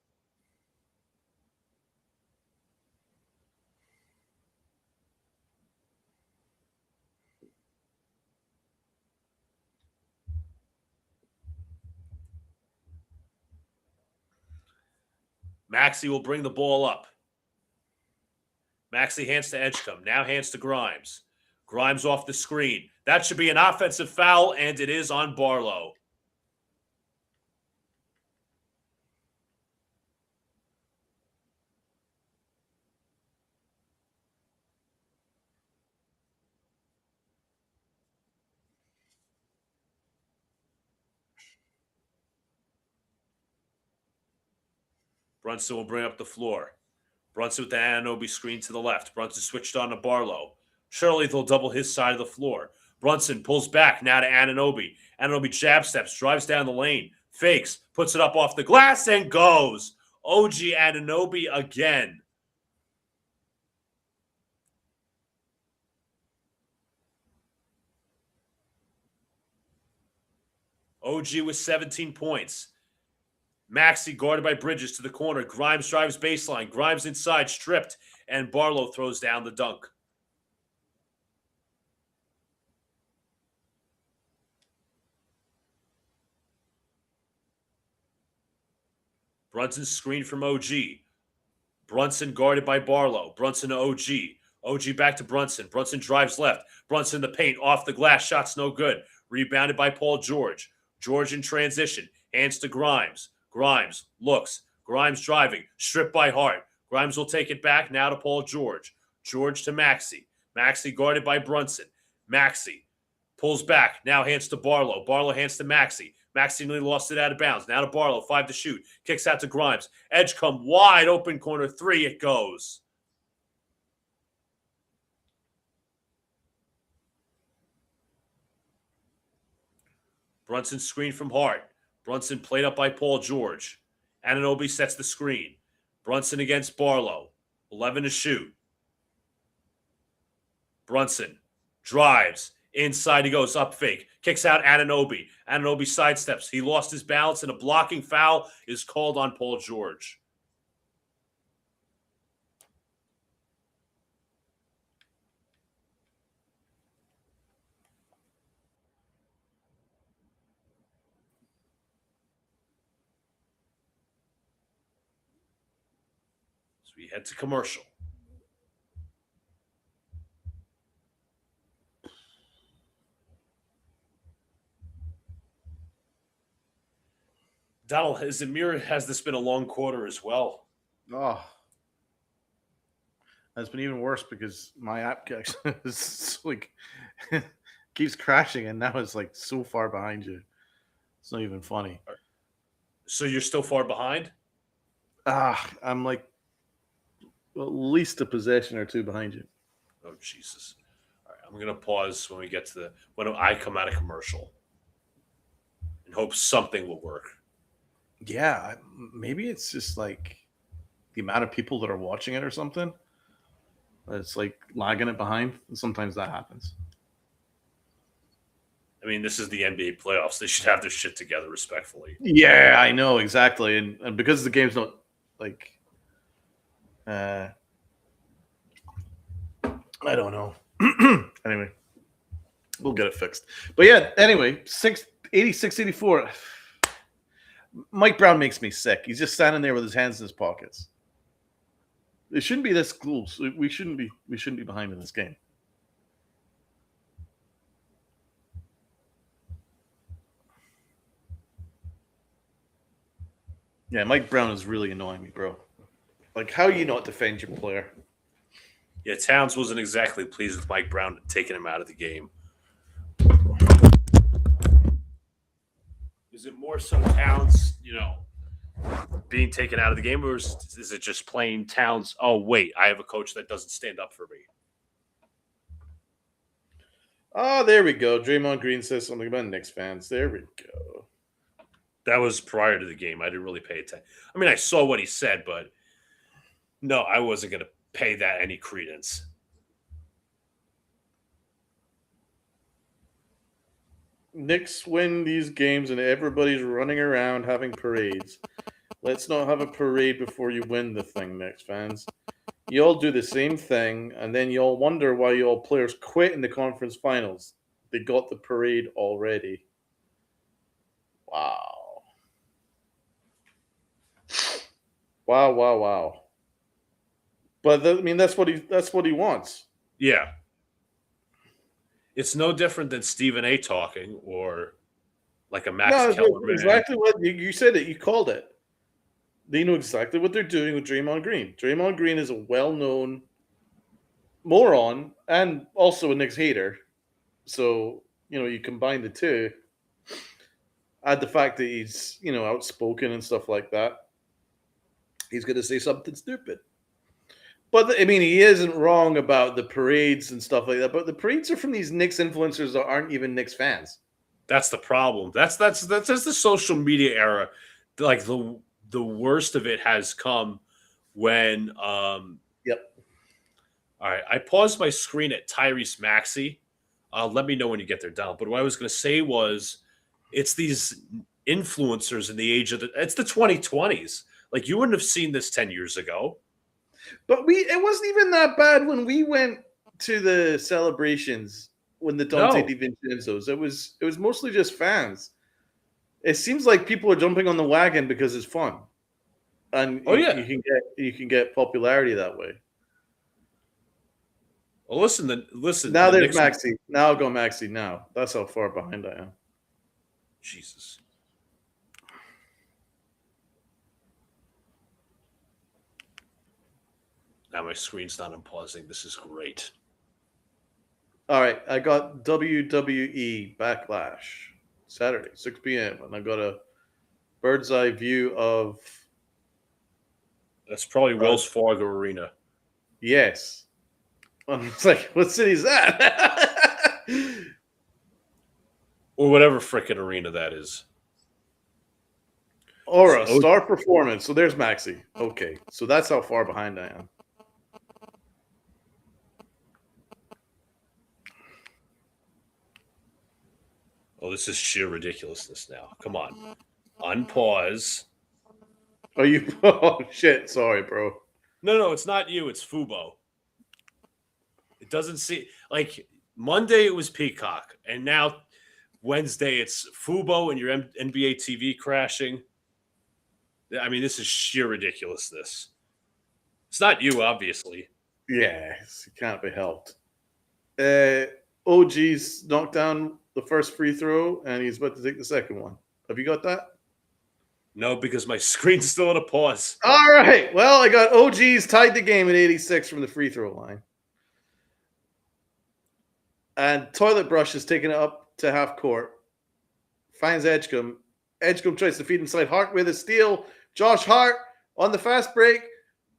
Maxey will bring the ball up. Maxey hands to Edgecombe. Now hands to Grimes. Grimes off the screen. That should be an offensive foul, and it is on Barlow. Brunson will bring up the floor. Brunson with the Anunoby screen to the left. Brunson switched on to Barlow. Surely they'll double his side of the floor. Brunson pulls back now to Anunoby. Anunoby jab steps, drives down the lane, fakes, puts it up off the glass, and goes. OG Anunoby again. OG with 17 points. Maxey guarded by Bridges to the corner. Grimes drives baseline. Grimes inside, stripped, and Barlow throws down the dunk. Brunson screen from OG. Brunson guarded by Barlow. Brunson to OG. OG back to Brunson. Brunson drives left. Brunson in the paint. Off the glass. Shot's no good. Rebounded by Paul George. George in transition. Hands to Grimes. Grimes looks. Grimes driving. Stripped by Hart. Grimes will take it back now to Paul George. George to Maxey. Maxey guarded by Brunson. Maxey pulls back. Now hands to Barlow. Barlow hands to Maxey. Maxey nearly lost it out of bounds. Now to Barlow. 5 to shoot. Kicks out to Grimes. Edgecombe wide open corner 3. It goes. Brunson screen from Hart. Brunson played up by Paul George. Anunoby sets the screen. Brunson against Barlow. 11 to shoot. Brunson drives. Inside he goes, up fake. Kicks out Anunoby. Anunoby sidesteps. He lost his balance, and a blocking foul is called on Paul George. we head to commercial. Donald, has this been a long quarter as well? Oh, it's been even worse because my app is like keeps crashing, and now it's like so far behind you. It's not even funny. So you're still far behind? I'm like at least a possession or two behind you. Oh, Jesus. All right, I'm going to pause when we get to when I come out of commercial and hope something will work. Yeah, maybe it's just like the amount of people that are watching it or something. It's like lagging it behind. Sometimes that happens. I mean, this is the NBA playoffs. They should have their shit together, respectfully. Yeah, I know exactly, and because the game's not like, I don't know. Anyway, we'll get it fixed. But yeah, anyway, 86-84. Mike Brown makes me sick. He's just standing there with his hands in his pockets. It shouldn't be this close. We shouldn't be behind in this game. Yeah, Mike Brown is really annoying me, bro. Like, how you not defend your player? Yeah, Towns wasn't exactly pleased with Mike Brown taking him out of the game. Is it more so Towns, being taken out of the game, or is it just plain Towns? Oh, wait, I have a coach that doesn't stand up for me. Oh, there we go. Draymond Green says something about Knicks fans. There we go. That was prior to the game. I didn't really pay attention. I mean, I saw what he said, but no, I wasn't going to pay that any credence. Knicks win these games and everybody's running around having parades. Let's not have a parade before you win the thing, Knicks fans. You all do the same thing, and then you all wonder why you all players quit in the conference finals. They got the parade already. Wow. Wow. But that's what he wants. Yeah. It's no different than Stephen A. talking or like a Max Kellerman. Exactly what you said it. You called it. They know exactly what they're doing with Draymond Green. Draymond Green is a well-known moron and also a Knicks hater. So, you combine the two. Add the fact that he's, outspoken and stuff like that. He's going to say something stupid. But, he isn't wrong about the parades and stuff like that. But the parades are from these Knicks influencers that aren't even Knicks fans. That's the problem. That's the social media era. Like the worst of it has come when Yep. All right, I paused my screen at Tyrese Maxey. Let me know when you get there, Donald. But what I was going to say was, it's these influencers in the age of it's the 2020s. Like, you wouldn't have seen this 10 years ago. But it wasn't even that bad when we went to the celebrations when the Dante DiVincenzo's. It was mostly just fans. It seems like people are jumping on the wagon because it's fun, and you can get popularity that way. Well, listen. Now there's Maxey. Now I'll go Maxey. Now that's how far behind I am. Jesus. Now my screen's not unpausing. This is great. All right, I got WWE Backlash Saturday, 6 p.m. and I got a bird's eye view of. That's probably Wells Fargo Arena. Yes. It's like, what city is that? Or whatever frickin' arena that is. Or a star performance. So there's Maxey. Okay, so that's how far behind I am. Oh, this is sheer ridiculousness now. Come on. Unpause. Are you? Oh, shit. Sorry, bro. No, it's not you. It's Fubo. It doesn't see like Monday it was Peacock, and now Wednesday it's Fubo and your NBA TV crashing. I mean, this is sheer ridiculousness. It's not you, obviously. Yes, it can't be helped. OG's knocked down the first free throw, and he's about to take the second one. Have you got that? No, because my screen's still at a pause. All right. Well, I got OG's tied the game at 86 from the free throw line. And Toilet Brush is taking it up to half court. Finds Edgecombe. Edgecombe tries to feed inside Hart with a steal. Josh Hart on the fast break.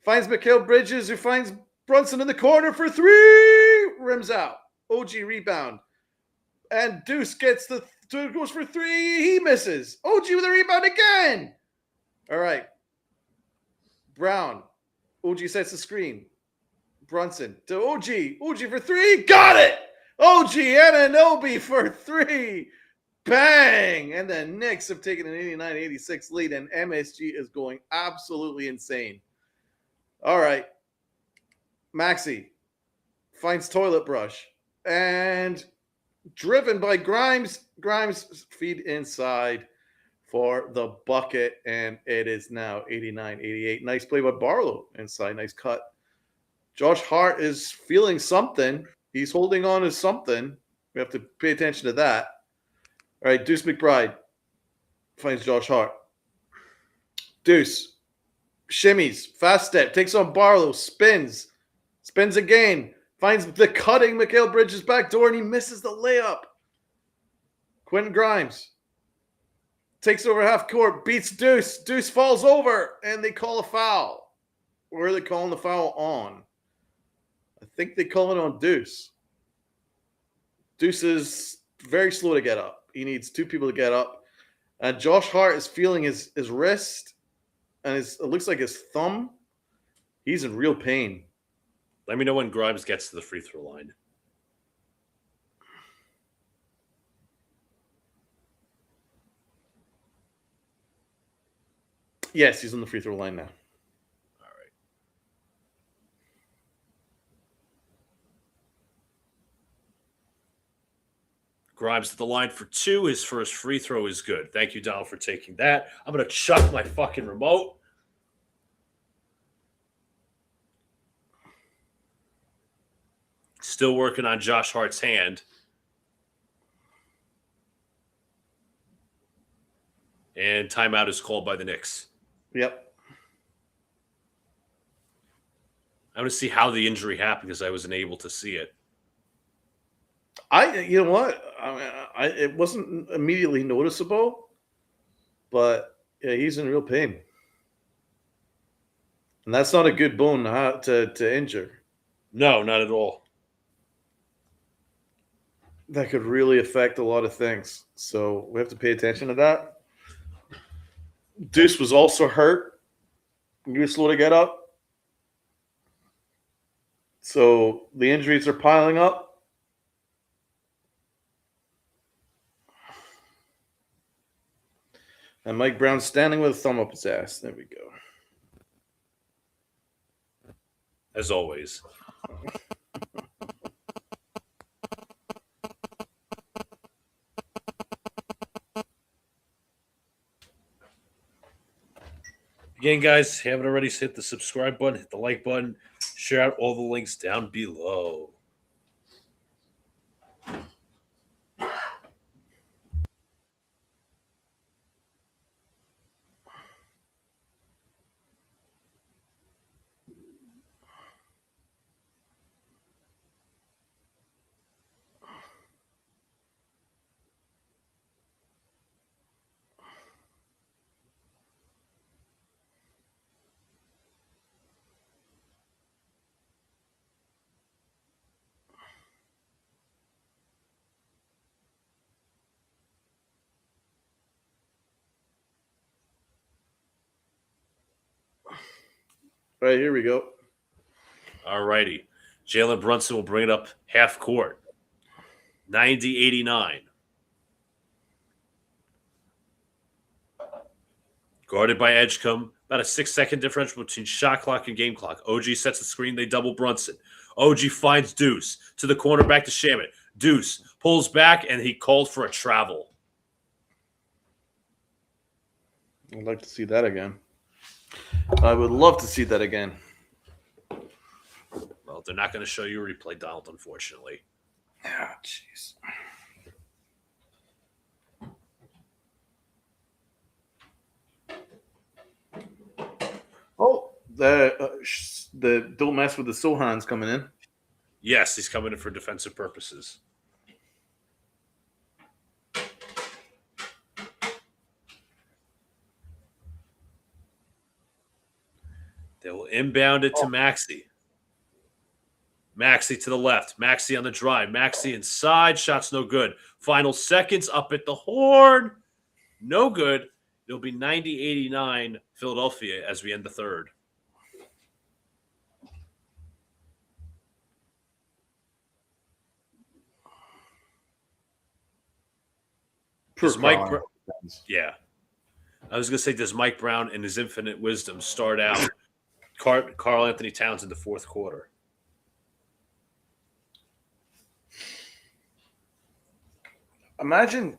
Finds Mikal Bridges, who finds Brunson in the corner for three. Rims out. OG rebound. And Deuce goes for three. He misses. OG with a rebound again. All right. Brown. OG sets the screen. Brunson to OG. OG for three. Got it. OG Anunoby for three. Bang. And the Knicks have taken an 89-86 lead, and MSG is going absolutely insane. All right. Maxey finds Toilet Brush. And driven by Grimes. Grimes feed inside for the bucket, and it is now 89-88. Nice play by Barlow inside. Nice cut. Josh Hart is feeling something. He's holding on to something. We have to pay attention to that. All right, Deuce McBride finds Josh Hart. Deuce shimmies, fast step, takes on Barlow, spins again, finds the cutting Mikal Bridges back door, and he misses the layup. Quentin Grimes takes over half court, beats Deuce. Deuce falls over, and they call a foul. Where are they calling the foul on? I think they call it on Deuce. Deuce is very slow to get up. He needs two people to get up. And Josh Hart is feeling his wrist, and it looks like his thumb. He's in real pain. Let me know when Grimes gets to the free throw line. Yes, he's on the free throw line now. All right. Grimes to the line for two. His first free throw is good. Thank you, Donald, for taking that. I'm going to chuck my fucking remote. Still working on Josh Hart's hand. And timeout is called by the Knicks. Yep. I want to see how the injury happened because I wasn't able to see it. You know what? It wasn't immediately noticeable, but yeah, he's in real pain. And that's not a good bone to injure. No, not at all. That could really affect a lot of things. So we have to pay attention to that. Deuce was also hurt. He was slow to get up. So the injuries are piling up. And Mike Brown standing with a thumb up his ass. There we go. As always. Again, guys, haven't already hit the subscribe button, hit the like button, share out all the links down below. All right, here we go. All righty. Jalen Brunson will bring it up half court. 90-89. Guarded by Edgecombe. About a 6-second differential between shot clock and game clock. OG sets the screen. They double Brunson. OG finds Deuce. To the corner, back to Shamet. Deuce pulls back, and he called for a travel. I'd like to see that again. I would love to see that again. Well, they're not going to show you a replay, Donald, unfortunately. Ah, jeez. Oh, the don't mess with the Sohan's coming in. Yes, he's coming in for defensive purposes. They will inbound it to Maxey. Maxey to the left. Maxey on the drive. Maxey inside. Shot's no good. Final seconds up at the horn. No good. It'll be 90-89 Philadelphia as we end the third. Does Mike Brown, yeah. I was going to say, does Mike Brown in his infinite wisdom start out Karl Anthony Towns in the fourth quarter? Imagine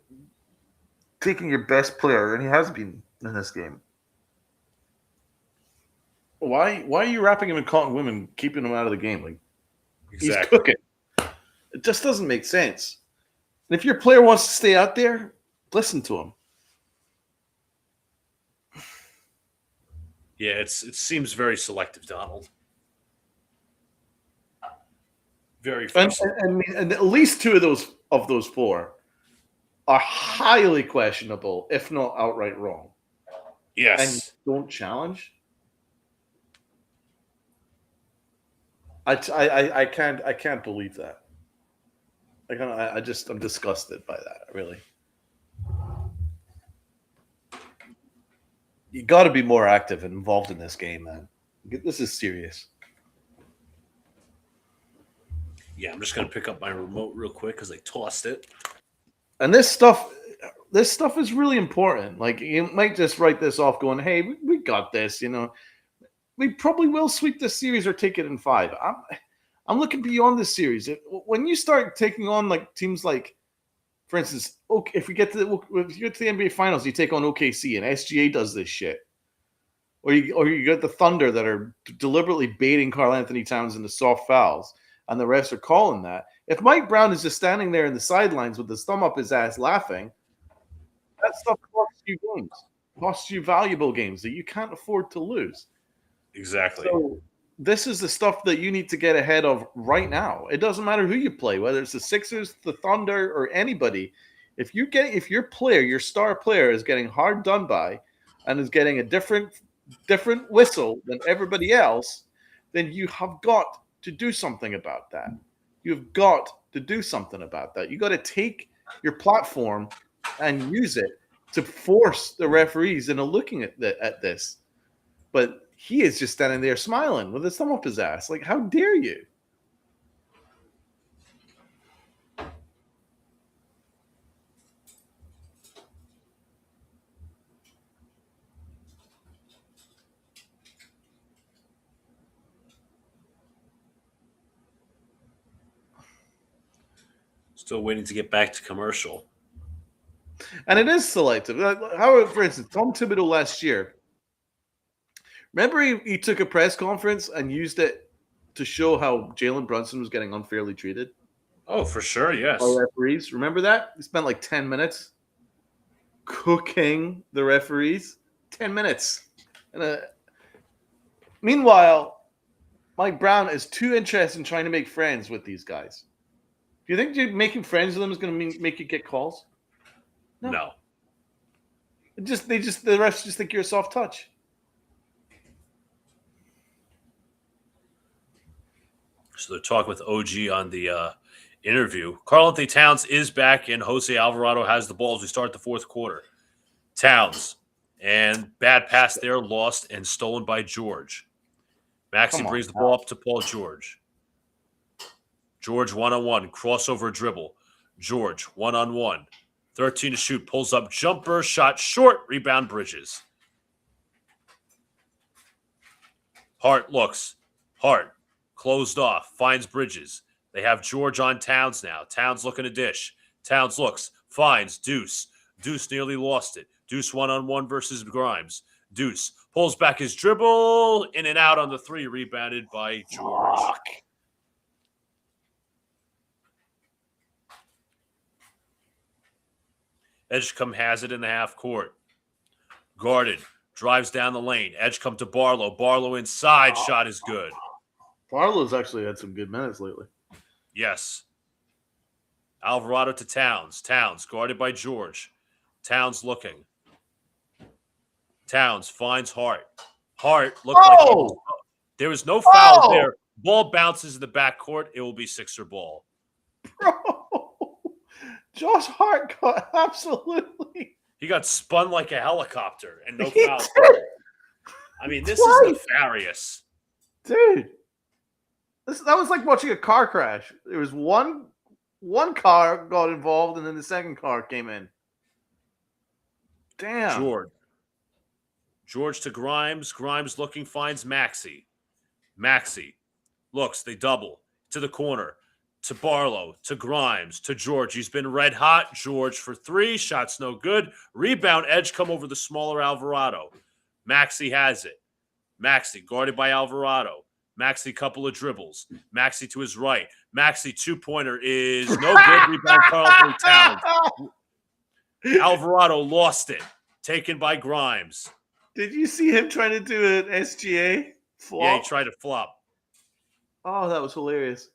taking your best player, and he has been in this game. Why are you wrapping him in cotton wool and keeping him out of the game? Like, exactly. He's cooking. It just doesn't make sense. And if your player wants to stay out there, listen to him. Yeah, it seems very selective, Donald. Very and at least two of those four are highly questionable, if not outright wrong. Yes. And you don't challenge. I can't believe that. I'm disgusted by that, really. You got to be more active and involved in this game, man. This is serious. Yeah, I'm just going to pick up my remote real quick because I tossed it. And this stuff is really important. Like, you might just write this off going, hey, we got this, you know. We probably will sweep this series or take it in 5. I'm looking beyond this series. When you start taking on like teams like, for instance, if you get to the NBA Finals, you take on OKC and SGA does this shit, or you get the Thunder that are deliberately baiting Karl Anthony Towns into soft fouls, and the refs are calling that. If Mike Brown is just standing there in the sidelines with his thumb up his ass laughing, that stuff costs you games, costs you valuable games that you can't afford to lose. Exactly. So this is the stuff that you need to get ahead of right now. It doesn't matter who you play, whether it's the Sixers, the Thunder, or anybody. If your player, your star player, is getting hard done by and is getting a different whistle than everybody else, then you have got to do something about that. You've got to do something about that. You got to take your platform and use it to force the referees into looking at this. But he is just standing there smiling with his thumb up his ass. Like, how dare you? Still waiting to get back to commercial. And it is selective. How, for instance, Tom Thibodeau last year, remember he took a press conference and used it to show how Jalen Brunson was getting unfairly treated? Oh, for sure, yes. By referees. Remember that? He spent like 10 minutes cooking the referees. 10 minutes. And meanwhile, Mike Brown is too interested in trying to make friends with these guys. Do you think making friends with them is going to make you get calls? No. The refs just think you're a soft touch. So they're talking with OG on the interview. Karl Anthony Towns is back, and Jose Alvarado has the ball as we start the fourth quarter. Towns, and bad pass there, lost and stolen by George. Maxey brings the ball up to Paul George. George one-on-one, crossover dribble. George one-on-one. 13 to shoot, pulls up jumper, shot short, rebound Bridges. Hart looks. Hart closed off, finds Bridges. They have George on Towns now. Towns looking to dish. Towns looks, finds Deuce. Deuce nearly lost it. Deuce one-on-one versus Grimes. Deuce pulls back his dribble, in and out on the 3, rebounded by George. Edgecombe has it in the half court. Guarded. Drives down the lane. Edgecombe to Barlow. Barlow inside. Shot is good. Barlow's actually had some good minutes lately. Yes. Alvarado to Towns. Towns guarded by George. Towns looking. Towns finds Hart. Hart looked like there was no foul there. Ball bounces in the backcourt. It will be Sixer ball. Bro, Josh Hart got absolutely. He got spun like a helicopter and no foul. I mean, this is nefarious. Dude, that was like watching a car crash. There was one car got involved, and then the second car came in. Damn. George to Grimes. Grimes looking, finds Maxey. Maxey looks, they double. To the corner. To Barlow. To Grimes. To George. He's been red hot. George for three. Shot's no good. Rebound. Edgecombe over the smaller Alvarado. Maxey has it. Maxey guarded by Alvarado. Maxey couple of dribbles. Maxey to his right. Maxey two-pointer is no good. Rebound Carlton Towns. Alvarado lost it. Taken by Grimes. Did you see him trying to do an SGA flop? Yeah, he tried to flop. Oh, that was hilarious.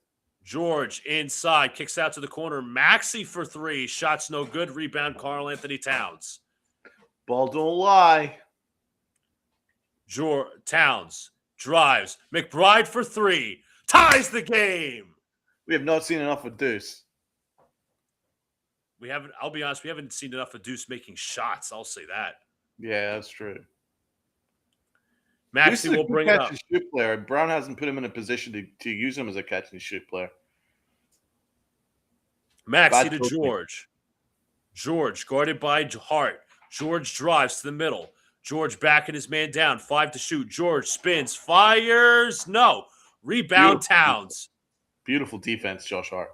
George inside. Kicks out to the corner. Maxey for three. Shot's no good. Rebound Karl-Anthony Towns. Ball don't lie. Towns drives. McBride for three. Ties the game. We have not seen enough of Deuce. I'll be honest, we haven't seen enough of Deuce making shots. I'll say that. Yeah, that's true. Maxey will bring it up. Catch and shoot player. Brown hasn't put him in a position to use him as a catch and shoot player. Maxey to George. George guarded by Hart. George drives to the middle. George backing his man down. 5 to shoot. George spins. Fires. No. Rebound Towns. Beautiful defense, Josh Hart.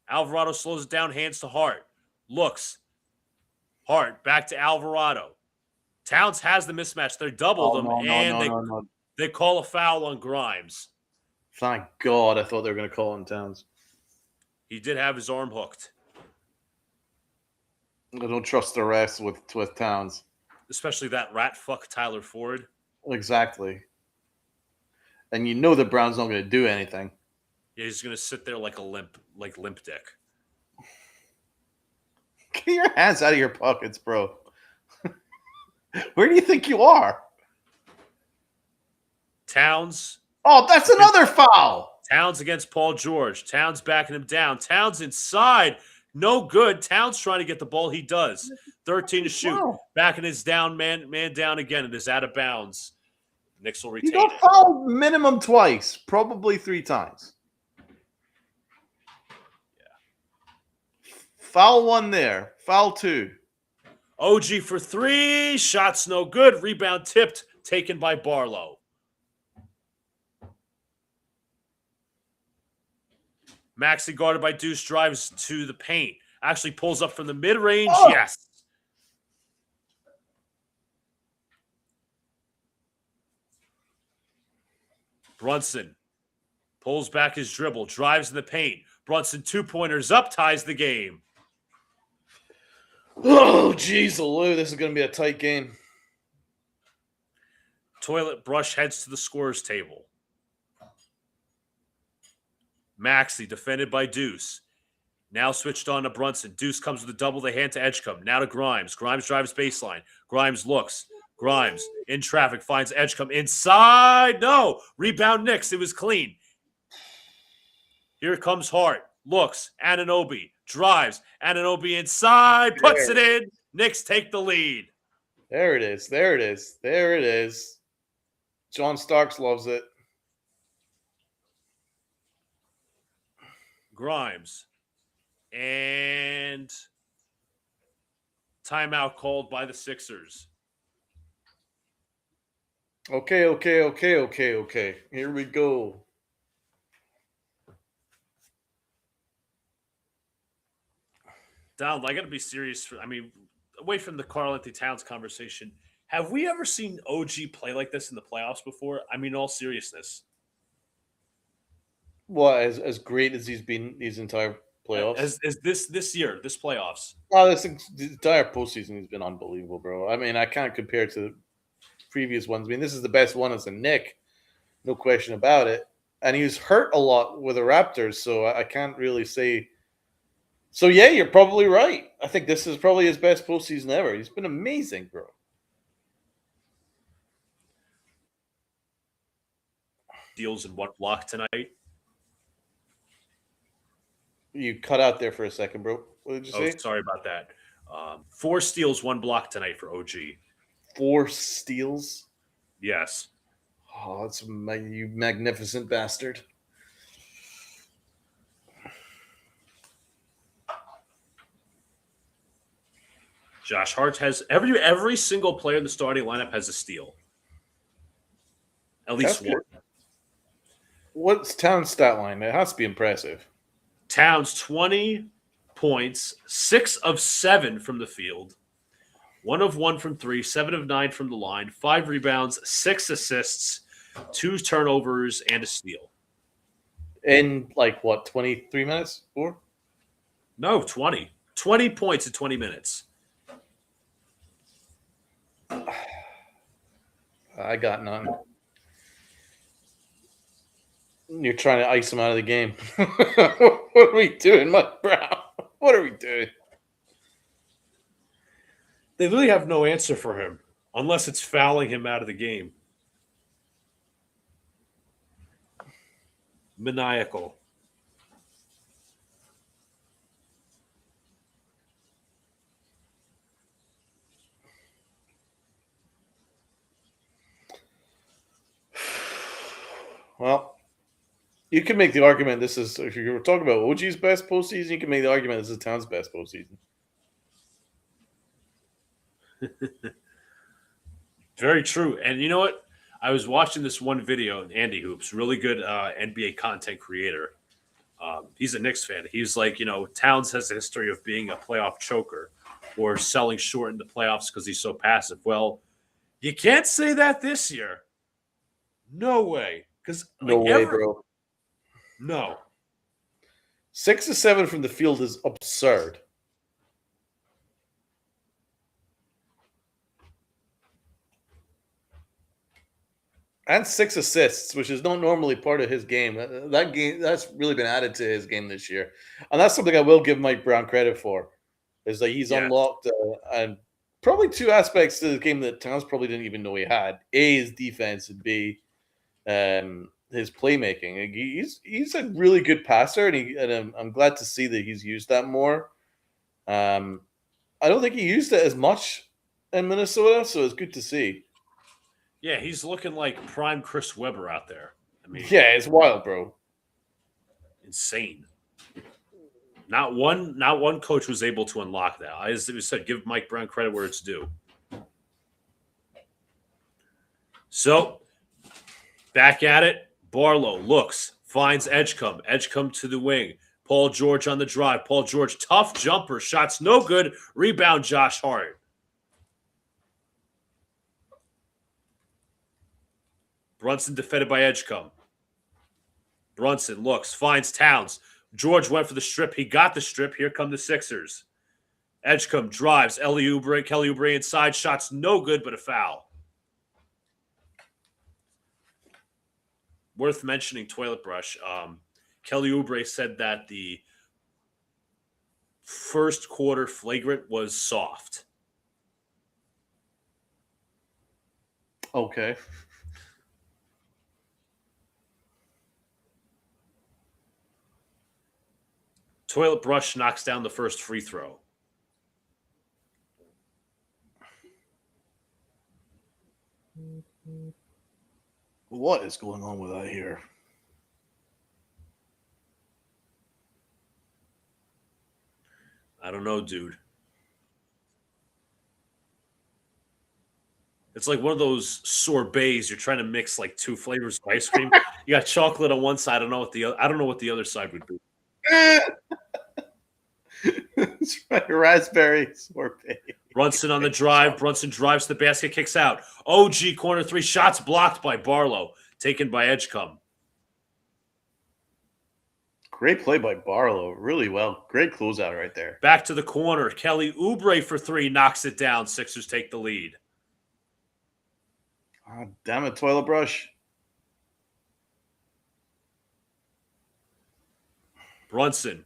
Alvarado slows it down. Hands to Hart. Looks. Hart back to Alvarado. Towns has the mismatch. They doubled him, they call a foul on Grimes. Thank God. I thought they were going to call on Towns. He did have his arm hooked. I don't trust the refs with Towns. Especially that rat fuck Tyler Ford. Exactly. And you know the Brown's not going to do anything. Yeah, he's going to sit there like limp dick. Get your hands out of your pockets, bro. Where do you think you are? Towns. Oh, that's another foul. Towns against Paul George. Towns backing him down. Towns inside. No good. Towns trying to get the ball. He does. 13 to shoot. Wow. Backing his down man down again. It is out of bounds. Knicks will retain it. You got fouled minimum twice, probably 3 times. Yeah. Foul 1 there. Foul 2. OG for 3. Shots no good. Rebound tipped. Taken by Barlow. Maxey guarded by Deuce. Drives to the paint. Actually pulls up from the mid-range. Oh. Yes. Brunson pulls back his dribble. Drives in the paint. Brunson 2-pointers up. Ties the game. Oh, geez, Lou, this is going to be a tight game. Toilet brush heads to the scorer's table. Maxey defended by Deuce. Now switched on to Brunson. Deuce comes with a double. They hand to Edgecombe. Now to Grimes. Grimes drives baseline. Grimes looks. Grimes in traffic finds Edgecombe inside. No. Rebound Knicks. It was clean. Here comes Hart. Looks. Anunoby. Drives. Anunoby inside. Puts it in. Knicks take the lead. There it is. There it is. There it is. John Starks loves it. Grimes. And timeout called by the Sixers. Okay. Here we go. Donald, I got to be serious. Away from the Karl-Anthony Towns conversation, have we ever seen OG play like this in the playoffs before? In all seriousness. What, as great as he's been his entire playoffs. As this year, this playoffs. Oh, this entire postseason has been unbelievable, bro. I mean, I can't compare it to the previous ones. I mean, this is the best one as a Knick, no question about it. And he was hurt a lot with the Raptors, so I can't really say. So yeah, you're probably right. I think this is probably his best postseason ever. He's been amazing, bro. Deals in one block tonight. You cut out there for a second, bro. What did you say? Sorry about that. 4 steals, 1 block tonight for OG. 4 steals? Yes. Oh, that's you magnificent bastard. Josh Hart has every single player in the starting lineup has a steal. At least one. What's Towns' stat line? It has to be impressive. Towns 20 points, 6 of 7 from the field, 1 of 1 from 3, 7 of 9 from the line, 5 rebounds, 6 assists, 2 turnovers, and a steal. In like what, 23 minutes? 4? No, 20. 20 points in 20 minutes. I got none. You're trying to ice him out of the game. What are we doing, Mike Brown? What are we doing? They really have no answer for him unless it's fouling him out of the game. Maniacal. Well, you can make the argument this is, if you were talking about OG's best postseason, you can make the argument this is Towns' best postseason. Very true. And you know what? I was watching this one video, Andy Hoops, really good NBA content creator. He's a Knicks fan. He's like, Towns has a history of being a playoff choker or selling short in the playoffs because he's so passive. Well, you can't say that this year. No way. No way, bro. No. 6 of 7 from the field is absurd. And 6 assists, which is not normally part of his game. That game that's really been added to his game this year, and that's something I will give Mike Brown credit for. Is that he's unlocked and probably 2 aspects to the game that Towns probably didn't even know he had. A, his defense, and B, his playmaking. He's a really good passer, and I'm glad to see that he's used that more. I don't think he used it as much in Minnesota, so it's good to see. Yeah, he's looking like prime Chris Webber out there. I mean, yeah, it's wild, bro. Insane. Not one coach was able to unlock that. As we said, give Mike Brown credit where it's due. So, back at it. Barlow looks, finds Edgecombe. Edgecombe to the wing. Paul George on the drive. Paul George, tough jumper. Shots no good. Rebound, Josh Hart. Brunson defended by Edgecombe. Brunson looks, finds Towns. George went for the strip. He got the strip. Here come the Sixers. Edgecombe drives. Kelly Oubre inside. Shots no good, but a foul. Worth mentioning toilet brush. Kelly Oubre said that the first quarter flagrant was soft. Okay. Toilet brush knocks down the first free throw. What is going on with that here? I don't know, dude. It's like one of those sorbets. You're trying to mix like 2 flavors of ice cream. You got chocolate on one side. I don't know what the other side would be. It's right, raspberry sorbet. Brunson on the drive. Brunson drives the basket, kicks out. OG corner 3, shots blocked by Barlow, taken by Edgecombe. Great play by Barlow. Really well. Great closeout right there. Back to the corner. Kelly Oubre for three. Knocks it down. Sixers take the lead. Oh, damn it, toilet brush. Brunson.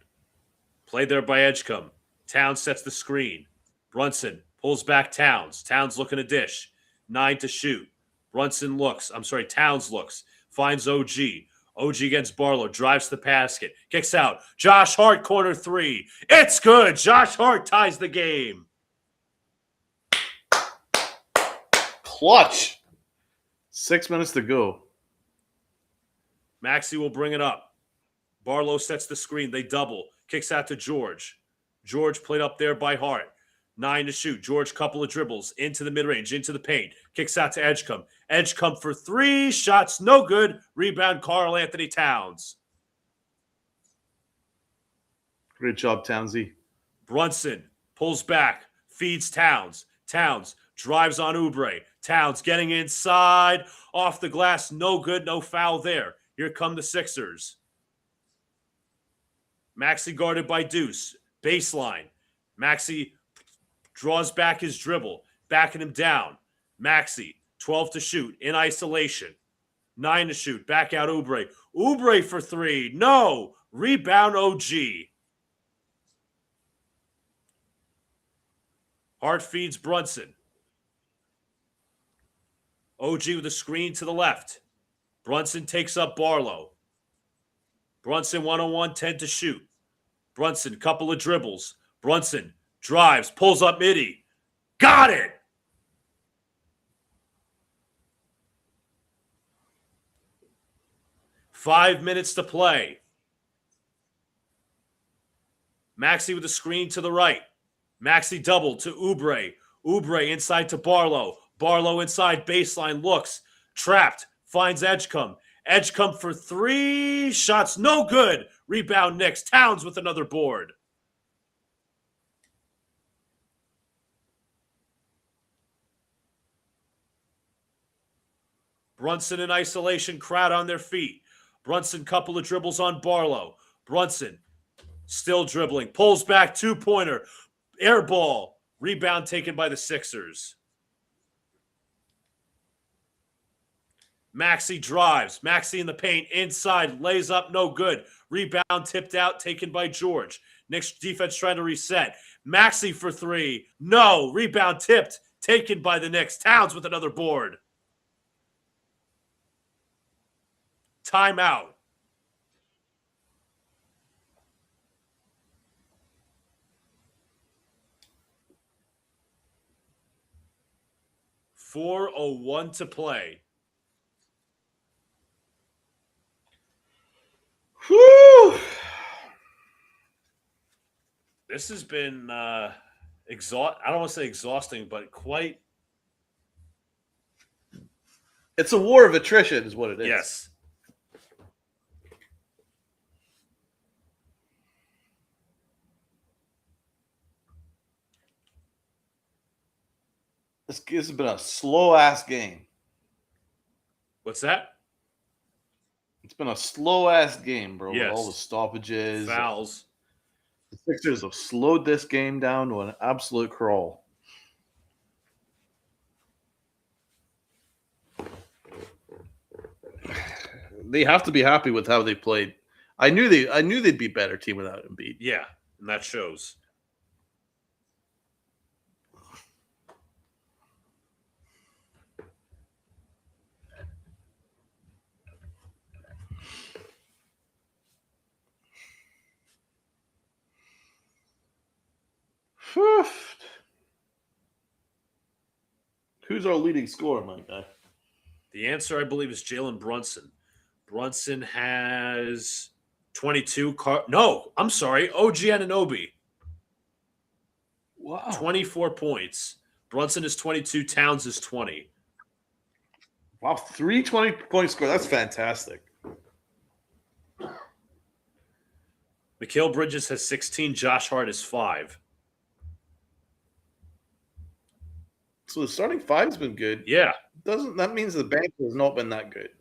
Played there by Edgecombe. Towns sets the screen. Brunson pulls back Towns. Towns looking to dish. 9 to shoot. Towns looks. Finds OG. OG against Barlow. Drives to the basket. Kicks out. Josh Hart, corner three. It's good. Josh Hart ties the game. Clutch. 6 minutes to go. Maxey will bring it up. Barlow sets the screen. They double. Kicks out to George. George played up there by Hart. 9 to shoot. George, couple of dribbles. Into the mid-range. Into the paint. Kicks out to Edgecombe. Edgecombe for three. Shots no good. Rebound, Karl Anthony Towns. Great job, Townsy. Brunson pulls back. Feeds Towns. Towns drives on Oubre. Towns getting inside. Off the glass. No good. No foul there. Here come the Sixers. Maxey guarded by Deuce. Baseline. Maxey draws back his dribble. Backing him down. Maxey, 12 to shoot. In isolation. 9 to shoot. Back out Oubre. Oubre for three. No. Rebound OG. Hart feeds Brunson. OG with a screen to the left. Brunson takes up Barlow. Brunson 1-on-1, 10 to shoot. Brunson, couple of dribbles. Brunson drives, pulls up midi. Got it! Five minutes to play. Maxey with a screen to the right. Maxey double to Oubre. Oubre inside to Barlow. Barlow inside, baseline, looks. Trapped, finds Edgecombe. Edgecombe for three. Shots no good. Rebound Knicks. Towns with another board. Brunson in isolation, crowd on their feet. Brunson, couple of dribbles on Barlow. Brunson still dribbling. Pulls back, two-pointer. Air ball. Rebound taken by the Sixers. Maxey drives. Maxey in the paint. Inside. Lays up. No good. Rebound tipped out. Taken by George. Knicks defense trying to reset. Maxey for three. No. Rebound tipped. Taken by the Knicks. Towns with another board. Timeout. .401 to play. Whew. This has been I don't want to say exhausting, but quite. It's a war of attrition is what it is. Yes. This has been a slow-ass game. What's that? It's been a slow-ass game, bro. Yes. With all the stoppages. Fouls. The Sixers have slowed this game down to an absolute crawl. They have to be happy with how they played. I knew they'd be a better team without Embiid. Yeah, and that shows. Who's our leading scorer, my guy? The answer, I believe, is Jalen Brunson. Brunson has 22. No, I'm sorry. OG Anunoby. Wow. 24 points. Brunson is 22. Towns is 20. Wow, 3 20-point score. That's fantastic. Mikal Bridges has 16. Josh Hart is 5. So the starting five's been good. Yeah. That means the bench has not been that good?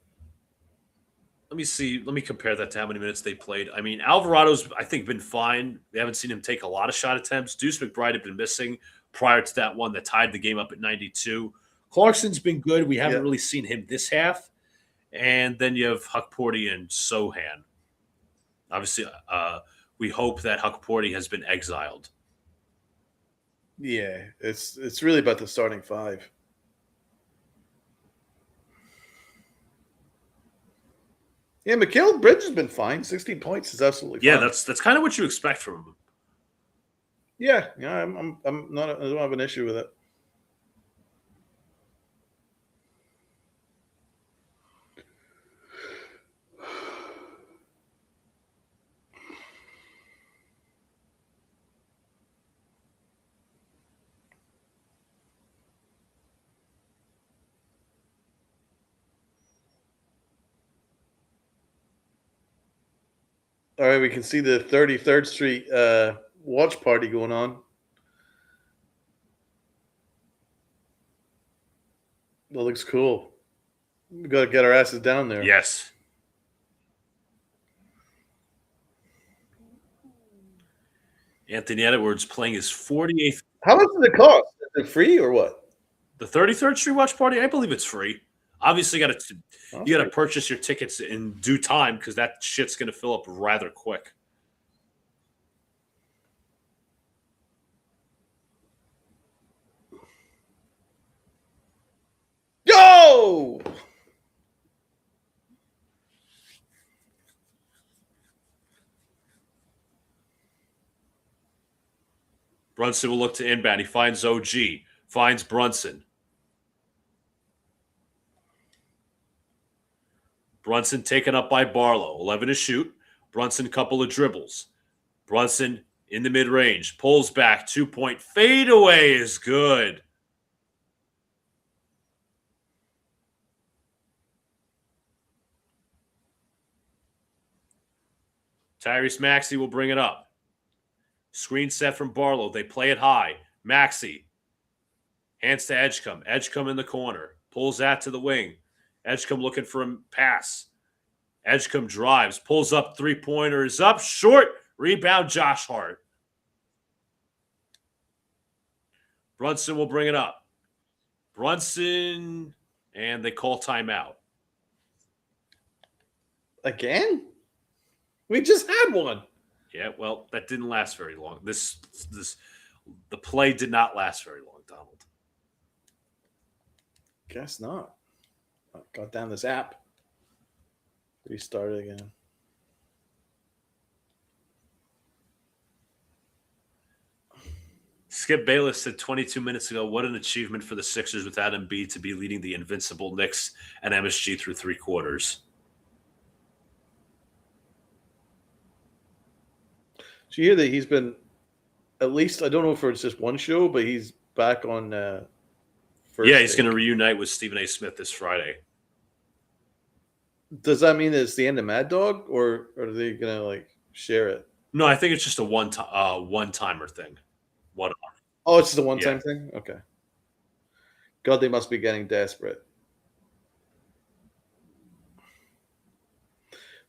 Let me see. Let me compare that to how many minutes they played. I mean, Alvarado's, I think, been fine. They haven't seen him take a lot of shot attempts. Deuce McBride had been missing prior to that one that tied the game up at 92. Clarkson's been good. We haven't really seen him this half. And then you have Huckporty and Sohan. Obviously, we hope that Huckporty has been exiled. Yeah, it's really about the starting five. Yeah, Mikal Bridges has been fine. 16 points is absolutely fine. Yeah, that's kind of what you expect from him. Yeah, I'm not. I don't have an issue with it. All right, we can see the 33rd Street watch party going on. That looks cool. We got to get our asses down there. Yes. Anthony Edwards playing his 48th. How much does it cost? Is it free or what? The 33rd Street watch party? I believe it's free. Obviously, you got to purchase your tickets in due time because that shit's going to fill up rather quick. Yo! Brunson will look to inbound. He finds OG. Finds Brunson. Brunson taken up by Barlow. 11 to shoot. Brunson, couple of dribbles. Brunson in the mid-range. Pulls back. 2-point fadeaway is good. Tyrese Maxey will bring it up. Screen set from Barlow. They play it high. Maxey. Hands to Edgecombe. Edgecombe in the corner. Pulls that to the wing. Edgecombe looking for a pass. Edgecombe drives. Pulls up. Three-pointer is up. Short. Rebound Josh Hart. Brunson will bring it up. Brunson. And they call timeout. Again? We just had one. Yeah, well, that didn't last very long. The play did not last very long, Donald. Guess not. Got down this app. Restarted again. Skip Bayless said 22 minutes ago, what an achievement for the Sixers without Embiid to be leading the invincible Knicks and MSG through three quarters. Did you hear that he's been, at least, I don't know if it's just one show, but he's back on first. Yeah, he's going to reunite with Stephen A. Smith this Friday. Does that mean that it's the end of Mad Dog, or are they going to, share it? No, I think it's just a one-timer thing. Oh, it's just a one-time thing? Okay. God, they must be getting desperate.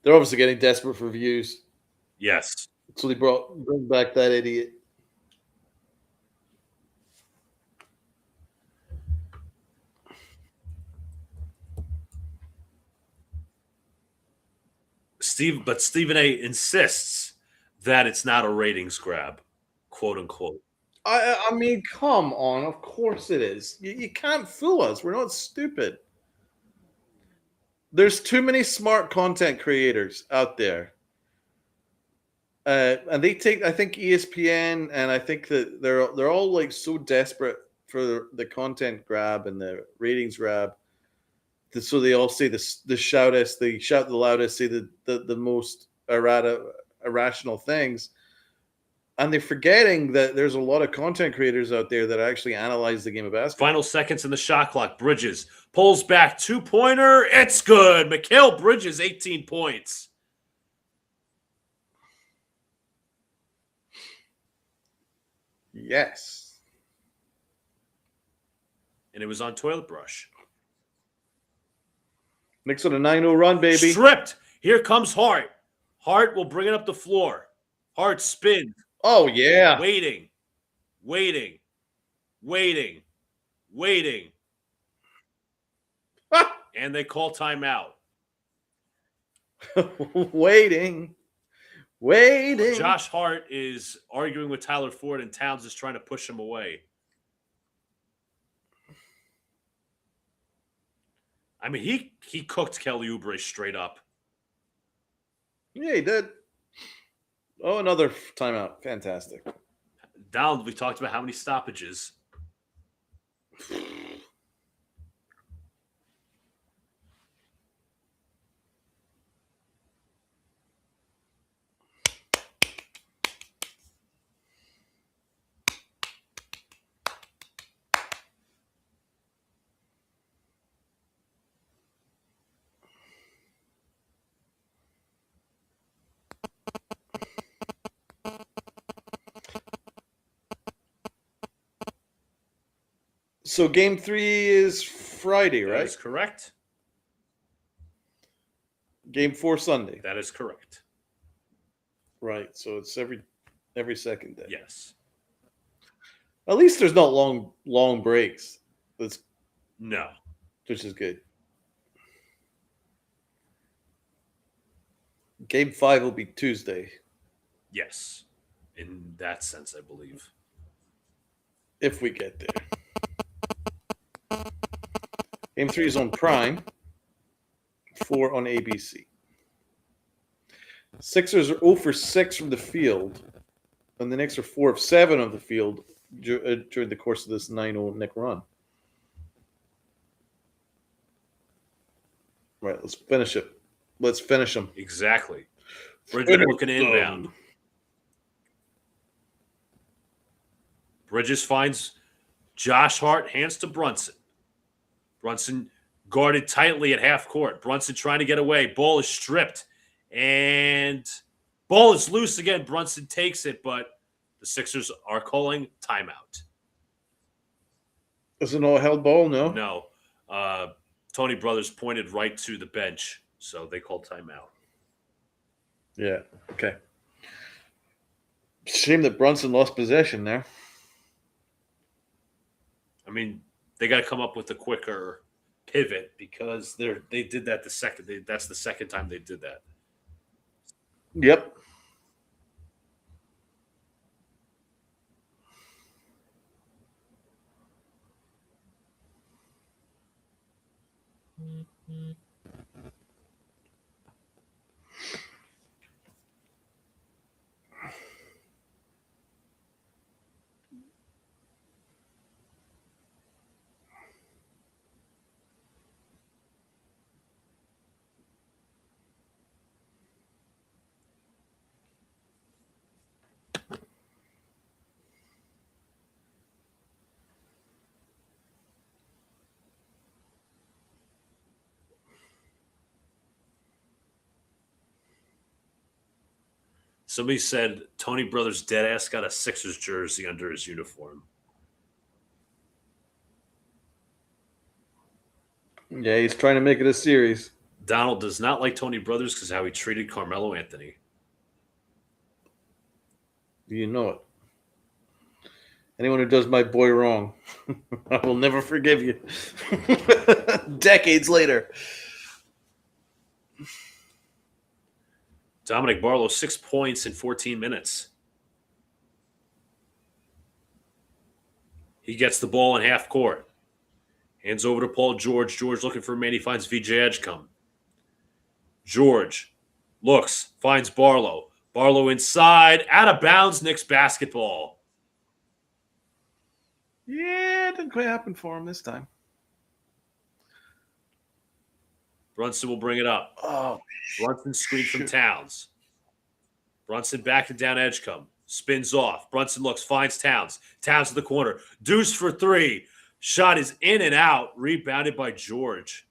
They're obviously getting desperate for views. Yes. So they bring back that idiot. But Stephen A. insists that it's not a ratings grab, quote unquote. I mean, come on. Of course it is. You can't fool us. We're not stupid. There's too many smart content creators out there. And they take, I think ESPN, and I think that they're all so desperate for the content grab and the ratings grab. So they all say the shoutest, they shout the loudest, say the most irrational things. And they're forgetting that there's a lot of content creators out there that actually analyze the game of basketball. Final seconds in the shot clock. Bridges pulls back. 2-pointer. It's good. Mikal Bridges, 18 points. Yes. And it was on Toilet Brush. Knicks on a 9-0 run, baby. Stripped. Here comes Hart. Hart will bring it up the floor. Hart spins. Oh, yeah. Waiting. And they call timeout. Waiting. Josh Hart is arguing with Tyler Ford, and Towns is trying to push him away. I mean, he cooked Kelly Oubre straight up. Yeah, he did. Oh, another timeout. Fantastic. Donald, we talked about how many stoppages. So game 3 is Friday, right? That is correct. Game 4 Sunday. That is correct. Right. So it's every second day. Yes. At least there's not long breaks. No. Which is good. Game 5 will be Tuesday. Yes. In that sense, I believe. If we get there. Game 3 is on Prime. 4 on ABC. Sixers are 0 for 6 from the field. And the Knicks are 4 of 7 of the field during the course of this 9-0 Knick run. Right, let's finish it. Let's finish them. Exactly. Bridges looking inbound. Bridges finds Josh Hart, hands to Brunson. Brunson guarded tightly at half court. Brunson trying to get away. Ball is stripped. And ball is loose again. Brunson takes it, but the Sixers are calling timeout. Is it all held ball? No? No. Tony Brothers pointed right to the bench, so they called timeout. Yeah, okay. Shame that Brunson lost possession there. I mean, they got to come up with a quicker pivot because they did that that's the second time they did that. Yep. Somebody said Tony Brothers deadass got a Sixers jersey under his uniform. Yeah, he's trying to make it a series. Donald does not like Tony Brothers because how he treated Carmelo Anthony. You know it. Anyone who does my boy wrong, I will never forgive you. Decades later. Dominic Barlow, 6 points in 14 minutes. He gets the ball in half court. Hands over to Paul George. George looking for a man. He finds VJ Edgecombe. George looks, finds Barlow. Barlow inside, out of bounds, Knicks basketball. Yeah, it didn't quite happen for him this time. Brunson will bring it up. Oh, Brunson screen from Towns. Brunson backing down Edgecombe. Spins off. Brunson looks, finds Towns. Towns to the corner. Deuce for 3. Shot is in and out. Rebounded by George.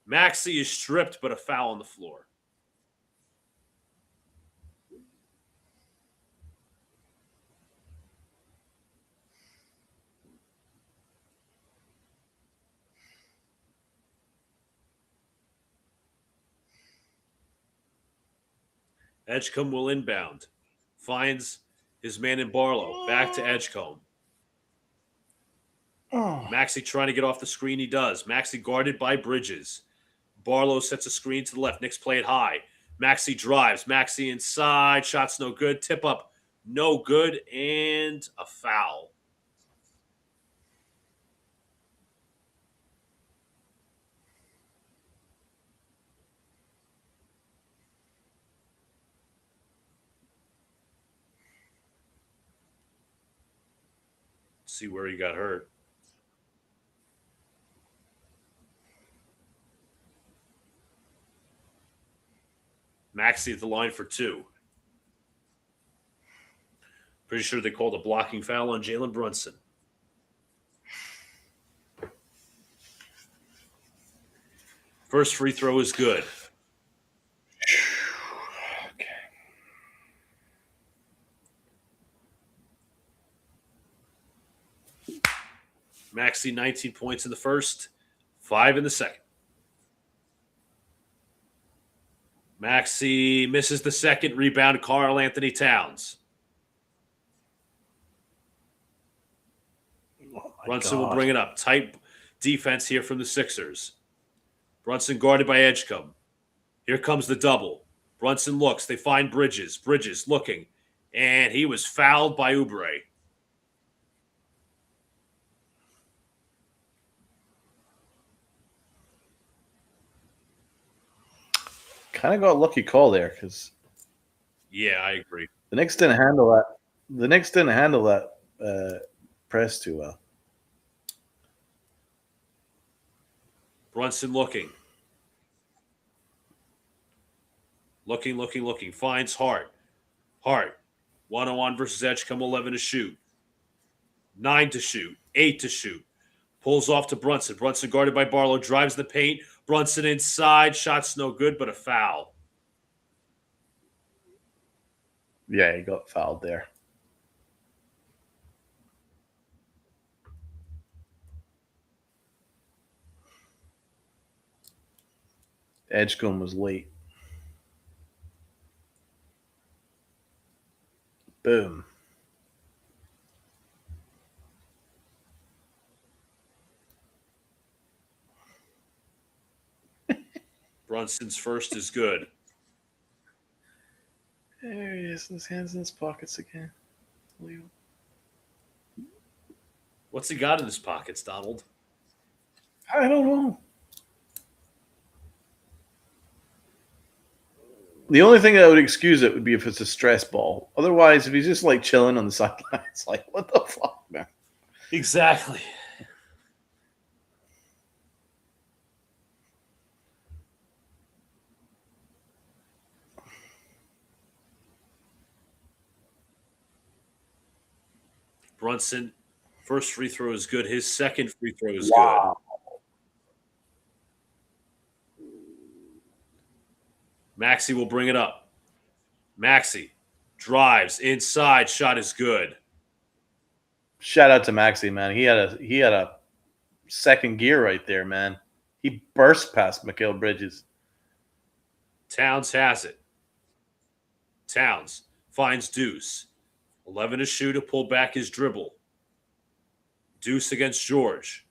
Maxey is stripped, but a foul on the floor. Edgecombe will inbound. Finds his man in Barlow. Back to Edgecombe. Maxey trying to get off the screen. He does. Maxey guarded by Bridges. Barlow sets a screen to the left. Knicks play it high. Maxey drives. Maxey inside. Shot's no good. Tip up. No good. And a foul. See where he got hurt. Maxey at the line for 2. Pretty sure they called a blocking foul on Jalen Brunson. First free throw is good. Okay. Maxey 19 points in the first, 5 in the second. Maxey misses the second rebound. Karl Anthony Towns. Brunson will bring it up. Tight defense here from the Sixers. Brunson guarded by Edgecombe. Here comes the double. Brunson looks. They find Bridges. Bridges looking. And he was fouled by Oubre. Kind of got a lucky call there because yeah, I agree. The Knicks didn't handle that. The Knicks didn't handle that press too well. Brunson looking. Looking. Finds Hart. Hart. 1-on-1 versus Edgecombe, 11 to shoot. 9 to shoot. 8 to shoot. Pulls off to Brunson. Brunson guarded by Barlow. Drives the paint. Brunson inside. Shot's no good, but a foul. Yeah, he got fouled there. Edgecombe was late. Boom. Brunson's first is good. There he is, his hands in his pockets again. What's he got in his pockets, Donald? I don't know. The only thing that would excuse it would be if it's a stress ball. Otherwise, if he's just like chilling on the sideline, it's like, what the fuck, man? Exactly. Brunson, first free throw is good. His second free throw is good. Maxey will bring it up. Maxey drives inside. Shot is good. Shout out to Maxey, man. He had a second gear right there, man. He burst past Mikal Bridges. Towns has it. Towns finds Deuce. 11 to shoot, to pull back his dribble. Deuce against George.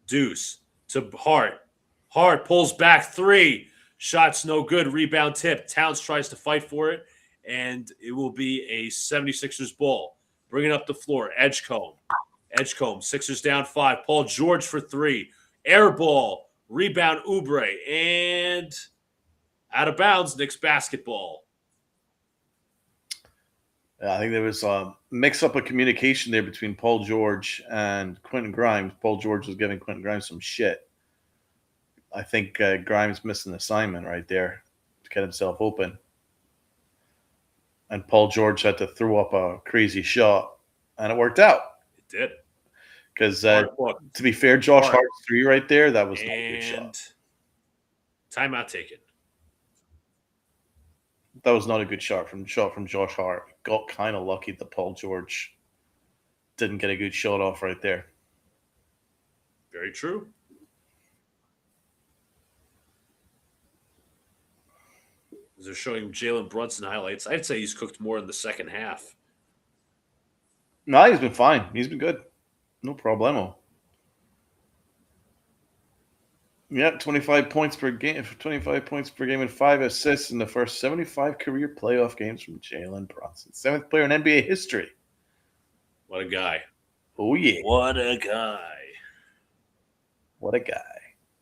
Deuce to Hart. Hart pulls back 3. Shot's no good. Rebound tip. Towns tries to fight for it, and it will be a 76ers ball. Bringing up the floor. Edgecombe. Sixers down 5. Paul George for 3. Air ball. Rebound Oubre. And out of bounds, Knicks basketball. I think there was a mix-up of communication there between Paul George and Quentin Grimes. Paul George was giving Quentin Grimes some shit. I think Grimes missed an assignment right there to get himself open. And Paul George had to throw up a crazy shot, and it worked out. It did. Because, to be fair, Josh Hart's 3 right there, that was not a good shot. Timeout taken. That was not a good shot from Josh Hart. Got kind of lucky that Paul George didn't get a good shot off right there. Very true. they're showing Jalen Brunson highlights. I'd say he's cooked more in the second half. No, he's been fine. He's been good. No problemo. Yeah, 25 points per game. 25 points per game and 5 assists in the first 75 career playoff games from Jalen Brunson. 7th player in NBA history. What a guy. Oh, yeah. What a guy. What a guy.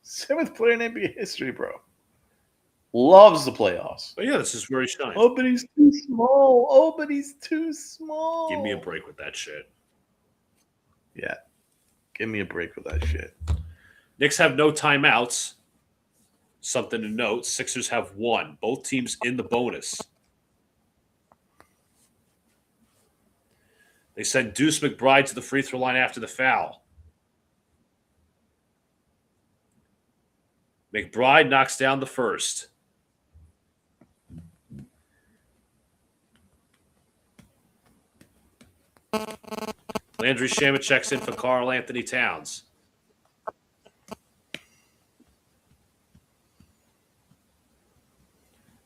7th player in NBA history, bro. Loves the playoffs. But yeah, this is where he shines. Oh, but he's too small. Oh, but he's too small. Give me a break with that shit. Yeah. Give me a break with that shit. Knicks have no timeouts. Something to note. Sixers have 1. Both teams in the bonus. They send Deuce McBride to the free throw line after the foul. McBride knocks down the first. Landry Shamet checks in for Karl Anthony Towns.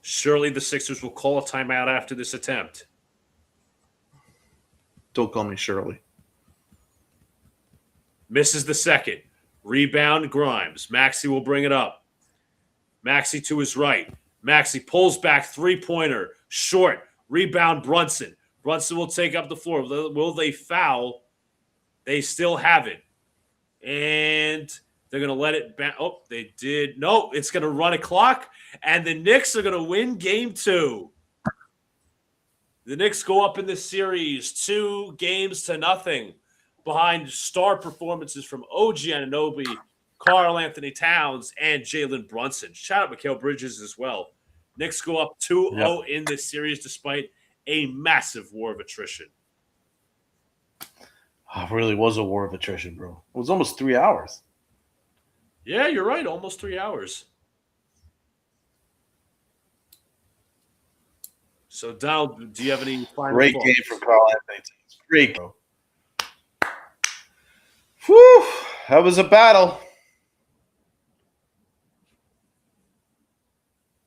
Surely the Sixers will call a timeout after this attempt. Don't call me Shirley. Misses the second. Rebound Grimes. Maxey will bring it up. Maxey to his right. Maxey pulls back three-pointer. Short. Rebound Brunson. Brunson will take up the floor. Will they foul? They still have it. And they're going to let it back. Oh, they did. No, it's going to run a clock. And the Knicks are going to win game 2. The Knicks go up in this series 2-0 behind star performances from OG Anunoby, Karl Anthony Towns, and Jalen Brunson. Shout out Mikal Bridges as well. Knicks go up 2-0 in this series despite a massive war of attrition. Oh, it really was a war of attrition, bro. It was almost 3 hours. Yeah, you're right. Almost 3 hours. So, Donald, do you have any final Great thoughts? game from Karl Anthony Towns. Great, bro. Whew, that was a battle.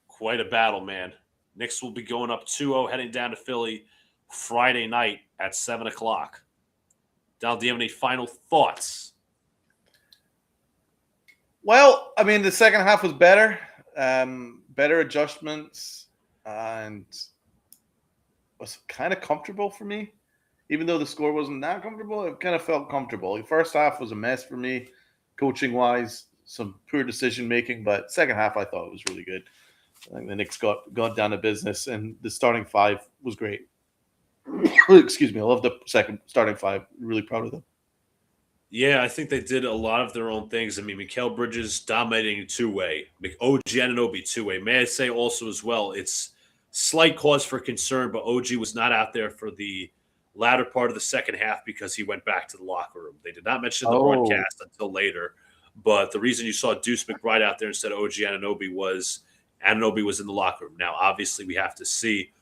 Quite a battle, man. Knicks will be going up 2-0, heading down to Philly Friday night at 7 o'clock. Donald, do you have any final thoughts? Well, I mean, the second half was better. Better adjustments, and was kind of comfortable for me. Even though the score wasn't that comfortable, it kind of felt comfortable. The first half was a mess for me, coaching-wise, some poor decision-making, but second half I thought it was really good. I think the Knicks got down to business, and the starting 5 was great. Excuse me. I love the second starting 5. Really proud of them. Yeah, I think they did a lot of their own things. I mean, Mikal Bridges dominating two-way. OG Anunoby two-way. May I say also as well, it's slight cause for concern, but OG was not out there for the latter part of the second half because he went back to the locker room. They did not mention the broadcast until later, but the reason you saw Deuce McBride out there instead of OG Anunoby was in the locker room. Now, obviously, we have to see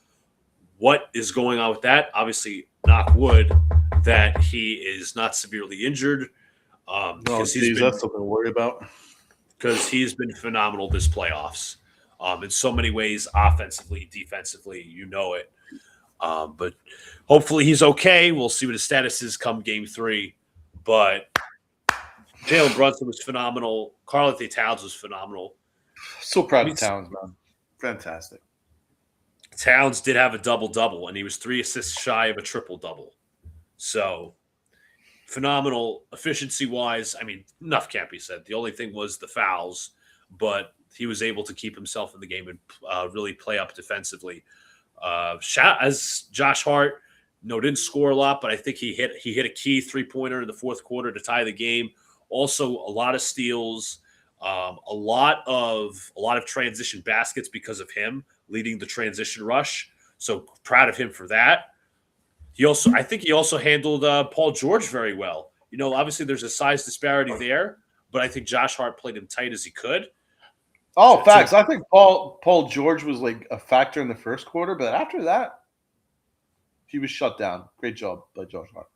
what is going on with that. Obviously, knock wood, that he is not severely injured. That's something to worry about. Because he's been phenomenal this playoffs. In so many ways, offensively, defensively, you know it. But hopefully he's okay. We'll see what his status is come game 3. But Jalen Brunson was phenomenal. Karl Anthony Towns was phenomenal. So proud of Towns, man. Fantastic. Towns did have a double-double, and he was 3 assists shy of a triple-double. So, phenomenal efficiency-wise. I mean, enough can't be said. The only thing was the fouls, but he was able to keep himself in the game and really play up defensively. As Josh Hart, didn't score a lot, but I think he hit a key three-pointer in the fourth quarter to tie the game. Also, a lot of steals, a lot of transition baskets because of him leading the transition rush. So proud of him for that. I think he also handled Paul George very well. Obviously there's a size disparity there, but I think Josh Hart played him tight as he could. Oh, facts. I think Paul George was like a factor in the first quarter, but after that, he was shut down. Great job by Josh Hart.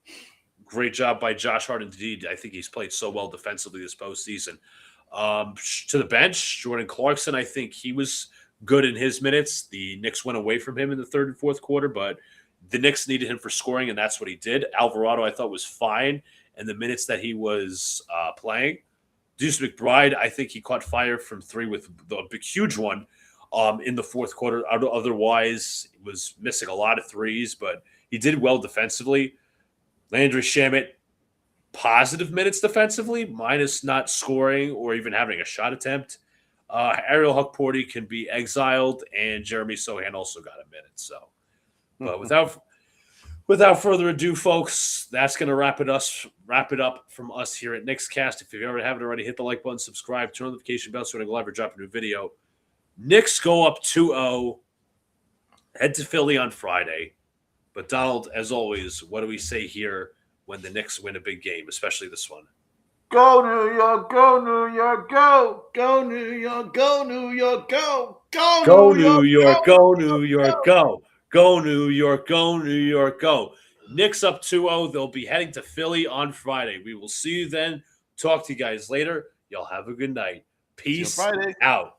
Great job by Josh Hart indeed. I think he's played so well defensively this postseason. To the bench, Jordan Clarkson, I think he was good in his minutes. The Knicks went away from him in the third and fourth quarter, but the Knicks needed him for scoring, and that's what he did. Alvarado, I thought, was fine in the minutes that he was playing. Deuce McBride, I think he caught fire from three with the big, huge one in the fourth quarter. Otherwise, he was missing a lot of threes, but he did well defensively. Landry Shamet, positive minutes defensively, minus not scoring or even having a shot attempt. Ariel Huckporty can be exiled, and Jeremy Sohan also got a minute. So, but without further ado, folks, that's going to wrap it up from us here at Knickscast. If you haven't already, hit the like button, subscribe, turn on the notification bell so when I go live or drop a new video. Knicks go up 2-0, head to Philly on Friday. But Donald, as always, what do we say here when the Knicks win a big game, especially this one? Go New York, go New York, go! Go New York, go New York, go! Go New York, go New York, go! Go New York, go New York, go! Knicks up 2-0. They'll be heading to Philly on Friday. We will see you then. Talk to you guys later. Y'all have a good night. Peace out.